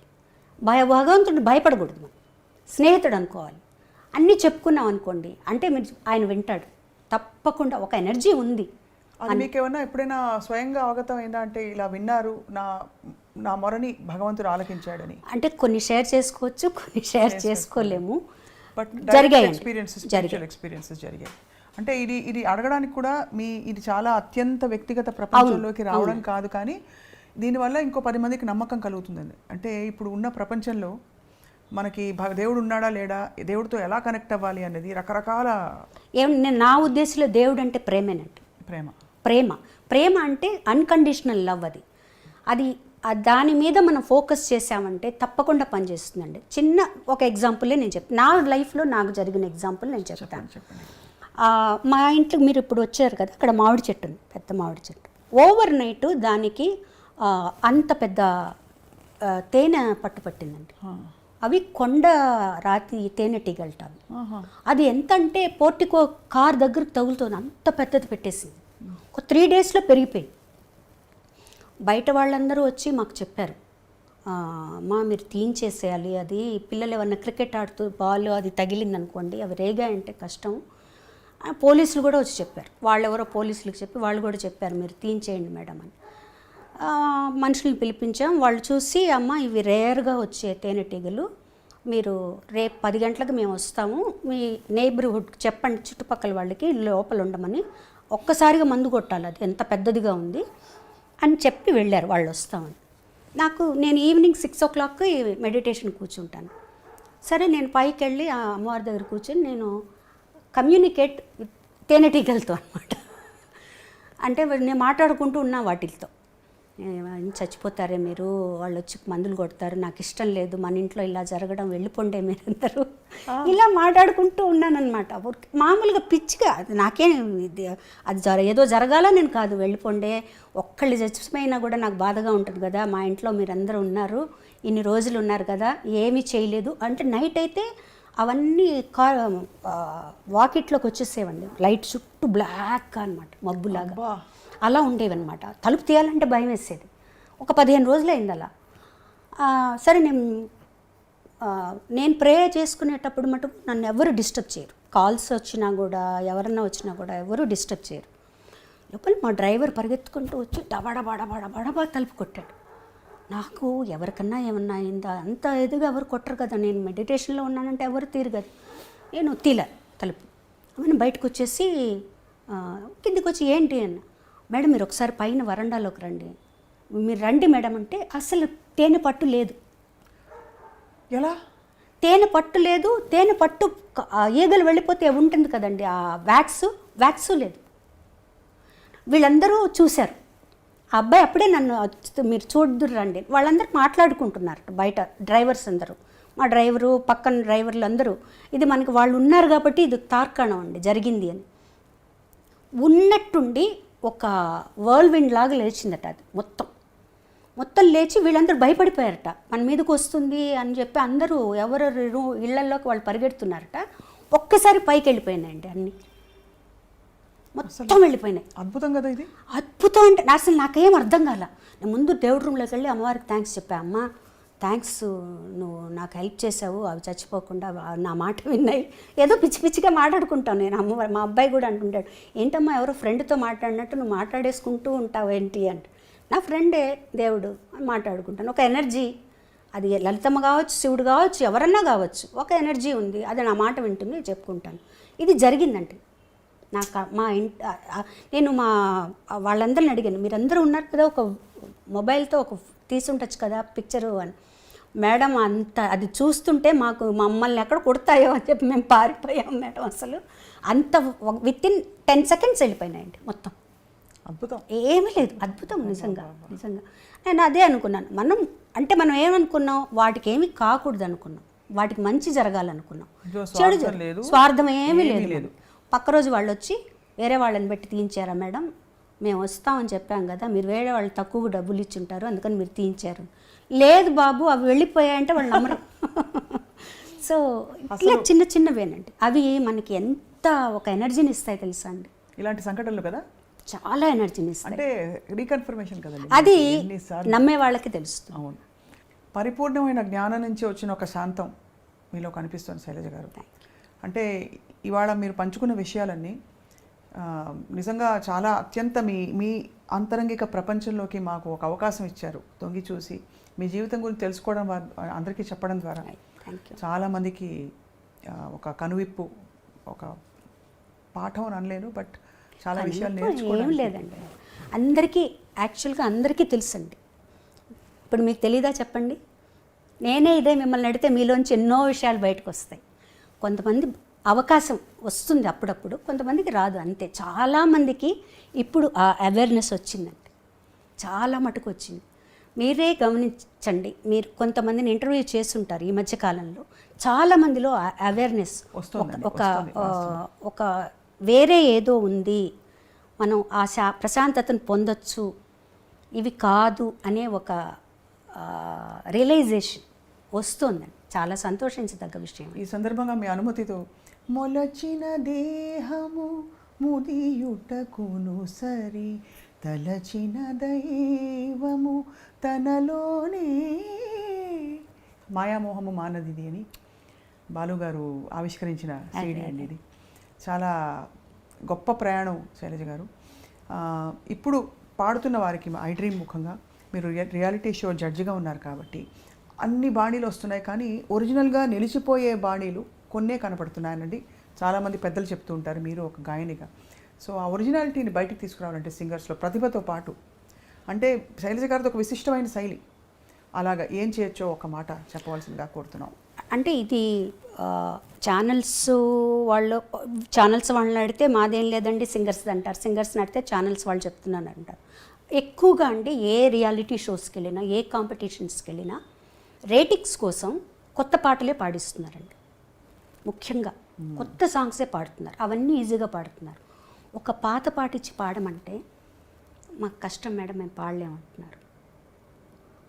భగవంతుడు భయపడకూడదు, మనం స్నేహితుడు అనుకోవాలి. అన్నీ చెప్పుకున్నాం అనుకోండి, అంటే మీరు ఆయన వింటాడు తప్పకుండా. ఒక ఎనర్జీ ఉంది. అది మీకు ఏమన్నా ఎప్పుడైనా స్వయంగా అవగతం అయిందా, అంటే ఇలా విన్నారు, నా మొరని భగవంతుడు ఆలకించాడని? అంటే కొన్ని షేర్ చేసుకోవచ్చు, కొన్ని షేర్ చేసుకోలేము. బట్ జరిగాయి ఎక్స్పీరియన్సెస్ జరిగాయి. అంటే ఇది అడగడానికి కూడా ఇది చాలా అత్యంత వ్యక్తిగత ప్రపంచంలోకి రావడం కాదు, కానీ దీనివల్ల ఇంకో 10 మందికి నమ్మకం కలుగుతుందండి. అంటే ఇప్పుడు ఉన్న ప్రపంచంలో మనకి దేవుడు ఉన్నాడా లేడా, దేవుడితో ఎలా కనెక్ట్ అవ్వాలి అనేది రకరకాల. నా ఉద్దేశంలో దేవుడు అంటే ప్రేమేనండి. ప్రేమ అంటే అన్కండిషనల్ లవ్. అది దాని మీద మనం ఫోకస్ చేసామంటే తప్పకుండా పనిచేస్తుందండి. చిన్న ఒక ఎగ్జాంపులే నేను చెప్తాను, నా లైఫ్లో నాకు జరిగిన ఎగ్జాంపుల్ నేను చెప్తాను. మా ఇంట్లో మీరు ఇప్పుడు వచ్చారు కదా, అక్కడ మామిడి చెట్టు ఉంది, పెద్ద మామిడి చెట్టు. ఓవర్ నైట్ దానికి అంత పెద్ద తేనె పట్టిందండి. అవి కొండ రాతి తేనెటీగలట అవి. అది ఎంత అంటే పోర్టికో కార్ దగ్గరకు తగులుతుంది, అంత పెద్దది పెట్టేసింది. ఒక 3 daysలో పెరిగిపోయింది. బయట వాళ్ళందరూ వచ్చి మాకు చెప్పారు, మా మీరు తీయించేసేయాలి, అది పిల్లలు ఏమన్నా క్రికెట్ ఆడుతూ బాల్ అది తగిలింది అనుకోండి, అవి రేగాయంటే కష్టం. పోలీసులు కూడా వచ్చి చెప్పారు, వాళ్ళెవరో పోలీసులకు చెప్పి వాళ్ళు కూడా చెప్పారు మీరు తీయించేయండి మేడం అని. మనుషులను పిలిపించాం, వాళ్ళు చూసి అమ్మ ఇవి రేర్గా వచ్చే తేనెటీగలు, మీరు రేపు 10 గంటలకు మేము వస్తాము, మీ నైబర్హుడ్ చెప్పండి చుట్టుపక్కల వాళ్ళకి లోపల ఉండమని, ఒక్కసారిగా మందు కొట్టాలి, అది ఎంత పెద్దదిగా ఉంది అని చెప్పి వెళ్ళారు. వాళ్ళు వస్తామని. నేను ఈవినింగ్ 6 o'clock మెడిటేషన్ కూర్చుంటాను. సరే నేను పైకి వెళ్ళి ఆ అమ్మవారి దగ్గర కూర్చొని నేను కమ్యూనికేట్ తేనెటీగలతో అనమాట. అంటే నేను మాట్లాడుకుంటూ ఉన్నా వాటితో, చచ్చిపోతారే మీరు, వాళ్ళు వచ్చి మందులు కొడతారు, నాకు ఇష్టం లేదు, మన ఇంట్లో ఇలా జరగడం, వెళ్ళిపోండే మీరందరూ, ఇలా మాట్లాడుకుంటూ ఉన్నానన్నమాట. మామూలుగా పిచ్చిగా, అది నాకేం అది ఏదో జరగాల నేను కాదు, వెళ్ళిపోండే, ఒక్కళ్ళు చచ్చిపోయినా కూడా నాకు బాధగా ఉంటుంది కదా, మా ఇంట్లో మీరందరూ ఉన్నారు, ఇన్ని రోజులు ఉన్నారు కదా, ఏమీ చేయలేదు అంటే. నైట్ అయితే అవన్నీ వాకిట్లోకి వచ్చేసేవండి, లైట్ చుట్టూ బ్లాక్ అనమాట, మబ్బులాగా అలా ఉండేవన్నమాట. తలుపు తీయాలంటే భయం వేసేది. ఒక 15 రోజులు అయింది అలా. సరే నేను ప్రే చేసుకునేటప్పుడు మటుకు నన్ను ఎవరు డిస్టర్బ్ చేయరు. కాల్స్ వచ్చినా కూడా, ఎవరన్నా వచ్చినా కూడా ఎవరు డిస్టర్బ్ చేయరు. లోపల మా డ్రైవర్ పరిగెత్తుకుంటూ వచ్చి డబడబడబడబడబా తలుపు కొట్టాడు. నాకు ఎవరికన్నా ఏమన్నా అయిందా, అంత ఎదుగా ఎవరు కొట్టరు కదా, నేను మెడిటేషన్లో ఉన్నానంటే ఎవరు తీరు కదా. నేను తీలే తలుపు. నేను బయటకు వచ్చేసి కిందికి వచ్చి ఏంటి అన్న, మేడం మీరు ఒకసారి పైన వరండాలోకి రండి, మీరు రండి మేడం అంటే అసలు తేనె పట్టు లేదు. ఎలా? తేనె పట్టు లేదు. తేనె పట్టు ఈగలు వెళ్ళిపోతే ఉంటుంది కదండి, ఆ వ్యాక్స్ లేదు. వీళ్ళందరూ చూశారు. ఆ అబ్బాయి అప్పుడే నన్ను మీరు చూద్దురు రండి, వాళ్ళందరూ మాట్లాడుకుంటున్నారు బయట, డ్రైవర్స్ అందరూ, మా డ్రైవరు పక్కన డ్రైవర్లు అందరూ, ఇది మనకి వాళ్ళు ఉన్నారు కాబట్టి ఇది తార్కాణం అండి జరిగింది అని. ఉన్నట్టుండి ఒక వర్ల్విండ్ లాగా లేచిందట, అది మొత్తం లేచి వీళ్ళందరూ భయపడిపోయారట, మన మీదకి వస్తుంది అని చెప్పి అందరూ ఎవరెవరు ఇళ్లల్లోకి వాళ్ళు పరిగెడుతున్నారట. ఒక్కసారి పైకి వెళ్ళిపోయినాయండి, అన్నీ మొత్తం వెళ్ళిపోయినాయి. అద్భుతం కదా ఇది. అద్భుతం అంటే అసలు నాకేం అర్థం కాల. నేను ముందు దేవుడి రూమ్లోకి వెళ్ళి అమ్మవారికి థ్యాంక్స్ చెప్పా, అమ్మ థ్యాంక్స్, నువ్వు నాకు హెల్ప్ చేసావు, అవి చచ్చిపోకుండా నా మాట విన్నాయి. ఏదో పిచ్చి పిచ్చిగా మాట్లాడుకుంటాను నేను. మా అబ్బాయి కూడా అంటుంటాడు, ఏంటమ్మా ఎవరో ఫ్రెండ్తో మాట్లాడినట్టు నువ్వు మాట్లాడేసుకుంటూ ఉంటావు ఏంటి అంటే. నా ఫ్రెండే దేవుడు అని మాట్లాడుకుంటాను. ఒక ఎనర్జీ, అది లలితమ్మ కావచ్చు, శివుడు కావచ్చు, ఎవరన్నా కావచ్చు, ఒక ఎనర్జీ ఉంది, అది నా మాట వింటుంది, చెప్పుకుంటాను. ఇది జరిగిందండి నాకు. నేను వాళ్ళందరిని అడిగాను, మీరందరూ ఉన్నారు కదా, ఒక మొబైల్తో ఒక తీసుంటచ్చు కదా పిక్చరు అని. మేడం అంత అది చూస్తుంటే మమ్మల్ని ఎక్కడ కొడతాయో అని చెప్పి మేము పారిపోయాం మేడం. అసలు అంత వితిన్ 10 seconds వెళ్ళిపోయినాయండి మొత్తం. అద్భుతం. ఏమీ లేదు, అద్భుతం నిజంగా. నేను అదే అనుకున్నాను. మనం ఏమనుకున్నాం, వాటికి ఏమీ కాకూడదు అనుకున్నాం, వాటికి మంచి జరగాలనుకున్నాం. చెడు స్వార్థం ఏమీ లేదు. పక్క రోజు వాళ్ళు వచ్చి వేరే వాళ్ళని పెట్టి తీయించారా మేడం, మేము వస్తామని చెప్పాం కదా, మీరు వేరే వాళ్ళు తక్కువ డబ్బులు ఇచ్చుంటారు అందుకని మీరు తీయించారు. లేదు బాబు అవి వెళ్ళిపోయాయంటే వాళ్ళు నమ్మరు. సో ఇలా చిన్నవేనండి, అవి మనకి ఎంత ఒక ఎనర్జీని ఇస్తాయి తెలుసా అండి. ఇలాంటి సంఘటనలు కదా చాలా ఎనర్జీని ఇస్తాయి. అంటే రీకన్ఫర్మేషన్ కదండి, అది నమ్మే వాళ్ళకి తెలుస్తుంది. అవును. పరిపూర్ణమైన జ్ఞానం నుంచి వచ్చిన ఒక శాంతం మీలో కనిపిస్తుంది శైలజ గారు. అంటే ఇవాళ మీరు పంచుకున్న విషయాలన్నీ నిజంగా చాలా అత్యంత మీ అంతరంగిక ప్రపంచంలోకి మాకు ఒక అవకాశం ఇచ్చారు. తొంగి చూసి మీ జీవితం గురించి తెలుసుకోవడం, అందరికీ చెప్పడం ద్వారా చాలామందికి ఒక కనువిప్పు, ఒక పాఠం అని అనలేను, బట్ చాలా విషయాలు నేర్చుకోవడం. ఏం లేదండి, యాక్చువల్గా అందరికీ తెలుసండి. ఇప్పుడు మీకు తెలీదా చెప్పండి, నేనే ఇదే మిమ్మల్ని అడిగితే మీలోంచి ఎన్నో విషయాలు బయటకు వస్తాయి. కొంతమంది అవకాశం వస్తుంది అప్పుడప్పుడు, కొంతమందికి రాదు, అంతే. చాలామందికి ఇప్పుడు ఆ అవేర్నెస్ వచ్చిందండి, చాలా మటుకు వచ్చింది. మీరే గమనించండి, మీరు కొంతమందిని ఇంటర్వ్యూ చేస్తుంటారు ఈ మధ్య కాలంలో, చాలా మందిలో అవేర్నెస్ వస్తోందండి, ఒక ఒక వేరే ఏదో ఉంది, మనం ఆ ప్రశాంతతను పొందొచ్చు, ఇవి కాదు అనే ఒక రియలైజేషన్ వస్తుందండి. చాలా సంతోషించదగ్గ విషయం. ఈ సందర్భంగా మీ అనుమతితో మొలచిన దేహము ముదియుటకును సరి తలచిన దైవము తనలోనే మాయామోహము మానదిది అని బాలుగారు ఆవిష్కరించిన సీడీ అండి ఇది. చాలా గొప్ప ప్రయాణం శైలజ గారు. ఇప్పుడు పాడుతున్న వారికి ఐ డ్రీమ్ ముఖంగా మీరు రియాలిటీ షో జడ్జిగా ఉన్నారు కాబట్టి అన్ని బాణీలు వస్తున్నాయి, కానీ ఒరిజినల్గా నిలిచిపోయే బాణీలు కొన్నే కనపడుతున్నాయనండి చాలామంది పెద్దలు చెప్తూ ఉంటారు, మీరు ఒక గాయనిగా. సో ఆ ఒరిజినాలిటీని బయటికి తీసుకురావాలంటే సింగర్స్లో ప్రతిభతో పాటు, అంటే శైలజ గారిది ఒక విశిష్టమైన శైలి, అలాగా ఏం చేయొచ్చో ఒక మాట చెప్పవలసిందిగా కోరుతున్నాం. అంటే ఇది ఛానల్స్ వాళ్ళని అడిగితే మాదేం లేదండి సింగర్స్ అంటారు, సింగర్స్ని అడిగితే ఛానల్స్ వాళ్ళు చెప్తున్నాను అంటారు. ఎక్కువగా అండి ఏ రియాలిటీ షోస్కి వెళ్ళినా, ఏ కాంపిటీషన్స్కి వెళ్ళినా రేటింగ్స్ కోసం కొత్త పాటలే పాడిస్తున్నారండి. ముఖ్యంగా కొత్త సాంగ్సే పాడుతున్నారు, అవన్నీ ఈజీగా పాడుతున్నారు. ఒక పాత పాట ఇచ్చి పాడమంటే మాకు కష్టం మేడం, మేము పాడలేమంటున్నారు.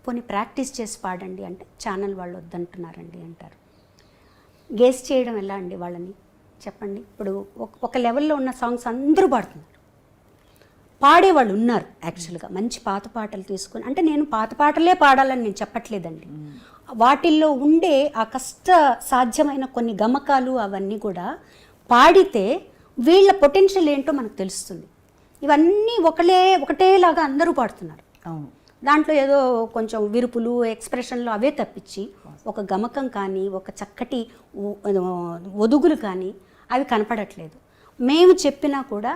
పోనీ ప్రాక్టీస్ చేసి పాడండి అంటే ఛానల్ వాళ్ళు వద్దంటున్నారండి అంటారు. గెస్ చేయడం ఎలా అండి వాళ్ళని చెప్పండి. ఇప్పుడు ఒక లెవెల్లో ఉన్న సాంగ్స్ అందరూ పాడుతున్నారు, పాడేవాళ్ళు ఉన్నారు యాక్చువల్గా. మంచి పాత పాటలు తీసుకొని, అంటే నేను పాత పాటలే పాడాలని నేను చెప్పట్లేదండి, వాటిల్లో ఉండే ఆ కష్ట సాధ్యమైన కొన్ని గమకాలు అవన్నీ కూడా పాడితే వీళ్ళ పొటెన్షియల్ ఏంటో మనకు తెలుస్తుంది. ఇవన్నీ ఒకటేలాగా అందరూ పాడుతున్నారు. అవును, దాంట్లో ఏదో కొంచెం విరుపులు ఎక్స్ప్రెషన్లు అవే తప్పించి ఒక గమకం కానీ ఒక చక్కటి ఒదుగులు కానీ అవి కనపడట్లేదు. మేము చెప్పినా కూడా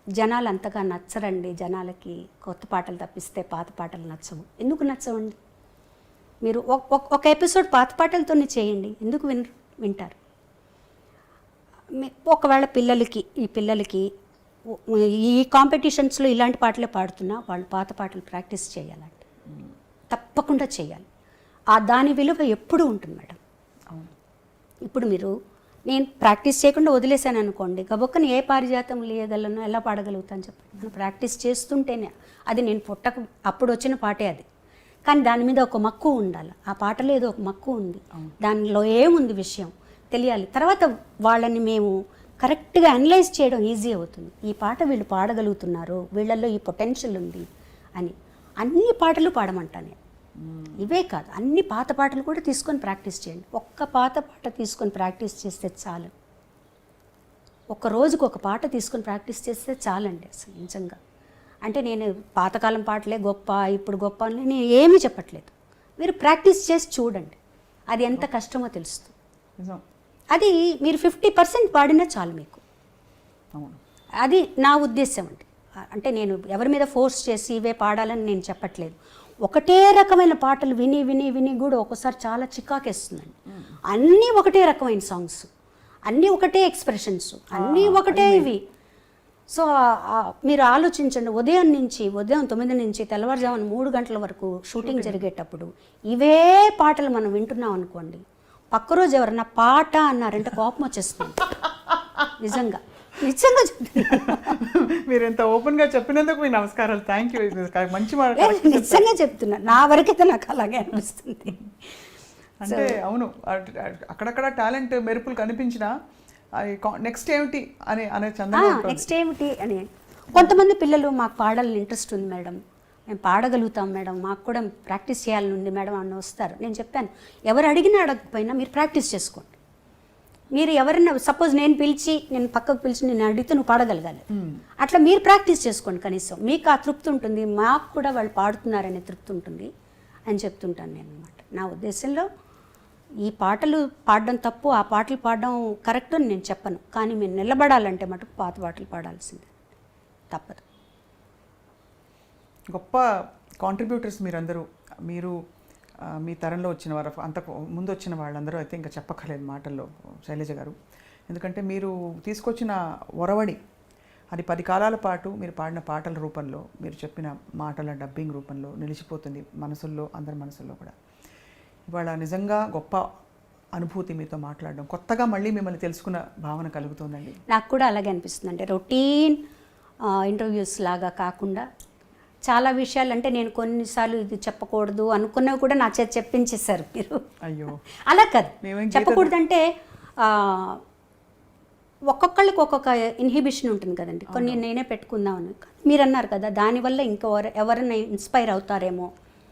జనాలు అంతగా నచ్చరండి. జనాలకి కొత్త పాటలు తప్పిస్తే పాత పాటలు నచ్చవు. ఎందుకు నచ్చవండి? మీరు ఒక ఎపిసోడ్ పాత పాటలతోనే చేయండి, ఎందుకు వింటారు? ఒకవేళ పిల్లలకి ఈ కాంపిటీషన్స్లో ఇలాంటి పాటలే పాడుతున్నా వాళ్ళు పాత పాటలు ప్రాక్టీస్ చేయాలండి, తప్పకుండా చేయాలి. దాని విలువ ఎప్పుడూ ఉంటుంది మేడం. ఇప్పుడు నేను ప్రాక్టీస్ చేయకుండా వదిలేశాను అనుకోండి, గబొక్కన ఏ పారిజాతం లేదలను ఎలా పాడగలుగుతాను చెప్పండి. నేను ప్రాక్టీస్ చేస్తుంటేనే అది నేను అప్పుడు వచ్చిన పాటే అది, కానీ దాని మీద ఒక మక్కువ ఉండాలి. ఆ పాటలో ఏదో ఒక మక్కువ ఉంది, దానిలో ఏముంది విషయం తెలియాలి. తర్వాత వాళ్ళని మేము కరెక్ట్గా అనలైజ్ చేయడం ఈజీ అవుతుంది. ఈ పాట వీళ్ళు పాడగలుగుతున్నారు, వీళ్ళల్లో ఈ పొటెన్షియల్ ఉంది అని. అన్ని పాటలు పాడమంటాను నేను. ఇవే కాదు, అన్ని పాత పాటలు కూడా తీసుకొని ప్రాక్టీస్ చేయండి. ఒక్క పాత పాట తీసుకొని ప్రాక్టీస్ చేస్తే చాలు. ఒక రోజుకు ఒక పాట తీసుకొని ప్రాక్టీస్ చేస్తే చాలండి అసలు నిజంగా. అంటే నేను పాతకాలం పాటలే గొప్ప, ఇప్పుడు గొప్ప అని నేను ఏమీ చెప్పట్లేదు. మీరు ప్రాక్టీస్ చేసి చూడండి, అది ఎంత కష్టమో తెలుస్తుంది. అది మీరు 50% పాడినా చాలు మీకు. అది నా ఉద్దేశం అండి. అంటే నేను ఎవరి మీద ఫోర్స్ చేసి ఇవే పాడాలని నేను చెప్పట్లేదు. ఒకటే రకమైన పాటలు విని విని విని కూడా ఒక్కోసారి చాలా చికాకేస్తుందండి. అన్నీ ఒకటే రకమైన సాంగ్స్, అన్నీ ఒకటే ఎక్స్ప్రెషన్స్, అన్నీ ఒకటే ఇవి. సో మీరు ఆలోచించండి, ఉదయం 9 నుంచి తెల్లవారుజామున 3 గంటల వరకు షూటింగ్ జరిగేటప్పుడు ఇవే పాటలు మనం వింటున్నాం అనుకోండి, పక్క రోజు ఎవరన్నా పాట అన్నారంటే కోపం వచ్చేస్తుంది. నిజంగా మీరు ఎంత ఓపెన్గా చెప్పినందుకు మీ నమస్కారాలు. Thank you. మంచి మాట, నిజంగా చెప్తున్నా. నా వరకైతే నాకు అలాగే అనిపిస్తుంది. అంటే అవును, అక్కడక్కడ టాలెంట్ మెరుపులు కనిపించినా నెక్స్ట్ ఏమిటి అనే చందంగా నెక్స్ట్ ఏమిటి అని. కొంతమంది పిల్లలు మాకు పాడాలని ఇంట్రెస్ట్ ఉంది మేడం, మేము పాడగలుగుతాం మేడం, మాకు కూడా ప్రాక్టీస్ చేయాలని ఉంది మేడం అని వస్తారు. నేను చెప్పాను, ఎవరు అడిగినా అడగకపోయినా మీరు ప్రాక్టీస్ చేసుకోండి. మీరు ఎవరైనా సపోజ్ నేను పక్కకు పిలిచి నేను అడిగితే నువ్వు పాడగలగాలి, అట్లా మీరు ప్రాక్టీస్ చేసుకోండి. కనీసం మీకు ఆ తృప్తి ఉంటుంది, మాకు కూడా వాళ్ళు పాడుతున్నారనే తృప్తి ఉంటుంది అని చెప్తుంటాను నేను అనమాట. నా ఉద్దేశంలో ఈ పాటలు పాడడం తప్పు, ఆ పాటలు పాడడం కరెక్ట్ అని నేను చెప్పను, కానీ మీరు నిలబడాలంటే మటుకు పాత పాటలు పాడాల్సిందే, తప్పదు. గొప్ప కాంట్రిబ్యూటర్స్ మీరందరూ. మీరు మీ తరంలో వచ్చిన వారు, అంతకు ముందు వచ్చిన వాళ్ళందరూ అయితే ఇంకా చెప్పక్కర్లేదు మాటల్లో శైలజ గారు. ఎందుకంటే మీరు తీసుకొచ్చిన ఒరవడి, అది 10 కాలాల పాటు మీరు పాడిన పాటల రూపంలో, మీరు చెప్పిన మాటల డబ్బింగ్ రూపంలో నిలిచిపోతుంది మనసుల్లో, అందరి మనసుల్లో కూడా. ఇవాళ నిజంగా గొప్ప అనుభూతి మీతో మాట్లాడడం, కొత్తగా మళ్ళీ మిమ్మల్ని తెలుసుకున్న భావన కలుగుతుందండి. నాకు కూడా అలాగే అనిపిస్తుంది. అంటే రొటీన్ ఇంటర్వ్యూస్ లాగా కాకుండా చాలా విషయాలు, అంటే నేను కొన్నిసార్లు ఇది చెప్పకూడదు అనుకున్నవి కూడా నా చేతి చెప్పించేశారు మీరు. అయ్యో అలా కాదు, మేమేం చెప్పకూడదంటే ఒక్కొక్కళ్ళకి ఒక్కొక్క ఇన్హిబిషన్ ఉంటుంది కదండి. కొన్ని నేనే పెట్టుకుందామని మీరు అన్నారు కదా, దానివల్ల ఇంకా ఎవరైనా ఇన్స్పైర్ అవుతారేమో.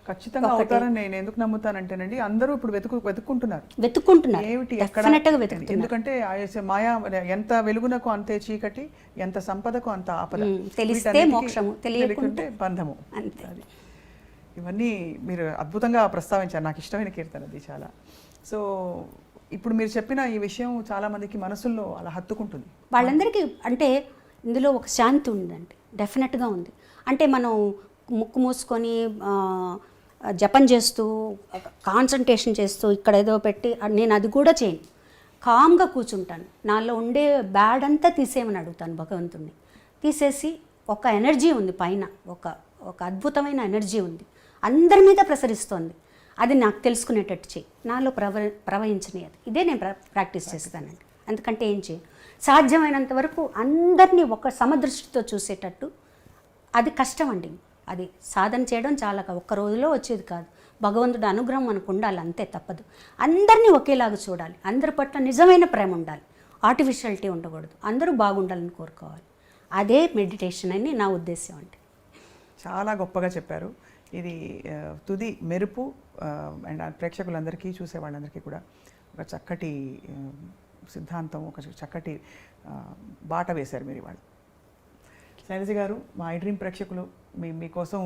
ఖచ్చితంగా అవుతారని నేను ఎందుకు నమ్ముతానంటేనండి, అందరూ ఇప్పుడు వెతుక్కుంటున్నారు ఏమిటి ఎక్కడ. ఎందుకంటే మాయా ఎంత వెలుగునకు అంతే చీకటి, ఎంత సంపదకు అంత ఆపద, తెలిస్తే మోక్షము, తెలియకుంటే బంధము. అంతే. ఇవన్నీ మీరు అద్భుతంగా ప్రస్తావించారు. నాకు ఇష్టమైన కీర్తన అది చాలా. సో ఇప్పుడు మీరు చెప్పిన ఈ విషయం చాలా మందికి మనసుల్లో అలా హత్తుకుంటుంది. వాళ్ళందరికీ అంటే ఇందులో ఒక శాంతి ఉందండి, డెఫినెట్గా ఉంది. అంటే మనం ముక్కు మూసుకొని జపం చేస్తూ కాన్సన్ట్రేషన్ చేస్తూ ఇక్కడ ఏదో పెట్టి నేను అది కూడా చేయను. కామ్గా కూర్చుంటాను, నాలో ఉండే బ్యాడ్ అంతా తీసేయమని అడుగుతాను భగవంతుడిని. తీసేసి ఒక ఎనర్జీ ఉంది పైన, ఒక అద్భుతమైన ఎనర్జీ ఉంది, అందరి మీద ప్రసరిస్తోంది. అది నాకు తెలుసుకునేటట్టు చేయి, నాలో ప్రవహించనియదు. ఇదే నేను ప్రాక్టీస్ చేస్తానండి. ఎందుకంటే ఏం చేయను, సాధ్యమైనంత వరకు అందరినీ ఒక సమదృష్టితో చూసేటట్టు. అది కష్టం అండి, అది సాధన చేయడం చాలా ఒక్క రోజులో వచ్చేది కాదు. భగవంతుడు అనుగ్రహం మనకు ఉండాలి, అంతే, తప్పదు. అందరినీ ఒకేలాగా చూడాలి, అందరి పట్ల నిజమైన ప్రేమ ఉండాలి, ఆర్టిఫిషియాలిటీ ఉండకూడదు, అందరూ బాగుండాలని కోరుకోవాలి. అదే మెడిటేషన్ అని నా ఉద్దేశం అండి. చాలా గొప్పగా చెప్పారు. ఇది తుది మెరుపు అండ్ ప్రేక్షకులందరికీ, చూసే వాళ్ళందరికీ కూడా ఒక చక్కటి సిద్ధాంతం, ఒక చక్కటి బాట వేశారు మీరు ఇవాళ. శైలజ గారు, మా ఐ డ్రీమ్ ప్రేక్షకులు మీకోసం